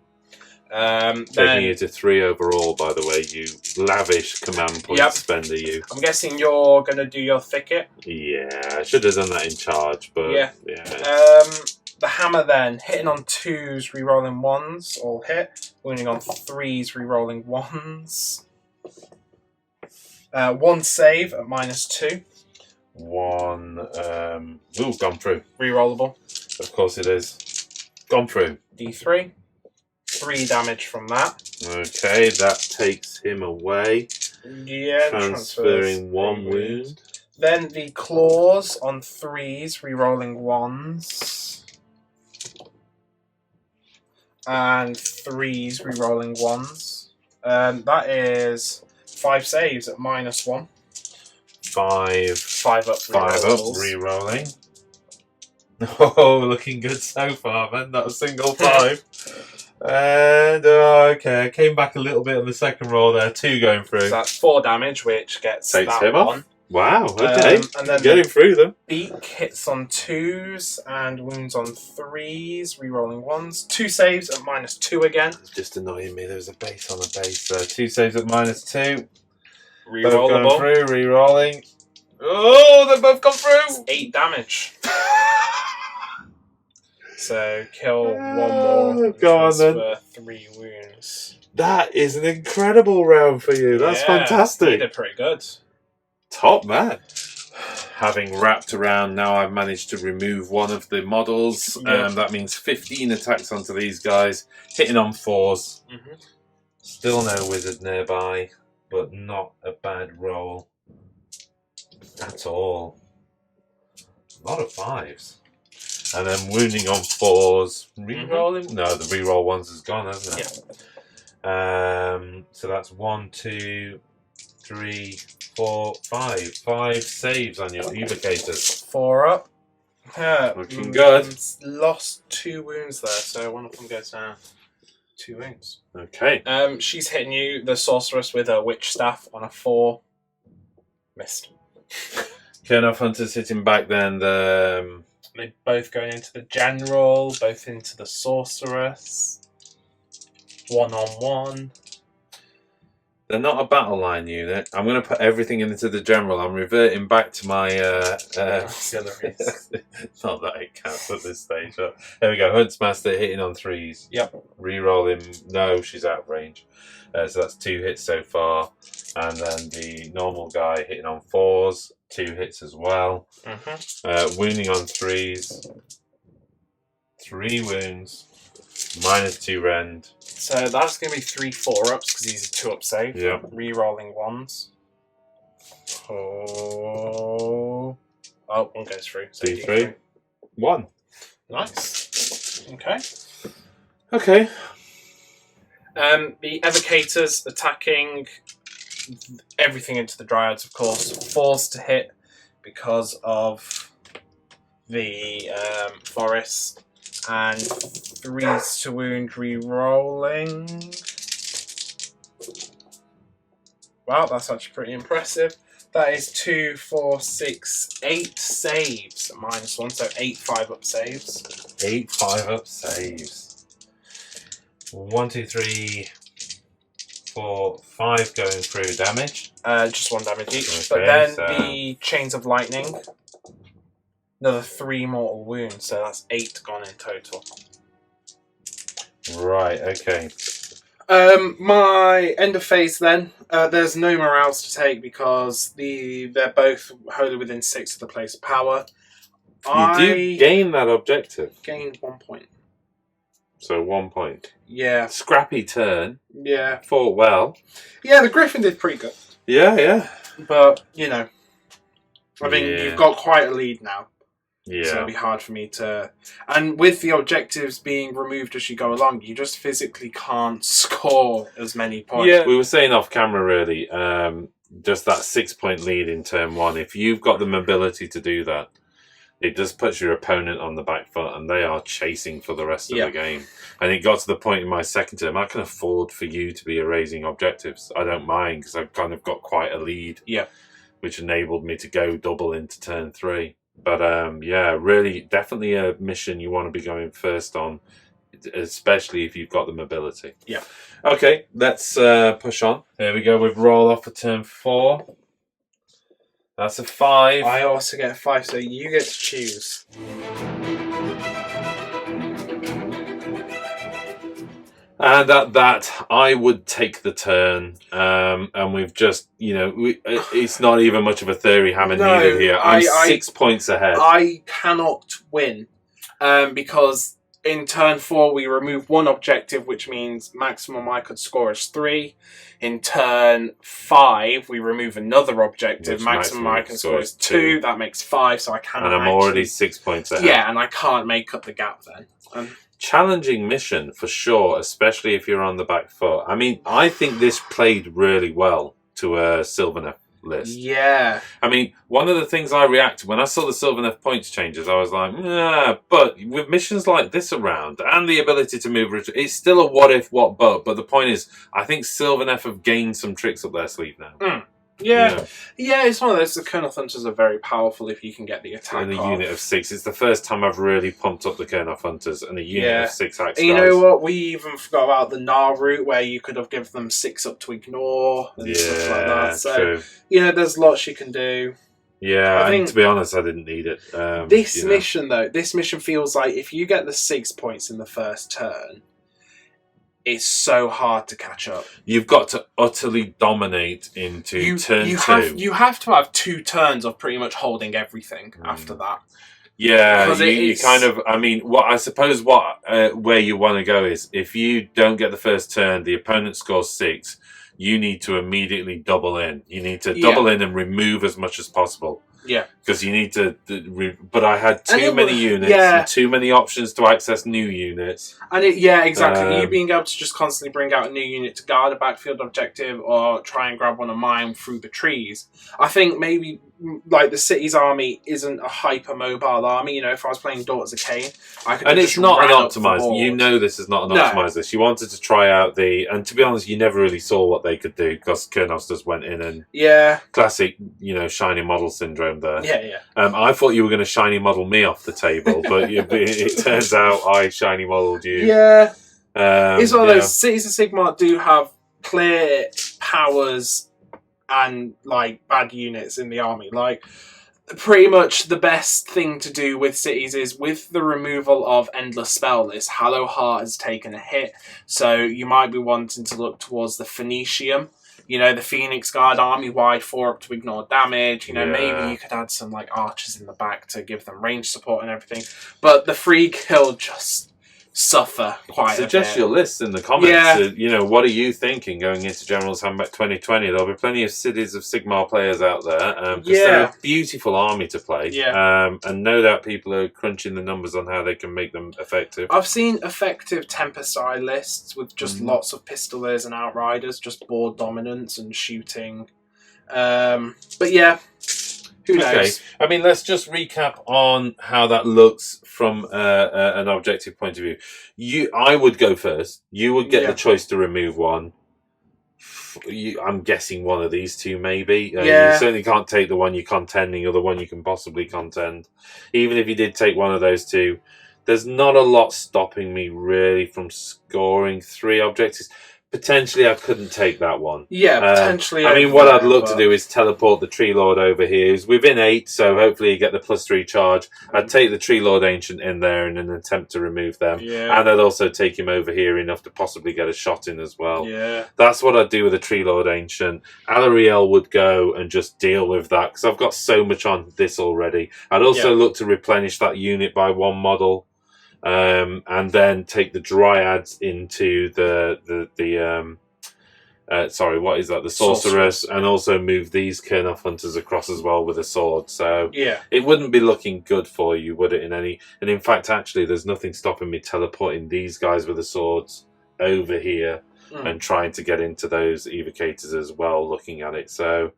Taking you to 3 overall, by the way, you lavish command point spender, you. I'm guessing you're going to do your thicket? Yeah, I should have done that in charge, but yeah. The hammer then, hitting on 2s, rerolling 1s, all hit. Wounding on 3s, rerolling 1s. 1 save at -2. 1, gone through. Rerollable. Of course it is. Gone through. D3. 3 damage from that. Okay, that takes him away. Yeah, transferring 1 wound. Then the claws on 3s, rerolling 1s. And 3s, rerolling 1s. That is 5 saves at -1. 5 up, re-rolling. Oh, looking good so far, man. Not a single 5. And okay, I came back a little bit on the second roll there. 2 going through. So that's 4 damage, which gets takes that him one. Off. Wow. Okay. And then getting through them. Beak hits on 2s and wounds on 3s, re-rolling 1s. 2 saves at -2 again. It's just annoying me. There's a base on the base. So 2 saves at -2. Rerollable. Going through, re-rolling. Oh, they both come through! 8 damage. So kill one more, which go was on then. for 3 wounds. That is an incredible round for you. That's fantastic. You did pretty good. Top man. Having wrapped around now, I've managed to remove one of the models. Yeah. That means 15 attacks onto these guys, hitting on 4s. Mm-hmm. Still no wizard nearby, but not a bad roll at all. A lot of 5s. And then wounding on 4s. Rerolling? Mm-hmm. No, the reroll ones is gone, hasn't it? Yeah. So that's 1, 2, 3, 4, 5. 5 saves on your evocators. 4 up. Yeah, Looking good. Lost 2 wounds there, so one of them goes down. 2 wounds. Okay. She's hitting you, the sorceress, with a witch staff on a 4. Missed. Kernoff Hunter's hitting back then. They both going into the general, both into the sorceress. 1-on-1. They're not a battle line unit. I'm going to put everything into the general. I'm reverting back to my Auxiliaries. Not that it counts at this stage. But there we go. Huntsmaster hitting on 3s. Yep. Rerolling. No, she's out of range. So that's 2 hits so far. And then the normal guy hitting on 4s. 2 hits as well. Mm-hmm. Wounding on 3s. 3 wounds. -2 rend. So that's going to be 3 4-ups because he's a 2-up save. Yeah. Rerolling 1s. Oh, one goes through. So D3. 1. Nice. Okay. Okay. The evocators attacking everything into the dryads, of course. 4s to hit because of the forest, and 3s to wound, re-rolling. Wow, that's actually pretty impressive. That is 2, 4, 6, 8 saves. -1, so 8 5-up saves. 8 5-up saves. 1, 2, 3, 4, 5 going through damage. Just 1 damage each. Okay, but then so the chains of lightning, another 3 mortal wounds, so that's 8 gone in total. Right, okay. My end of phase then, there's no morales to take because they're both wholly within 6 of the place of power. You do gain that objective. Gained 1 point. So 1 point. Yeah. Scrappy turn. Yeah. Fought well. Yeah, the Griffin did pretty good. Yeah, yeah. But, you know, I mean, Yeah. you've got quite a lead now. Yeah. So it'll be hard for me to... And with the objectives being removed as you go along, you just physically can't score as many points. Yeah, we were saying off camera really, just that 6-point lead in turn 1. If you've got the mobility to do that, it just puts your opponent on the back foot and they are chasing for the rest of the game. And it got to the point in my second term, I can afford for you to be erasing objectives. I don't mind because I've kind of got quite a lead. Yeah. Which enabled me to go double into turn 3. But yeah, really, definitely a mission you want to be going first on, especially if you've got the mobility. Yeah. Okay, let's push on. There we go with roll off for turn 4. That's a 5. I also get a 5, so you get to choose. And at that, I would take the turn. And we've just, you know, it's not even much of a theory hammer needed here. I'm 6 points ahead. I cannot win because in turn 4 we remove 1 objective, which means maximum I could score is 3. In turn 5 we remove another objective, Which maximum I can score is 2. That makes 5, so I cannot. And I'm already 6 points ahead. Yeah, and I can't make up the gap then. Challenging mission for sure, especially if you're on the back foot. I mean, I think this played really well to a Sylvaneth list. Yeah. I mean, one of the things I reacted when I saw the Sylvaneth points changes, I was like, yeah, but with missions like this around and the ability to move, it's still a what if, what but. But the point is, I think Sylvaneth have gained some tricks up their sleeve now. Yeah, it's one of those. The Kernoff Hunters are very powerful if you can get the attack. And a off. unit of 6. It's the first time I've really pumped up the Kernoff Hunters and a unit of 6 axe And you guys. know what? We even forgot about the Gnar route where you could have given them 6 up to ignore and stuff like that. So, true. you know, there's lots you can do. Yeah, and to be honest, I didn't need it. This mission, though, feels like if you get the 6 points in the first turn, it's so hard to catch up. You've got to utterly dominate into turn 2. You have to have 2 turns of pretty much holding everything after that. Yeah, you kind of. I mean, where you want to go is if you don't get the first turn, the opponent scores 6. You need to immediately double in. You need to double in and remove as much as possible. Yeah, because you need to. But I had too many units and too many options to access new units. And exactly. You being able to just constantly bring out a new unit to guard a backfield objective or try and grab one of mine through the trees. I think maybe like the city's army isn't a hyper mobile army. If I was playing Daughters of Cain, I could. And it's not an optimized. This is not an optimized list. You wanted to try out and to be honest, you never really saw what they could do because Kurnos just went in and classic, shiny model syndrome there. Yeah. I thought you were going to shiny model me off the table, but it turns out I shiny modelled you. Yeah, it's one of those. Cities of Sigmar do have clear powers and like bad units in the army. Like pretty much the best thing to do with cities is with the removal of endless spell list. Hallowheart has taken a hit, so you might be wanting to look towards the Phoenicium. The Phoenix Guard army wide 4 up to ignore damage. Maybe you could add some like archers in the back to give them range support and everything. But the free kill just suffer quite a bit. Suggest your list in the comments. What are you thinking going into General's Handbook 2020? There'll be plenty of Cities of Sigmar players out there because they're a beautiful army to play. And no doubt people are crunching the numbers on how they can make them effective. I've seen effective Tempest Eye lists with just lots of pistolers and outriders, just board dominance and shooting. But yeah, who knows? Okay. I mean, let's just recap on how that looks from an objective point of view. I would go first. You would get the choice to remove one. I'm guessing one of these two, maybe. You certainly can't take the one you're contending or the one you can possibly contend. Even if you did take one of those two, there's not a lot stopping me really from scoring 3 objectives. Potentially, I couldn't take that one. Yeah, potentially. I mean, what I'd look to do is teleport the Tree Lord over here. He's within 8, so hopefully you get the +3 charge. I'd take the Tree Lord Ancient in there in an attempt to remove them. Yeah. And I'd also take him over here enough to possibly get a shot in as well. Yeah. That's what I'd do with the Tree Lord Ancient. Alariel would go and just deal with that, because I've got so much on this already. I'd also look to replenish that unit by 1 model. And then take the Dryads into the Sorceress, and also move these Kurnoth Hunters across as well with a sword. So it wouldn't be looking good for you, would it? And in fact, actually, there's nothing stopping me teleporting these guys with the swords over here and trying to get into those evocators as well. Looking at it, so.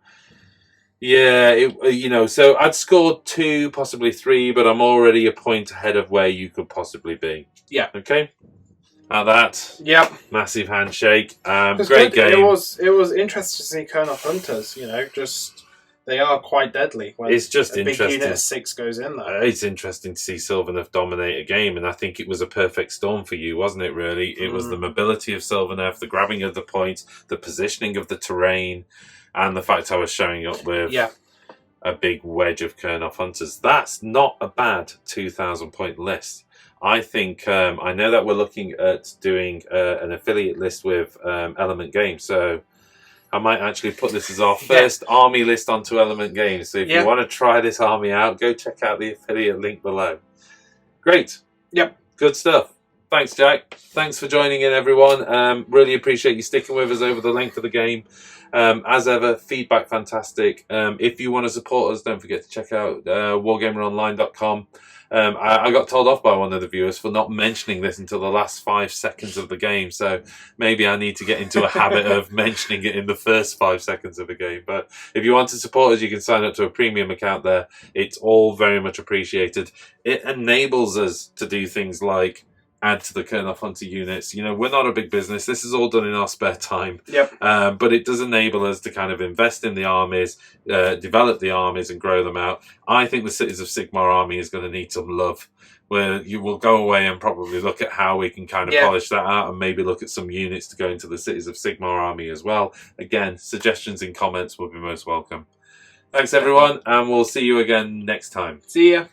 Yeah, so I'd scored 2, possibly 3, but I'm already a point ahead of where you could possibly be. Yeah. Okay. At that. Yep. Massive handshake. Great game. It was interesting to see Kurnoth Hunters. They are quite deadly. When it's just a interesting. Big unit of 6 goes in there. It's interesting to see Sylvaneth dominate a game, and I think it was a perfect storm for you, wasn't it? Really, it was the mobility of Sylvaneth, the grabbing of the points, the positioning of the terrain. And the fact I was showing up with a big wedge of Kurnoth Hunters. That's not a bad 2,000 point list. I think, I know that we're looking at doing an affiliate list with Element Games. So I might actually put this as our first army list onto Element Games. So if you want to try this army out, go check out the affiliate link below. Great. Yep. Good stuff. Thanks, Jack. Thanks for joining in, everyone. Really appreciate you sticking with us over the length of the game. As ever, feedback fantastic. If you want to support us, don't forget to check out wargameronline.com. I got told off by one of the viewers for not mentioning this until the last 5 seconds of the game, so maybe I need to get into a habit of mentioning it in the first 5 seconds of a game. But if you want to support us, you can sign up to a premium account there. It's all very much appreciated. It enables us to do things like add to the Kurnoth Hunter units. We're not a big business. This is all done in our spare time. Yep. But it does enable us to kind of invest in the armies, develop the armies and grow them out. I think the Cities of Sigmar army is going to need some love, where you will go away and probably look at how we can kind of polish that out and maybe look at some units to go into the Cities of Sigmar army as well. Again, suggestions in comments will be most welcome. Thanks, everyone, and we'll see you again next time. See ya.